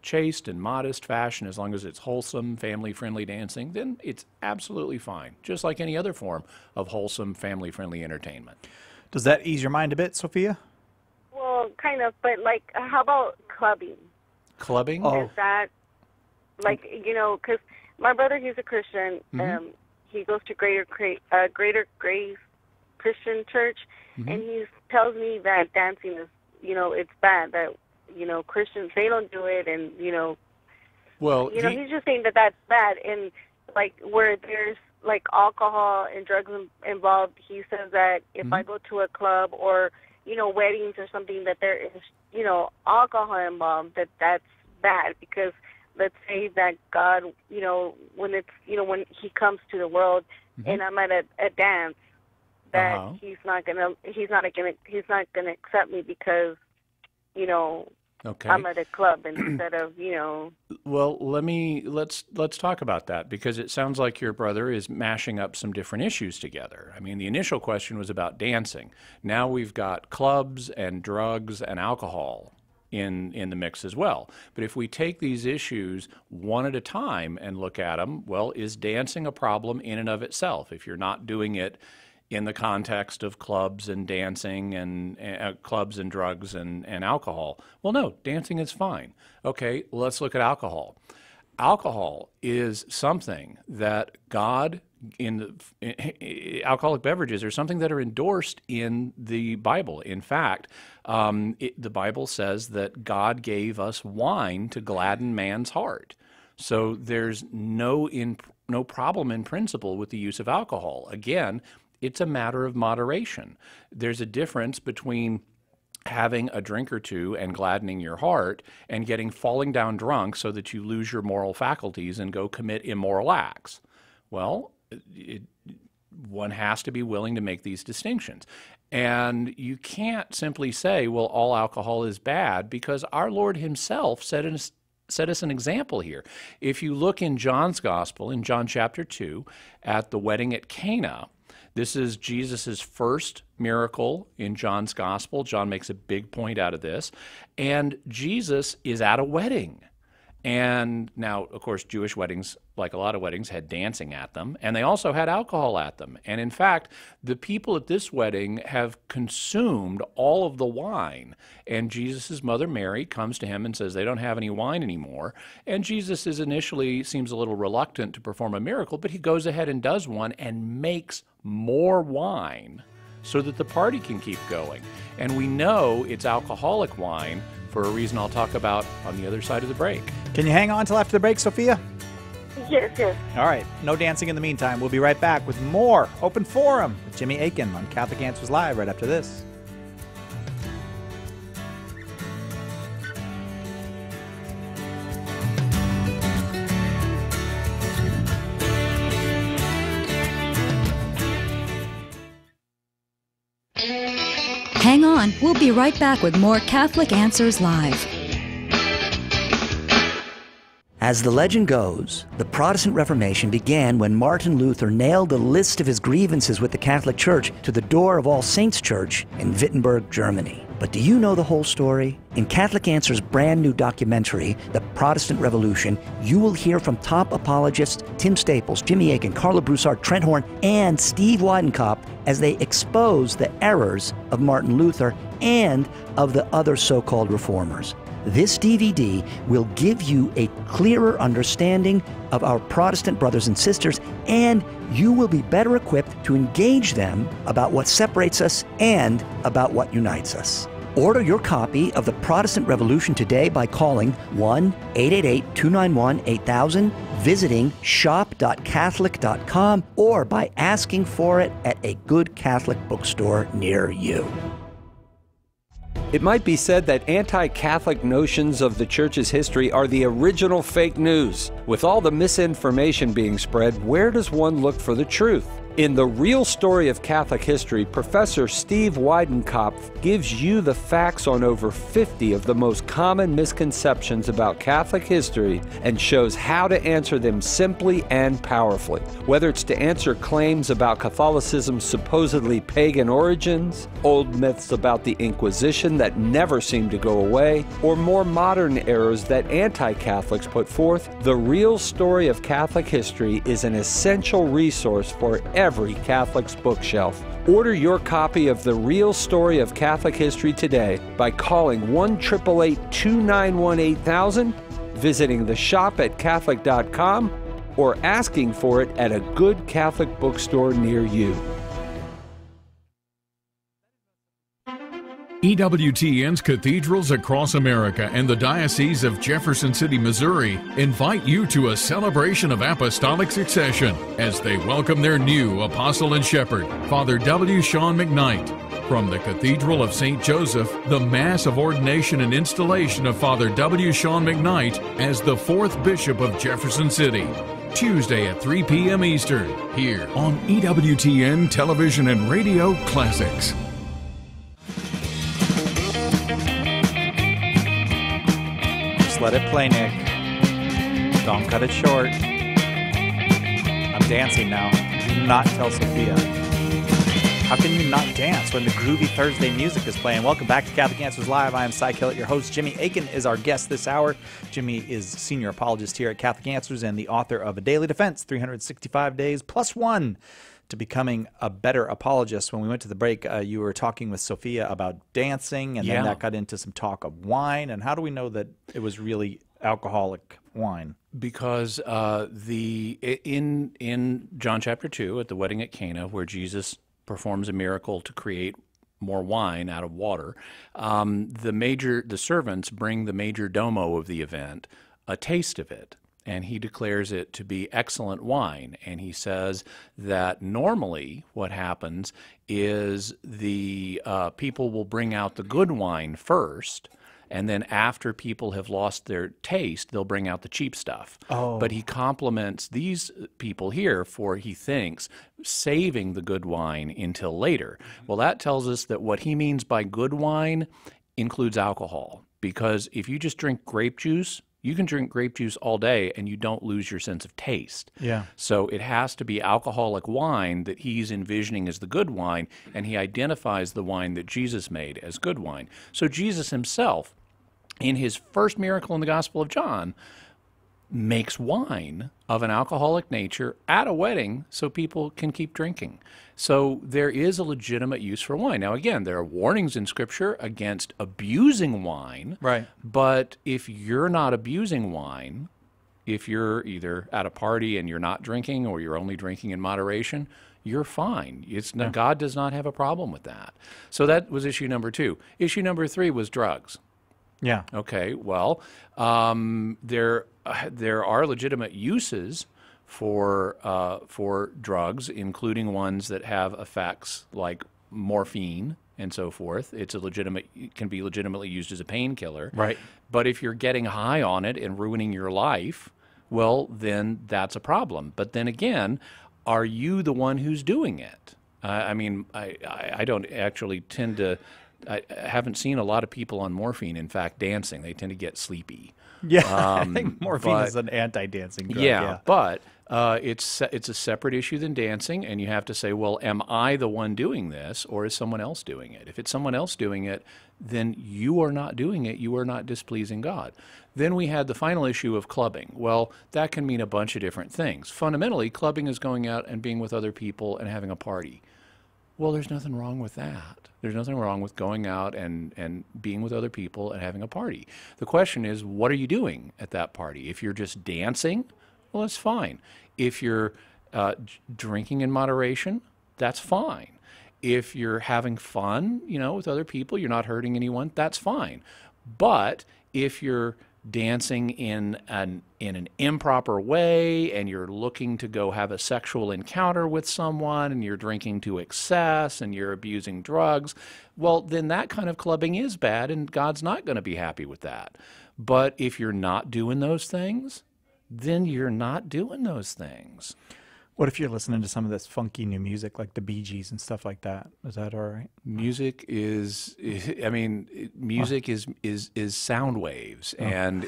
chaste and modest fashion, as long as it's wholesome, family-friendly dancing, then it's absolutely fine, just like any other form of wholesome, family-friendly entertainment. Does that ease your mind a bit, Sophia? Well, kind of, but like, how about clubbing? Clubbing? Is that, like, because my brother, he's a Christian. He goes to Greater Grace Christian Church, and he tells me that dancing is, it's bad, that, Christians, they don't do it, and, well, he's just saying that that's bad. And, like, where there's, like, alcohol and drugs involved, he says that if I go to a club or, weddings or something, that there is, alcohol involved, that's bad, because let's say that God, when it's, when he comes to the world and I'm at a dance, that he's not gonna accept me because, I'm at a club instead of, Well, let's talk about that, because it sounds like your brother is mashing up some different issues together. I mean, the initial question was about dancing. Now we've got clubs and drugs and alcohol in the mix as well. But if we take these issues one at a time and look at them, well, is dancing a problem in and of itself? If you're not doing it in the context of clubs and dancing and clubs and drugs and alcohol, well, no, dancing is fine. Okay, let's look at alcohol. Alcohol is something that God, alcoholic beverages are something that are endorsed in the Bible. In fact, the Bible says that God gave us wine to gladden man's heart. So there's no problem in principle with the use of alcohol. Again, it's a matter of moderation. There's a difference between having a drink or two and gladdening your heart and falling down drunk so that you lose your moral faculties and go commit immoral acts. Well, one has to be willing to make these distinctions. And you can't simply say, well, all alcohol is bad, because our Lord himself set us an example here. If you look in John's Gospel, in John chapter 2, at the wedding at Cana, this is Jesus' first miracle in John's Gospel. John makes a big point out of this. And Jesus is at a wedding. And now, of course, Jewish weddings, like a lot of weddings, had dancing at them, and they also had alcohol at them. And in fact, the people at this wedding have consumed all of the wine. And Jesus' mother, Mary, comes to him and says they don't have any wine anymore. And Jesus initially seems a little reluctant to perform a miracle, but he goes ahead and does one and makes more wine so that the party can keep going. And we know it's alcoholic wine for a reason I'll talk about on the other side of the break. Can you hang on till after the break, Sophia? Yes. All right. No dancing in the meantime. We'll be right back with more Open Forum with Jimmy Akin on Catholic Answers Live right after this. Hang on, we'll be right back with more Catholic Answers Live. As the legend goes, the Protestant Reformation began when Martin Luther nailed a list of his grievances with the Catholic Church to the door of All Saints Church in Wittenberg, Germany. But do you know the whole story? In Catholic Answers' brand new documentary, The Protestant Revolution, you will hear from top apologists Tim Staples, Jimmy Akin, Carla Broussard, Trent Horn, and Steve Weidenkopf as they expose the errors of Martin Luther and of the other so-called reformers. This DVD will give you a clearer understanding of our Protestant brothers and sisters, and you will be better equipped to engage them about what separates us and about what unites us. Order your copy of The Protestant Revolution today by calling 1-888-291-8000, visiting shop.catholic.com, or by asking for it at a good Catholic bookstore near you. It might be said that anti-Catholic notions of the Church's history are the original fake news. With all the misinformation being spread, where does one look for the truth? In The Real Story of Catholic History, Professor Steve Weidenkopf gives you the facts on over 50 of the most common misconceptions about Catholic history and shows how to answer them simply and powerfully. Whether it's to answer claims about Catholicism's supposedly pagan origins, old myths about the Inquisition that never seem to go away, or more modern errors that anti-Catholics put forth, The Real Story of Catholic History is an essential resource for every Catholic's bookshelf. Order your copy of The Real Story of Catholic History today by calling 1-888-291-8000, visiting the shop at Catholic.com, or asking for it at a good Catholic bookstore near you. EWTN's cathedrals across America and the Diocese of Jefferson City, Missouri invite you to a celebration of apostolic succession as they welcome their new apostle and shepherd, Father W. Sean McKnight. From the Cathedral of St. Joseph, the Mass of Ordination and Installation of Father W. Sean McKnight as the 4th Bishop of Jefferson City. Tuesday at 3 p.m. Eastern, here on EWTN Television and Radio Classics. Let it play, Nick. Don't cut it short. I'm dancing now. Do not tell Sophia. How can you not dance when the groovy Thursday music is playing? Welcome back to Catholic Answers Live. I am Cy Kellett, your host. Jimmy Akin is our guest this hour. Jimmy is senior apologist here at Catholic Answers and the author of A Daily Defense, 365 Days Plus One to Becoming a Better Apologist. When we went to the break, you were talking with Sophia about dancing, and then that got into some talk of wine. And how do we know that it was really alcoholic wine? Because in John chapter 2, at the wedding at Cana, where Jesus performs a miracle to create more wine out of water, the servants bring the major domo of the event a taste of it. and he declares it to be excellent wine. And he says that normally what happens is the people will bring out the good wine first, and then after people have lost their taste, they'll bring out the cheap stuff. Oh. But he compliments these people here for, he thinks, saving the good wine until later. Well, that tells us that what he means by good wine includes alcohol, because if you just drink grape juice, you can drink grape juice all day and you don't lose your sense of taste. Yeah. So it has to be alcoholic wine that he's envisioning as the good wine, and he identifies the wine that Jesus made as good wine. So Jesus himself, in his first miracle in the Gospel of John, makes wine of an alcoholic nature at a wedding so people can keep drinking. So there is a legitimate use for wine. Now, again, there are warnings in Scripture against abusing wine. Right. But if you're not abusing wine, if you're either at a party and you're not drinking or you're only drinking in moderation, you're fine. God does not have a problem with that. So that was issue number 2. Issue number 3 was drugs. Yeah. Okay. Well, there are legitimate uses for drugs, including ones that have effects like morphine and so forth. It can be legitimately used as a painkiller. Right. But if you're getting high on it and ruining your life, well, then that's a problem. But then again, are you the one who's doing it? I mean, I don't actually tend to. I haven't seen a lot of people on morphine, in fact, dancing. They tend to get sleepy. Yeah, I think morphine is an anti-dancing drug. Yeah, but it's a separate issue than dancing, and you have to say, well, am I the one doing this, or is someone else doing it? If it's someone else doing it, then you are not doing it. You are not displeasing God. Then we had the final issue of clubbing. Well, that can mean a bunch of different things. Fundamentally, clubbing is going out and being with other people and having a party. Well, there's nothing wrong with that. There's nothing wrong with going out and being with other people and having a party. The question is, what are you doing at that party? If you're just dancing, well, that's fine. If you're drinking in moderation, that's fine. If you're having fun, with other people, you're not hurting anyone, that's fine. But if you're dancing in an improper way and you're looking to go have a sexual encounter with someone and you're drinking to excess and you're abusing drugs, well, then that kind of clubbing is bad and God's not going to be happy with that. But if you're not doing those things, then you're not doing those things. What if you're listening to some of this funky new music like the Bee Gees and stuff like that? Is that all right? Music is sound waves, and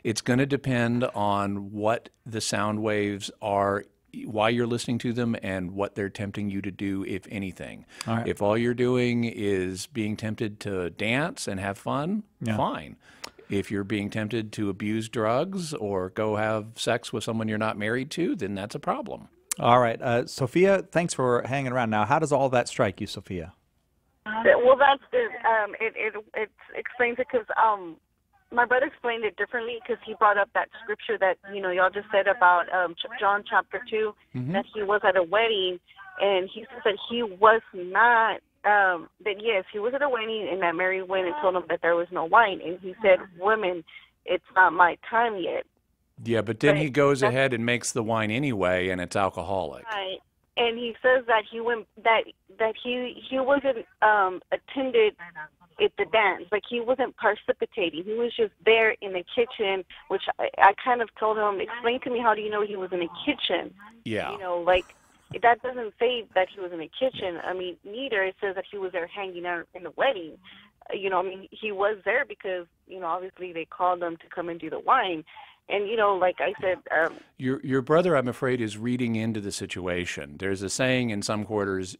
it's going to depend on what the sound waves are, why you're listening to them, and what they're tempting you to do, if anything. All right. If all you're doing is being tempted to dance and have fun, fine. If you're being tempted to abuse drugs or go have sex with someone you're not married to, then that's a problem. All right. Sophia, thanks for hanging around. Now, how does all that strike you, Sophia? Well, that's good. It explains it because my brother explained it differently because he brought up that scripture that, y'all just said about John chapter 2, that he was at a wedding, and he said that he was not that yes, he was at a wedding and that Mary went and told him that there was no wine, and he said, "Women, it's not my time yet." Yeah, but then he goes ahead and makes the wine anyway, and it's alcoholic. Right, and he says that he went that he wasn't attended at the dance, like he wasn't precipitating. He was just there in the kitchen, which I kind of told him, explain to me, how do you know he was in the kitchen? Yeah, that doesn't say that he was in the kitchen. I mean, neither. It says that he was there hanging out in the wedding. He was there because, obviously they called him to come and do the wine. And, like I said... Your brother, I'm afraid, is reading into the situation. There's a saying in some quarters,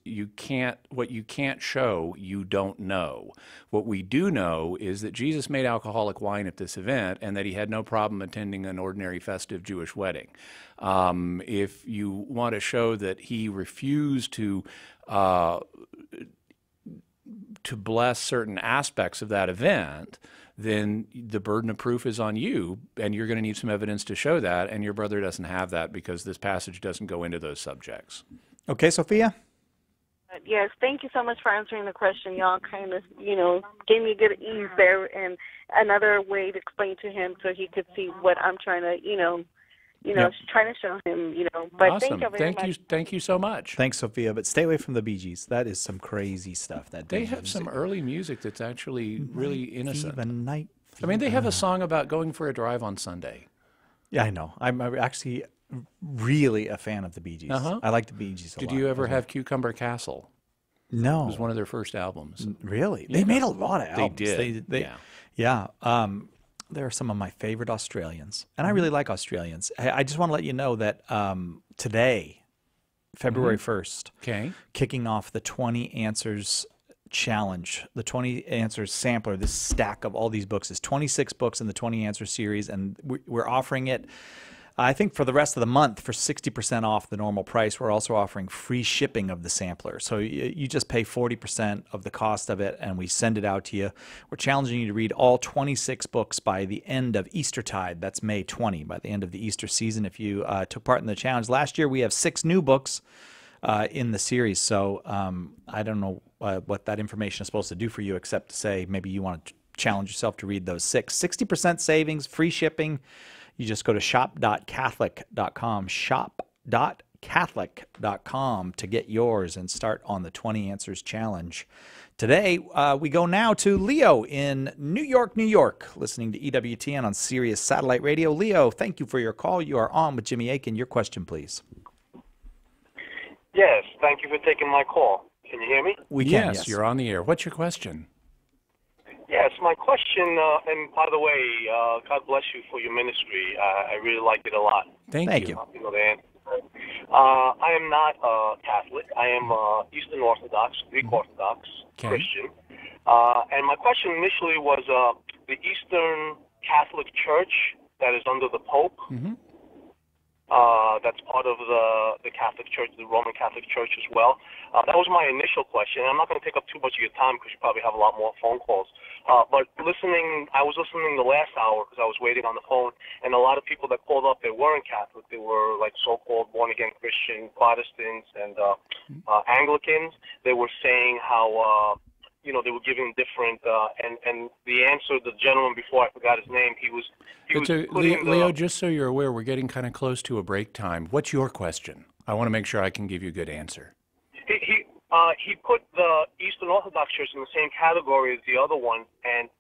what you can't show, you don't know. What we do know is that Jesus made alcoholic wine at this event and that he had no problem attending an ordinary festive Jewish wedding. If you want to show that he refused to bless certain aspects of that event, then the burden of proof is on you, and you're going to need some evidence to show that, and your brother doesn't have that because this passage doesn't go into those subjects. Okay, Sophia? Yes, thank you so much for answering the question. Y'all kind of, gave me a good ease there and another way to explain to him so he could see what I'm trying to, trying to show him, But awesome. thank you very much. Thank you so much. Thanks, Sophia. But stay away from the Bee Gees. That is some crazy stuff. They have some early music that's actually really innocent. Night I mean, they have a song about going for a drive on Sunday. Yeah, I know. I'm actually really a fan of the Bee Gees. I like the Bee Gees a lot. Did you ever have Cucumber Castle? No. It was one of their first albums. Really? They made a lot of albums. They did. Yeah. They're some of my favorite Australians. And I really like Australians. I just want to let you know that today, February 1st, kicking off the 20 Answers Challenge, the 20 Answers Sampler, this stack of all these books is 26 books in the 20 Answers series, and we're offering it, I think, for the rest of the month for 60% off the normal price. We're also offering free shipping of the sampler. So you just pay 40% of the cost of it, and we send it out to you. We're challenging you to read all 26 books by the end of Eastertide. That's May 20, by the end of the Easter season, if you took part in the challenge. Last year, we have 6 new books in the series. So I don't know what that information is supposed to do for you, except to say maybe you want to challenge yourself to read those 6. 60% savings, free shipping. You just go to shop.catholic.com, shop.catholic.com to get yours and start on the 20 Answers Challenge. Today, we go now to Leo in New York, New York, listening to EWTN on Sirius Satellite Radio. Leo, thank you for your call. You are on with Jimmy Akin. Your question, please. Yes, thank you for taking my call. Can you hear me? We can, yes, you're on the air. What's your question? Yes, my question, and by the way, God bless you for your ministry. I really like it a lot. Thank you. You know the answer. I am not Catholic. I am Eastern Orthodox, Greek Orthodox Christian. And my question initially was the Eastern Catholic Church that is under the Pope. That's part of the Catholic Church, the Roman Catholic Church as well. That was my initial question. I'm not going to take up too much of your time because you probably have a lot more phone calls. But I was listening the last hour because I was waiting on the phone, and a lot of people that called up, they weren't Catholic. They were like so-called born-again Christian Protestants and Anglicans. They were saying how they were giving different, and the answer, the gentleman before, I forgot his name, he was Leo, just so you're aware, we're getting kind of close to a break time. What's your question? I want to make sure I can give you a good answer. He put the Eastern Orthodox Church in the same category as the other one, and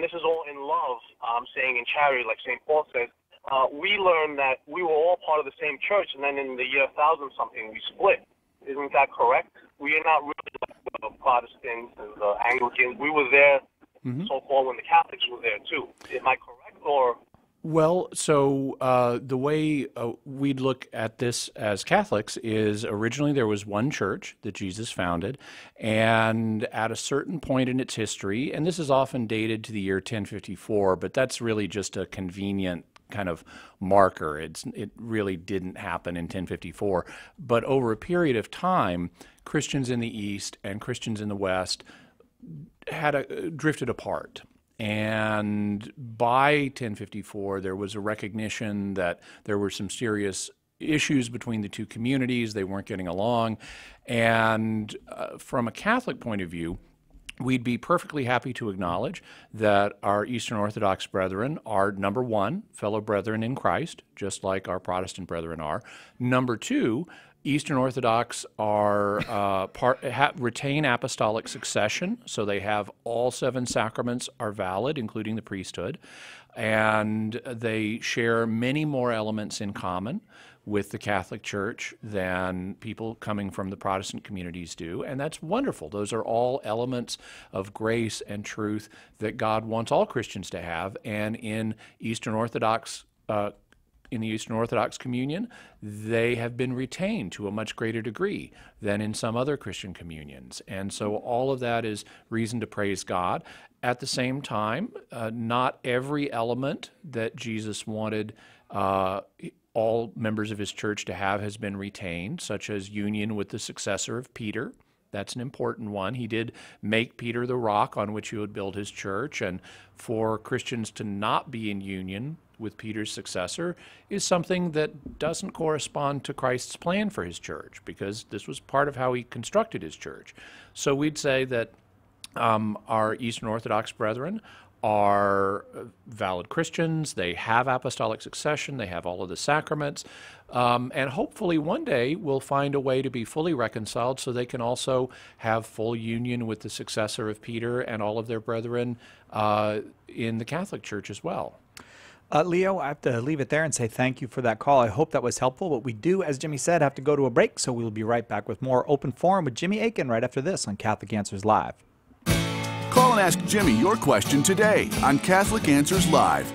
this is all in love, I'm saying in charity, like St. Paul says. We learned that we were all part of the same church, and then in the year 1000-something, we split. Isn't that correct? We are not really like the Protestants and the Anglicans. We were there, so-called, when the Catholics were there, too. Am I correct, or...? Well, so the way we'd look at this as Catholics is originally there was one church that Jesus founded, and at a certain point in its history, and this is often dated to the year 1054, but that's really just a convenient kind of marker. It really didn't happen in 1054. But over a period of time, Christians in the East and Christians in the West had drifted apart. And by 1054, there was a recognition that there were some serious issues between the two communities. They weren't getting along. And from a Catholic point of view, we'd be perfectly happy to acknowledge that our Eastern Orthodox brethren are, number one, fellow brethren in Christ, just like our Protestant brethren are. Number two, Eastern Orthodox are retain apostolic succession, so they have all 7 sacraments are valid, including the priesthood, and they share many more elements in common with the Catholic Church than people coming from the Protestant communities do, and that's wonderful. Those are all elements of grace and truth that God wants all Christians to have, and in Eastern Orthodox in the Eastern Orthodox communion, they have been retained to a much greater degree than in some other Christian communions. And so all of that is reason to praise God. At the same time, not every element that Jesus wanted all members of his church to have has been retained, such as union with the successor of Peter. That's an important one. He did make Peter the rock on which he would build his church, and for Christians to not be in union with Peter's successor is something that doesn't correspond to Christ's plan for his church, because this was part of how he constructed his church. So we'd say that our Eastern Orthodox brethren are valid Christians. They have apostolic succession. They have all of the sacraments. And hopefully one day we'll find a way to be fully reconciled so they can also have full union with the successor of Peter and all of their brethren in the Catholic Church as well. Leo, I have to leave it there and say thank you for that call. I hope that was helpful. But we do, as Jimmy said, have to go to a break, so we'll be right back with more Open Forum with Jimmy Akin right after this on Catholic Answers Live. Call and ask Jimmy your question today on Catholic Answers Live.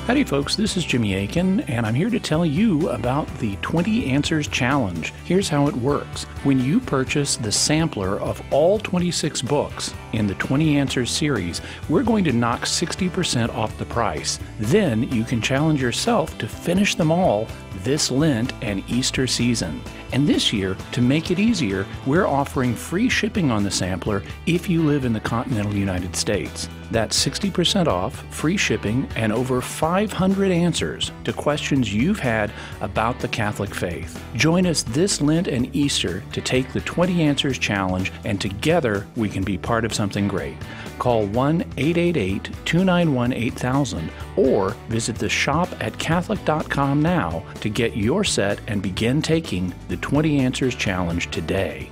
Howdy folks, this is Jimmy Akin, and I'm here to tell you about the 20 Answers Challenge. Here's how it works. When you purchase the sampler of all 26 books in the 20 Answers series, we're going to knock 60% off the price. Then you can challenge yourself to finish them all this Lent and Easter season. And this year, to make it easier, we're offering free shipping on the sampler if you live in the continental United States. That's 60% off, free shipping, and over 500 answers to questions you've had about the Catholic faith. Join us this Lent and Easter to take the 20 Answers Challenge, and together we can be part of something great. Call 1-888-291-8000 or visit the shop at Catholic.com now to get your set and begin taking the 20 Answers Challenge today.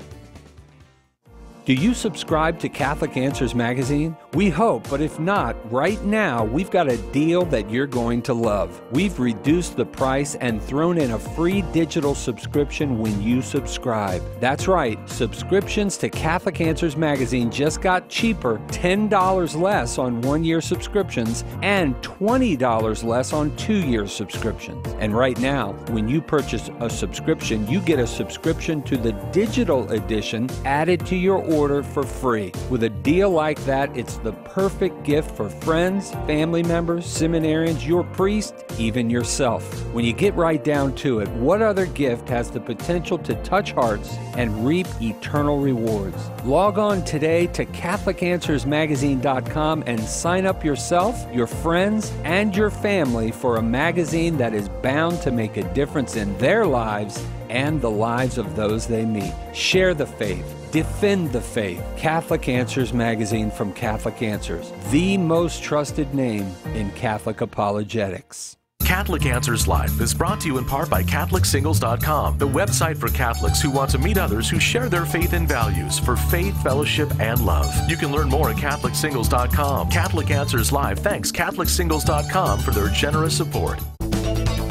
Do you subscribe to Catholic Answers Magazine? We hope, but if not, right now we've got a deal that you're going to love. We've reduced the price and thrown in a free digital subscription when you subscribe. That's right, subscriptions to Catholic Answers Magazine just got cheaper, $10 less on one-year subscriptions and $20 less on two-year subscriptions. And right now, when you purchase a subscription, you get a subscription to the digital edition added to your order for free. With a deal like that, it's the perfect gift for friends, family members, seminarians, your priest, even yourself. When you get right down to it, what other gift has the potential to touch hearts and reap eternal rewards? Log on today to CatholicAnswersMagazine.com and sign up yourself, your friends, and your family for a magazine that is bound to make a difference in their lives and the lives of those they meet. Share the faith. Defend the faith. Catholic Answers Magazine from Catholic Answers, the most trusted name in Catholic apologetics. Catholic Answers Live is brought to you in part by CatholicSingles.com, the website for Catholics who want to meet others who share their faith and values for faith, fellowship, and love. You can learn more at CatholicSingles.com. Catholic Answers Live thanks CatholicSingles.com for their generous support.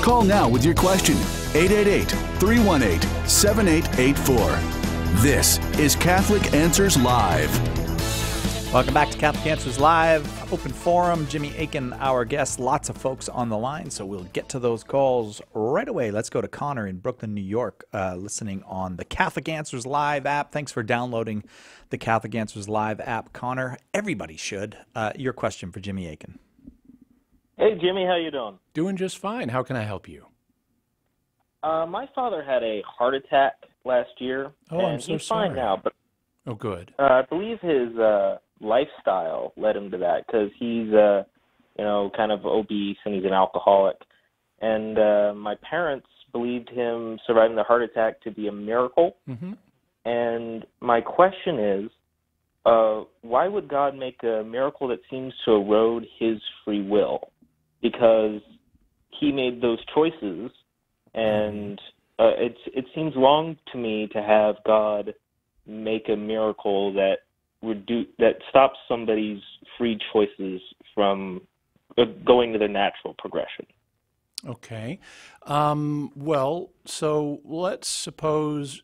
Call now with your question, 888-318-7884. This is Catholic Answers Live. Welcome back to Catholic Answers Live, Open Forum. Jimmy Akin, our guest. Lots of folks on the line, so we'll get to those calls right away. Let's go to Connor in Brooklyn, New York, listening on the Catholic Answers Live app. Thanks for downloading the Catholic Answers Live app, Connor. Everybody should. Your question for Jimmy Akin. Hey, Jimmy, how you doing? Doing just fine. How can I help you? My father had a heart attack last year, and I'm so he's fine sorry. now. But good. I believe his lifestyle led him to that because he's, kind of obese and he's an alcoholic. And my parents believed him surviving the heart attack to be a miracle. Mm-hmm. And my question is, why would God make a miracle that seems to erode his free will? Because he made those choices, and it seems wrong to me to have God make a miracle that stops somebody's free choices from going to their natural progression. Okay. Well, so let's suppose,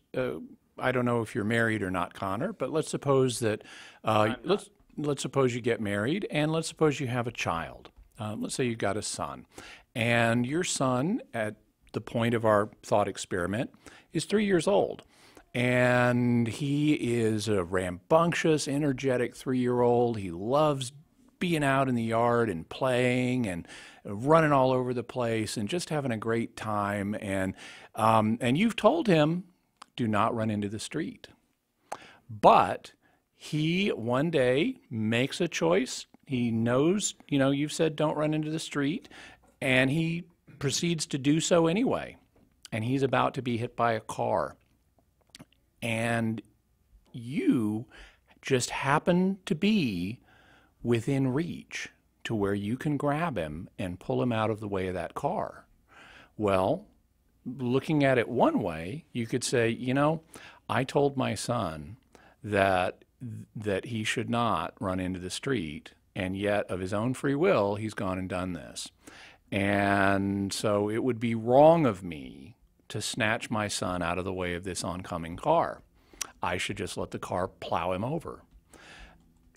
I don't know if you're married or not, Connor, but let's suppose that, let's suppose you get married, and let's suppose you have a child. Let's say you got a son, and your son, at the point of our thought experiment, is 3 years old. And he is a rambunctious, energetic 3-year-old. He loves being out in the yard and playing and running all over the place and just having a great time. And you've told him, do not run into the street. But he one day makes a choice. He knows, you've said don't run into the street, and he proceeds to do so anyway. And he's about to be hit by a car. And you just happen to be within reach to where you can grab him and pull him out of the way of that car. Well, looking at it one way, you could say, you know, I told my son that he should not run into the street, and yet of his own free will, he's gone and done this. And so it would be wrong of me to snatch my son out of the way of this oncoming car. I should just let the car plow him over.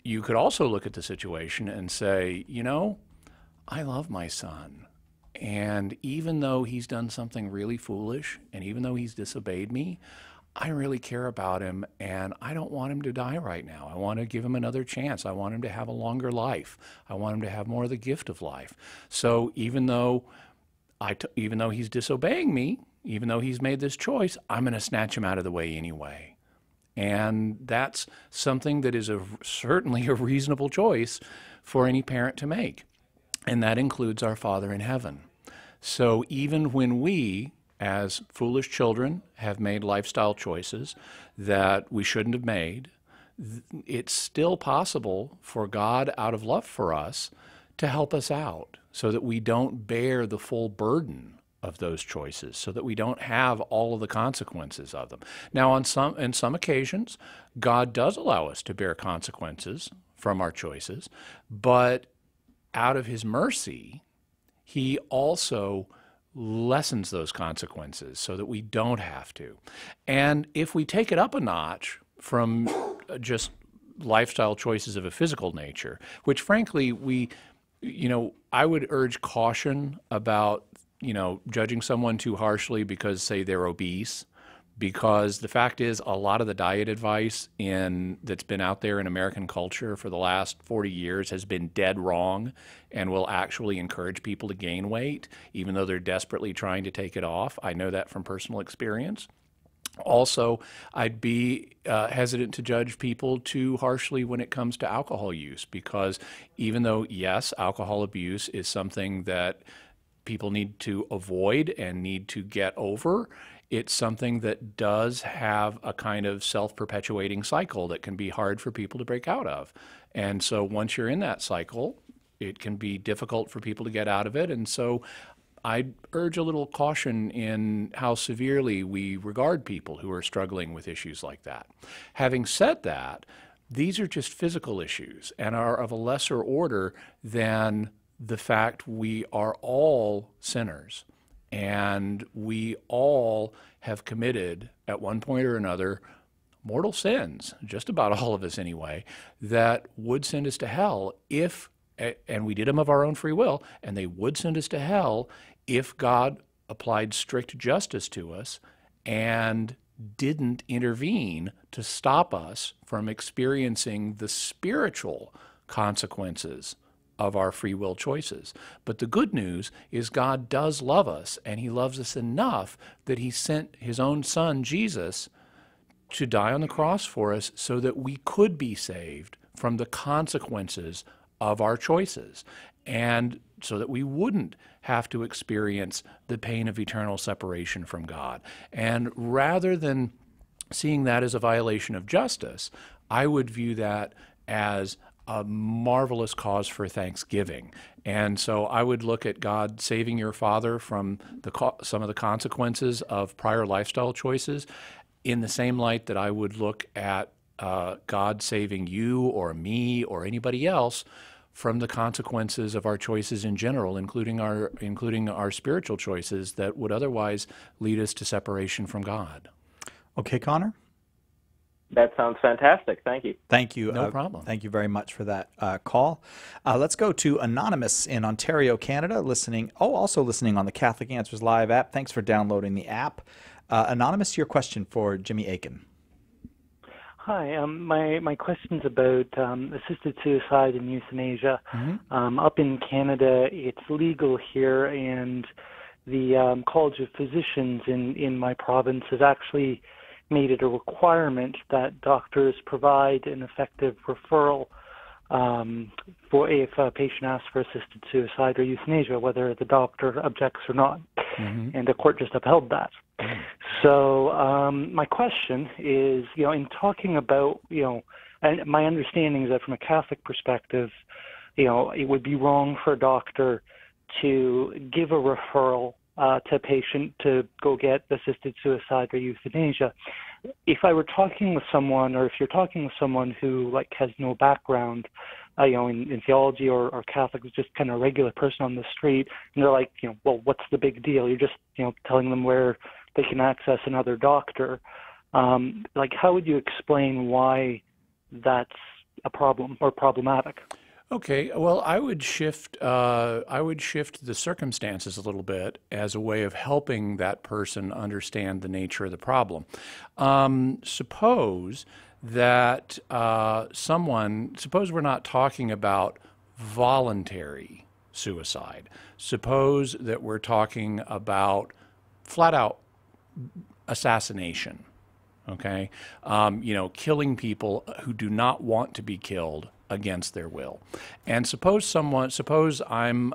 You could also look at the situation and say, you know, I love my son. And even though he's done something really foolish, and even though he's disobeyed me, I really care about him, and I don't want him to die right now. I want to give him another chance. I want him to have a longer life. I want him to have more of the gift of life. So even though he's disobeying me, even though he's made this choice, I'm going to snatch him out of the way anyway. And that's something that is certainly a reasonable choice for any parent to make. And that includes our Father in heaven. So even when we, as foolish children, have made lifestyle choices that we shouldn't have made, it's still possible for God, out of love for us, to help us out so that we don't bear the full burden of those choices, so that we don't have all of the consequences of them. Now, in some occasions, God does allow us to bear consequences from our choices, but out of his mercy, he also lessens those consequences so that we don't have to. And if we take it up a notch from just lifestyle choices of a physical nature, which frankly I would urge caution about, judging someone too harshly because, say, they're obese, because the fact is a lot of the diet advice that's been out there in American culture for the last 40 years has been dead wrong and will actually encourage people to gain weight, even though they're desperately trying to take it off. I know that from personal experience. Also, I'd be hesitant to judge people too harshly when it comes to alcohol use, because even though, yes, alcohol abuse is something that people need to avoid and need to get over, it's something that does have a kind of self-perpetuating cycle that can be hard for people to break out of. And so once you're in that cycle, it can be difficult for people to get out of it. And so I'd urge a little caution in how severely we regard people who are struggling with issues like that. Having said that, these are just physical issues and are of a lesser order than the fact we are all sinners, and we all have committed at one point or another mortal sins, just about all of us anyway, that would send us to hell and we did them of our own free will, and they would send us to hell if God applied strict justice to us and didn't intervene to stop us from experiencing the spiritual consequences of our free will choices. But the good news is God does love us, and he loves us enough that he sent his own son, Jesus, to die on the cross for us so that we could be saved from the consequences of our choices, and so that we wouldn't have to experience the pain of eternal separation from God. And rather than seeing that as a violation of justice, I would view that as a marvelous cause for thanksgiving. And so I would look at God saving your father from some of the consequences of prior lifestyle choices in the same light that I would look at God saving you or me or anybody else from the consequences of our choices in general, including our spiritual choices that would otherwise lead us to separation from God. Okay, Connor? That sounds fantastic. Thank you. Thank you. No problem. Thank you very much for that call. Let's go to Anonymous in Ontario, Canada, also listening on the Catholic Answers Live app. Thanks for downloading the app. Anonymous, your question for Jimmy Akin. Hi, my question's about assisted suicide and euthanasia. Mm-hmm. Up in Canada, it's legal here, and the College of Physicians in my province has actually made it a requirement that doctors provide an effective referral for if a patient asks for assisted suicide or euthanasia, whether the doctor objects or not. Mm-hmm. And the court just upheld that. So my question is, in talking about, and my understanding is that from a Catholic perspective, it would be wrong for a doctor to give a referral to a patient to go get assisted suicide or euthanasia. If I were talking with someone, or if you're talking with someone who has no background, in theology or Catholic, just kind of a regular person on the street, and they're like, well, what's the big deal? You're just, telling them where they can access another doctor. How would you explain why that's a problem or problematic? Okay, well, I would shift the circumstances a little bit as a way of helping that person understand the nature of the problem. Suppose that suppose we're not talking about voluntary suicide. Suppose that we're talking about flat-out assassination. Okay, killing people who do not want to be killed against their will. And suppose I'm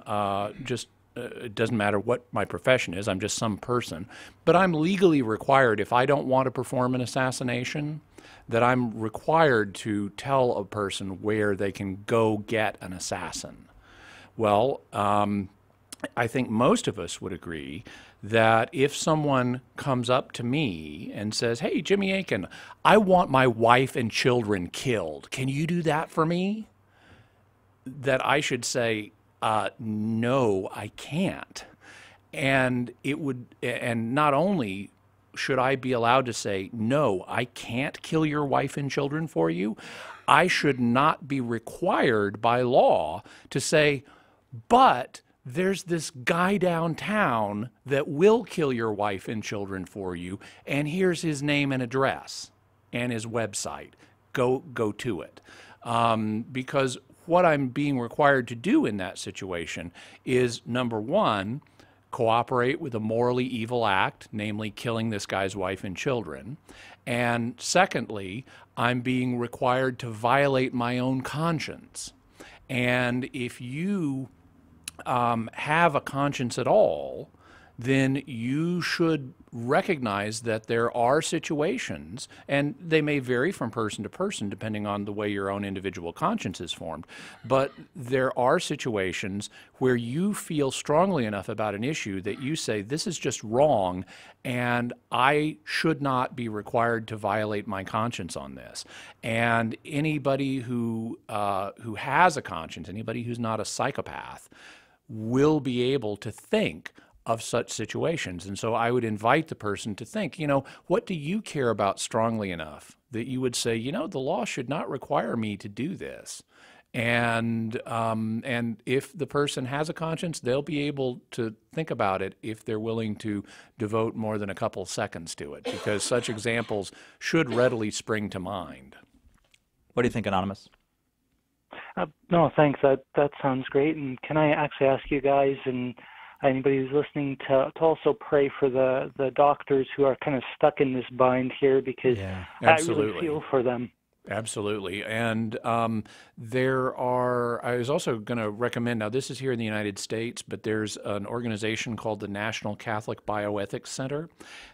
it doesn't matter what my profession is, I'm just some person, but I'm legally required, if I don't want to perform an assassination, that I'm required to tell a person where they can go get an assassin. Well, I think most of us would agree that if someone comes up to me and says, hey, Jimmy Akin, I want my wife and children killed. Can you do that for me? That I should say, no, I can't. And not only should I be allowed to say, no, I can't kill your wife and children for you, I should not be required by law to say, but there's this guy downtown that will kill your wife and children for you, and here's his name and address and his website. Go to it. Because what I'm being required to do in that situation is, number one, cooperate with a morally evil act, namely killing this guy's wife and children. And secondly, I'm being required to violate my own conscience. And if you have a conscience at all, then you should recognize that there are situations, and they may vary from person to person depending on the way your own individual conscience is formed, but there are situations where you feel strongly enough about an issue that you say, this is just wrong, and I should not be required to violate my conscience on this. And anybody who has a conscience, anybody who's not a psychopath, will be able to think of such situations. And so I would invite the person to think, what do you care about strongly enough that you would say, the law should not require me to do this. And if the person has a conscience, they'll be able to think about it if they're willing to devote more than a couple seconds to it, because such examples should readily spring to mind. What do you think, Anonymous? No, thanks. That sounds great. And can I actually ask you guys and anybody who's listening to also pray for the doctors who are kind of stuck in this bind here, because I really feel for them. Absolutely. And I was also going to recommend, now this is here in the United States, but there's an organization called the National Catholic Bioethics Center.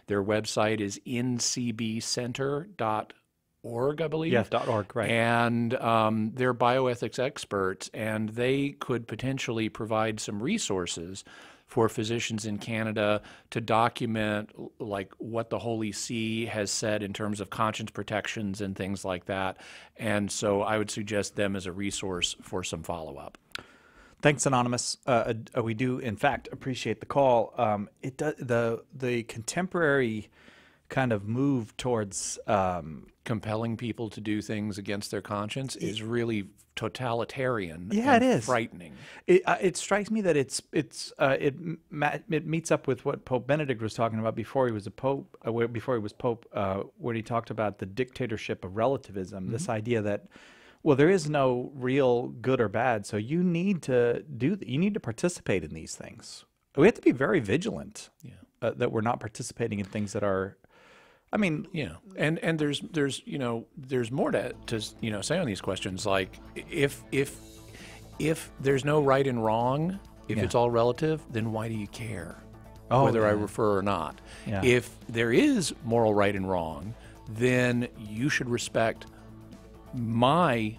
Their website is ncbcenter.org, I believe. Yes, .org, right. And they're bioethics experts, and they could potentially provide some resources for physicians in Canada to document what the Holy See has said in terms of conscience protections and things like that. And so I would suggest them as a resource for some follow-up. Thanks, Anonymous. We do, in fact, appreciate the call. The contemporary kind of move towards compelling people to do things against their conscience is really totalitarian. Yeah, and it is frightening. It strikes me that it meets up with what Pope Benedict was talking about before he was a pope. Before he was pope, when he talked about the dictatorship of relativism. Mm-hmm. This idea that, well, there is no real good or bad, so you need to participate in these things. We have to be very vigilant that we're not participating in things that are. And there's more to say on these questions. Like if there's no right and wrong, if it's all relative, then why do you care whether I refer or not? Yeah. If there is moral right and wrong, then you should respect my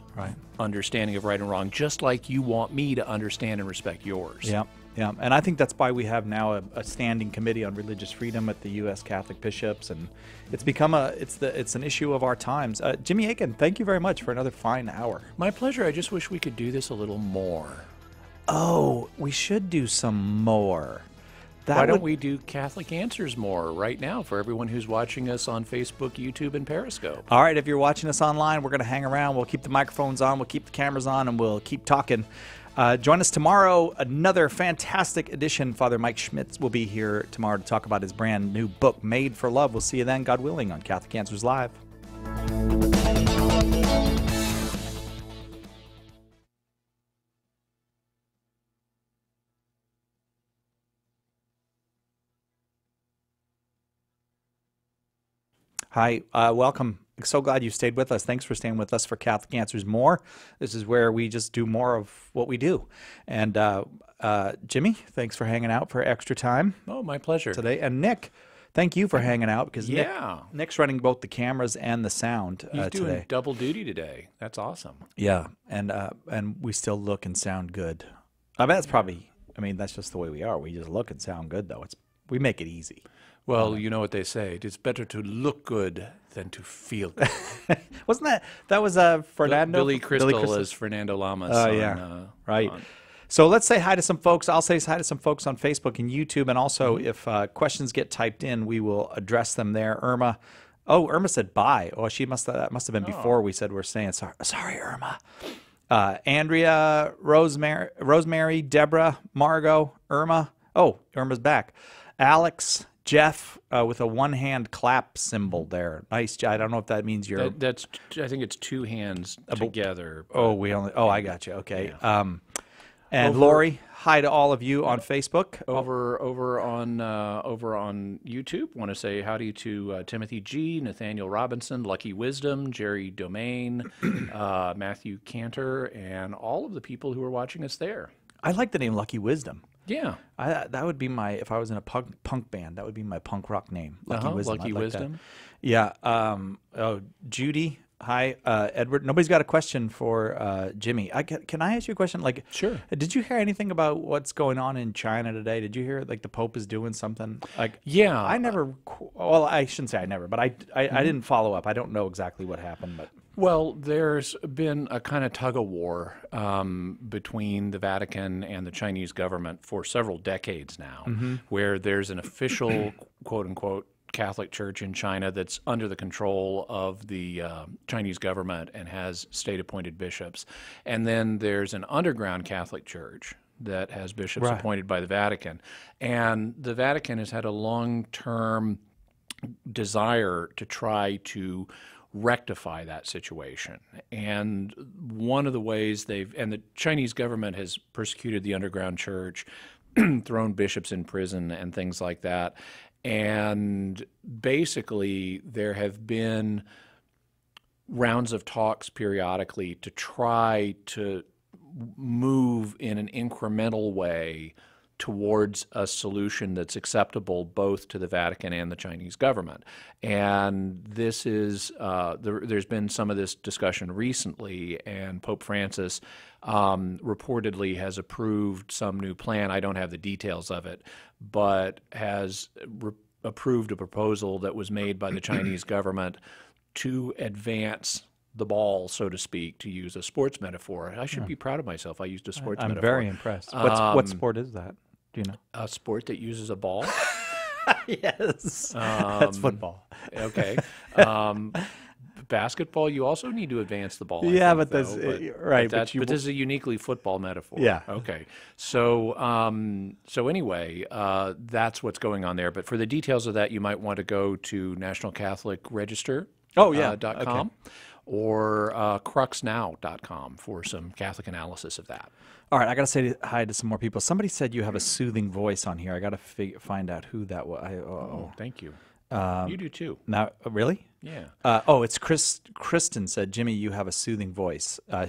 understanding of right and wrong, just like you want me to understand and respect yours. Yeah. Yeah, and I think that's why we have now a standing committee on religious freedom at the U.S. Catholic bishops, and it's become it's an issue of our times. Jimmy Akin, thank you very much for another fine hour. My pleasure. I just wish we could do this a little more. Oh, we should do some more. Why don't we do Catholic Answers more right now for everyone who's watching us on Facebook, YouTube, and Periscope? All right, if you're watching us online, we're going to hang around. We'll keep the microphones on, we'll keep the cameras on, and we'll keep talking. Join us tomorrow, another fantastic edition. Father Mike Schmitz will be here tomorrow to talk about his brand new book, Made for Love. We'll see you then, God willing, on Catholic Answers Live. Hi, welcome. So glad you stayed with us. Thanks for staying with us for Catholic Answers More. This is where we just do more of what we do. And Jimmy, thanks for hanging out for extra time. Oh, my pleasure. Today. And Nick, thank you for hanging out because yeah. Nick's running both the cameras and the sound He's doing today. Double duty today. That's awesome. Yeah, and we still look and sound good. I bet that's probably, that's just the way we are. We just look and sound good, though. We make it easy. Well, you know what they say. It's better to look good than to feel good. Wasn't that was Fernando? Billy Crystal as Fernando Lamas. Oh, yeah. Right. So let's say hi to some folks. I'll say hi to some folks on Facebook and YouTube. And also, if questions get typed in, we will address them there. Irma. Oh, Irma said bye. Oh, that must have been before we said we're saying sorry, Irma. Andrea, Rosemary, Deborah, Margot, Irma. Oh, Irma's back. Alex, Jeff, with a one-hand clap symbol there. Nice. I don't know if that means you're. I think it's two hands together. I got you. Okay. Yeah. And Lori, hi to all of you on Facebook. Over on YouTube, want to say howdy to Timothy G, Nathaniel Robinson, Lucky Wisdom, Jerry Domain, Matthew Cantor, and all of the people who are watching us there. I like the name Lucky Wisdom. Yeah, that would be if I was in a punk band, that would be my punk rock name. Lucky Wisdom. Lucky Wisdom. Yeah. Judy. Hi, Edward. Nobody's got a question for Jimmy. Can I ask you a question? Sure. Did you hear anything about what's going on in China today? Did you hear the Pope is doing something? Yeah. I never. Well, I shouldn't say I never, but I didn't follow up. I don't know exactly what happened, but. Well, there's been a kind of tug-of-war between the Vatican and the Chinese government for several decades now, where there's an official, quote-unquote, Catholic Church in China that's under the control of the Chinese government and has state-appointed bishops. And then there's an underground Catholic Church that has bishops appointed by the Vatican. And the Vatican has had a long-term desire to try to rectify that situation. And one of the ways and the Chinese government has persecuted the underground church, thrown bishops in prison and things like that. And basically there have been rounds of talks periodically to try to move in an incremental way towards a solution that's acceptable both to the Vatican and the Chinese government. And this is, there's been some of this discussion recently, and Pope Francis reportedly has approved some new plan. I don't have the details of it, but has approved a proposal that was made by the Chinese government to advance the ball, so to speak, to use a sports metaphor. I should be proud of myself. I used a sports metaphor. I'm very impressed. What sport is that? Do you know? A sport that uses a ball. Yes. That's football. Okay. Basketball, you also need to advance the ball. Yeah, but that's right. But this is a uniquely football metaphor. Yeah. Okay. So, anyway, that's what's going on there. But for the details of that, you might want to go to National Catholic Register. .com okay. or cruxnow.com for some Catholic analysis of that. All right, I got to say hi to some more people. Somebody said you have a soothing voice on here. I got to find out who that was. Thank you. You do too. Now, really? Yeah. It's Kristen said, Jimmy, you have a soothing voice. I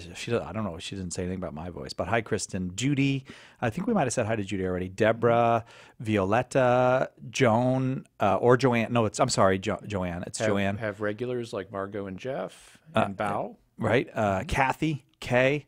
don't know. She didn't say anything about my voice. But hi, Kristen. Judy. I think we might have said hi to Judy already. Deborah, Violetta, Joan, or Joanne. No, I'm sorry, Joanne. It's Joanne. Have regulars like Margot and Jeff and Bao? right? Kathy, Kay,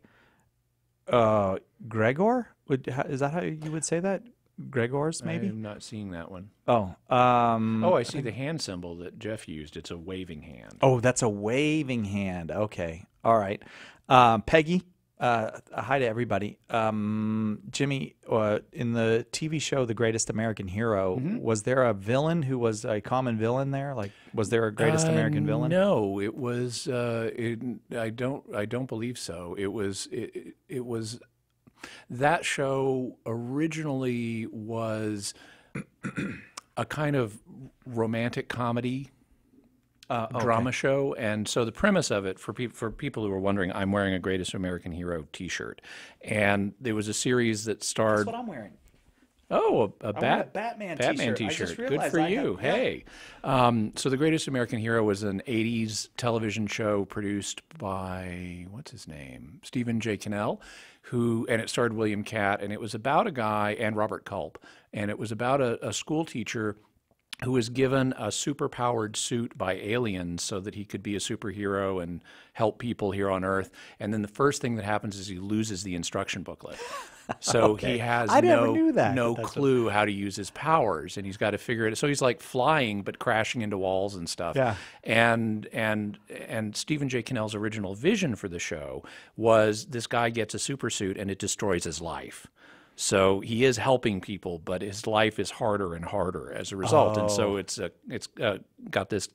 Gregor. Is that how you would say that? Gregor's, maybe? I'm not seeing that one. Oh. I see the hand symbol that Jeff used. It's a waving hand. Oh, that's a waving hand. Okay. All right. Peggy, hi to everybody. Jimmy, in the TV show The Greatest American Hero, was there a villain who was a common villain there? Like, was there a Greatest American villain? No, it was. I don't believe so. It was. It was. That show originally was a kind of romantic comedy drama show, and so the premise of it, for people who are wondering, I'm wearing a Greatest American Hero T-shirt, and there was a series that starred. That's what I'm wearing. Oh, a Batman T-shirt. Good for you. Hey. So The Greatest American Hero was an 80s television show produced by, what's his name? Stephen J. Cannell, and it starred William Catt, and it was about a guy, and Robert Culp, and it was about a school teacher who was given a superpowered suit by aliens so that he could be a superhero and help people here on Earth. And then the first thing that happens is he loses the instruction booklet. So he has no clue how to use his powers, and he's got to figure it. So he's like flying but crashing into walls and stuff. Yeah. And Stephen J. Cannell's original vision for the show was this guy gets a super suit and it destroys his life. So he is helping people, but his life is harder and harder as a result. And so it's got this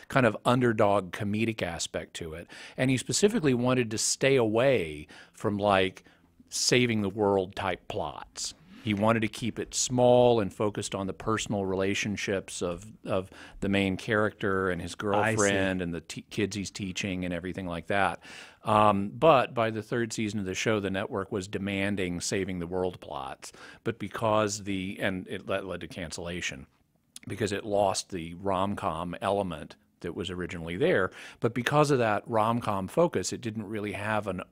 kind of underdog comedic aspect to it. And he specifically wanted to stay away from like saving the world type plots. He wanted to keep it small and focused on the personal relationships of the main character and his girlfriend and the kids he's teaching and everything like that. But by the third season of the show, the network was demanding saving the world plots. But because and it led to cancellation because it lost the rom-com element that was originally there. But because of that rom-com focus, it didn't really have a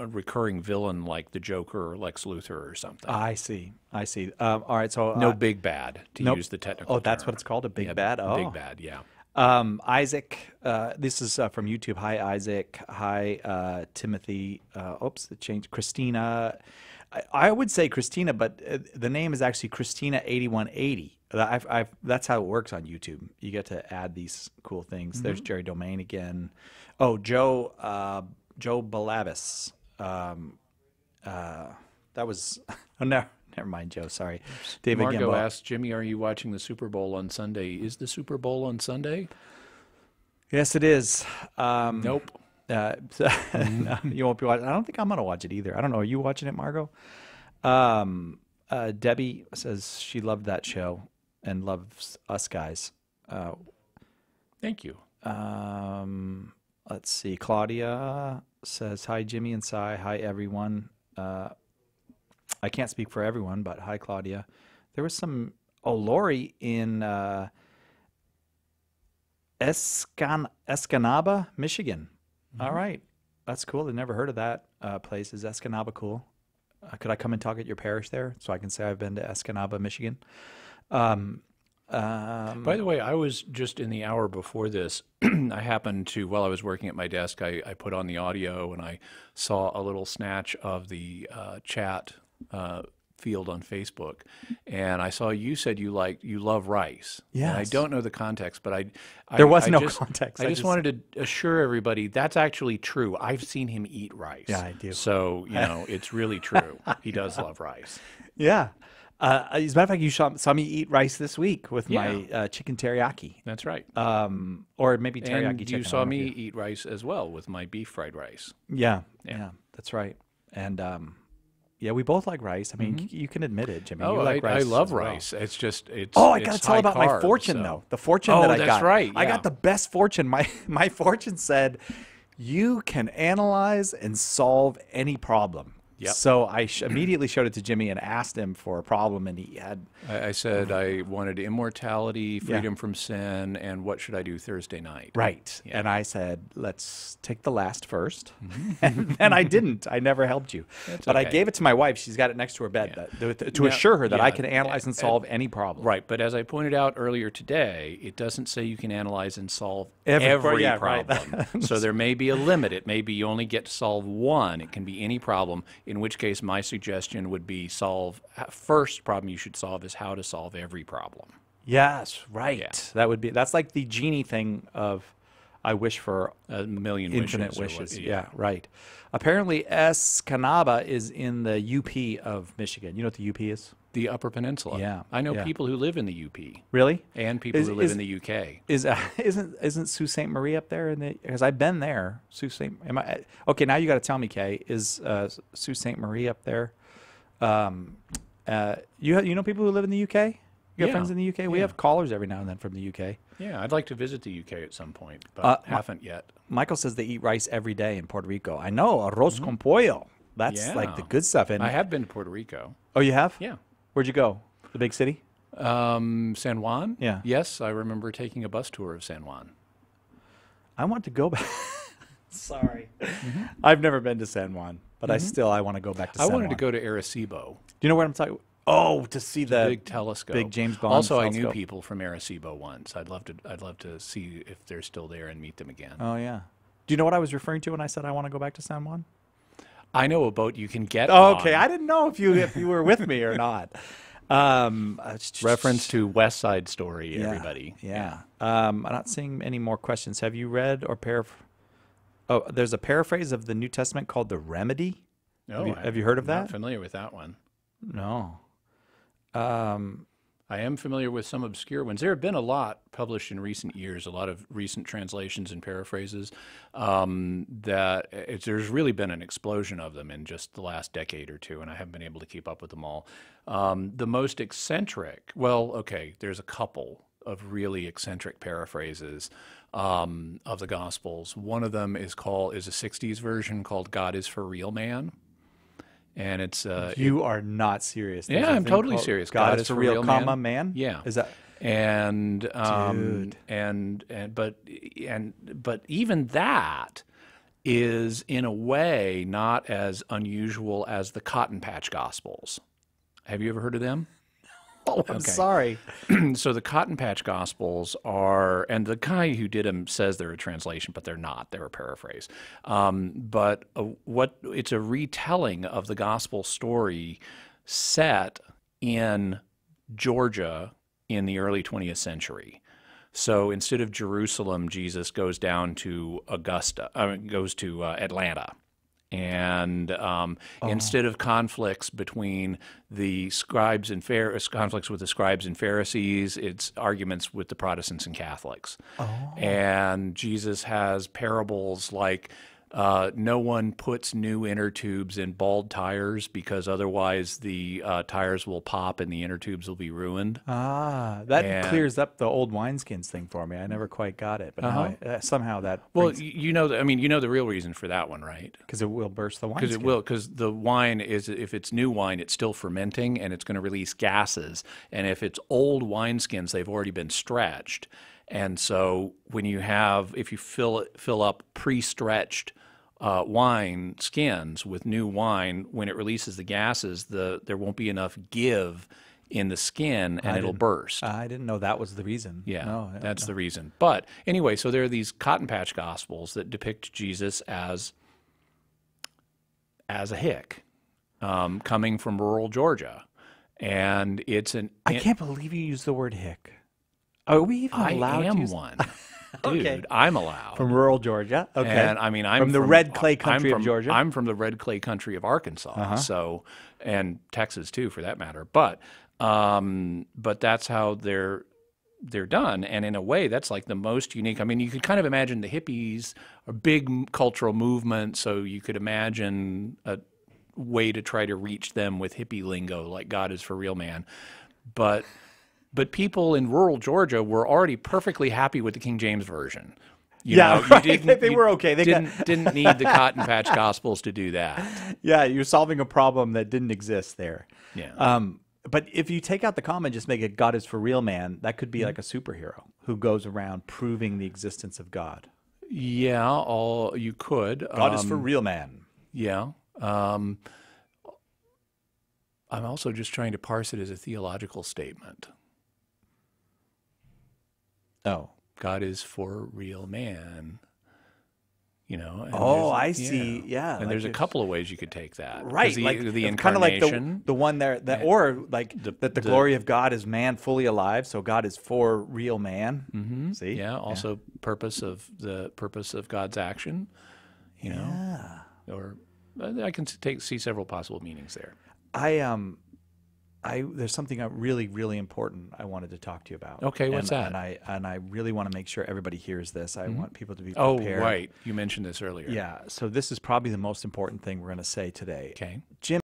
recurring villain like the Joker or Lex Luthor or something. I see. All right, so no big bad to use the technical term. That's what it's called, a big bad? Oh. Big bad, yeah. Isaac, this is from YouTube. Hi, Isaac. Hi, Timothy. It changed. Christina. I would say Christina, but the name is actually Christina8180. That's how it works on YouTube. You get to add these cool things. There's Jerry Domain again. Oh, Joe Balabas. That was never mind, Joe. Sorry, David. Margot asked Jimmy, "Are you watching the Super Bowl on Sunday? Is the Super Bowl on Sunday?" Yes, it is. Nope. No, you won't be watching. I don't think I'm going to watch it either. I don't know. Are you watching it, Margot? Debbie says she loved that show and loves us guys. Thank you. Let's see. Claudia says, hi, Jimmy and Cy. Hi, everyone. I can't speak for everyone, but hi, Claudia. There was some... Lori in Escanaba, Michigan. All right. That's cool. I've never heard of that place. Is Escanaba cool? Could I come and talk at your parish there so I can say I've been to Escanaba, Michigan? By the way, I was just in the hour before this, I happened to, while I was working at my desk, I put on the audio and I saw a little snatch of the chat field on Facebook, and I saw you said you love rice. Yes. And I don't know the context, but there was no context. I just wanted to assure everybody that's actually true. I've seen him eat rice. Yeah, I do. So, it's really true. He does love rice. Yeah. As a matter of fact, you saw me eat rice this week with my chicken teriyaki. That's right. Or maybe teriyaki and chicken. You saw me eat rice as well with my beef fried rice. Yeah, that's right. And yeah, we both like rice. I mean, you can admit it, Jimmy. You like rice. I love well. rice. It's just I got to tell about my fortune though. The fortune that I got. Oh, that's right. I got the best fortune. My fortune said, you can analyze and solve any problem. Yep. So I immediately showed it to Jimmy and asked him for a problem, and he had... I said I wanted immortality, freedom from sin, and what should I do Thursday night? Right. Yeah. And I said, let's take the last first. And then I didn't. I never helped you. But okay. I gave it to my wife. She's got it next to her bed to assure her that I can analyze and solve any problem. Right. But as I pointed out earlier today, it doesn't say you can analyze and solve every problem. Right. So there may be a limit. It may be you only get to solve one. It can be any problem, in which case my suggestion would be first problem you should solve is how to solve every problem. Yes, right. Yeah. That's like the genie thing of I wish for a million infinite wishes. Yeah, right. Apparently Escanaba is in the UP of Michigan. You know what the UP is? The Upper Peninsula. Yeah. I know people who live in the UP. Really? And people who live in the UK. Isn't Sault Ste. Marie up there? Because I've been there. Sault Ste. Okay, now you got to tell me, Kay. Is Sault Ste. Marie up there? You know people who live in the UK? You got friends in the UK? We have callers every now and then from the UK. Yeah, I'd like to visit the UK at some point, but haven't yet. Michael says they eat rice every day in Puerto Rico. I know, arroz con pollo. That's like the good stuff. And I have been to Puerto Rico. Oh, you have? Yeah. Where'd you go? The big city? San Juan? Yeah. Yes, I remember taking a bus tour of San Juan. I want to go back. Sorry. I've never been to San Juan, but I want to go back to San Juan. I wanted to go to Arecibo. Do you know what I'm talking? Oh, to see the big telescope, big James Bond. Also, telescope. I knew people from Arecibo once. I'd love to see if they're still there and meet them again. Oh yeah. Do you know what I was referring to when I said I want to go back to San Juan? I know a boat you can get. Okay, I didn't know if you were with me or not. Reference to West Side Story, everybody. Yeah. I'm not seeing any more questions. Have you read or Oh, there's a paraphrase of the New Testament called the Remedy. Oh, have you heard of that? I'm not familiar with that one. No. I am familiar with some obscure ones. There have been a lot published in recent years, a lot of recent translations and paraphrases. There's really been an explosion of them in just the last decade or two, and I haven't been able to keep up with them all. The most eccentric, there's a couple of really eccentric paraphrases of the Gospels. One of them is a 60s version called "God is for real, man." And it's you are not serious. Yeah, I'm totally serious. God is for real, man. Yeah, is that? But even that is in a way not as unusual as the Cotton Patch Gospels. Have you ever heard of them? Oh, I'm sorry. So the Cotton Patch Gospels are, and the guy who did them says they're a translation, but they're not. They're a paraphrase. It's a retelling of the gospel story set in Georgia in the early 20th century. So instead of Jerusalem, Jesus goes down to Atlanta. And instead of conflicts between the scribes and conflicts with the scribes and Pharisees, it's arguments with the Protestants and Catholics. And Jesus has parables like no one puts new inner tubes in bald tires because otherwise the tires will pop and the inner tubes will be ruined. That clears up the old wineskins thing for me. I never quite got it, but now somehow that. Well, you know the real reason for that one, right? Because it will burst the wineskin. Because the wine is, if it's new wine, it's still fermenting and it's going to release gases. And if it's old wineskins, they've already been stretched. And so if you fill up pre-stretched wine skins with new wine, when it releases the gases, there won't be enough give in the skin and it'll burst. I didn't know that was the reason. Yeah, that's the reason. But anyway, so there are these Cotton Patch Gospels that depict Jesus as a hick coming from rural Georgia. And I can't believe you used the word hick. Are we even allowed to use one? Dude, I'm allowed. From rural Georgia? Okay. And I'm from the red clay country of Georgia? I'm from the red clay country of Arkansas, and Texas too, for that matter. But that's how they're done. And in a way, that's like the most unique. I mean, you could kind of imagine the hippies, a big cultural movement, so you could imagine a way to try to reach them with hippie lingo, like God is for real, man. But people in rural Georgia were already perfectly happy with the King James Version. You know, right. You didn't, they were okay. They didn't need the Cotton Patch Gospels to do that. Yeah, you're solving a problem that didn't exist there. Yeah. But if you take out the comma and just make it God is for real man, that could be like a superhero who goes around proving the existence of God. Yeah, you could. God is for real man. Yeah. I'm also just trying to parse it as a theological statement. Oh. God is for real man. You know. And I see. Yeah. And like there's a couple of ways you could take that. Right. The incarnation. Kind of like the one there, or like that the glory of God is man fully alive. So God is for real man. Mm-hmm. See? Yeah. Also purpose of God's action. You know. Or I can see several possible meanings there. There's something really, really important I wanted to talk to you about. Okay, what's that? And I really want to make sure everybody hears this. I want people to be Oh, prepared. right. You mentioned this earlier. Yeah. So this is probably the most important thing we're going to say today. Okay. Jim.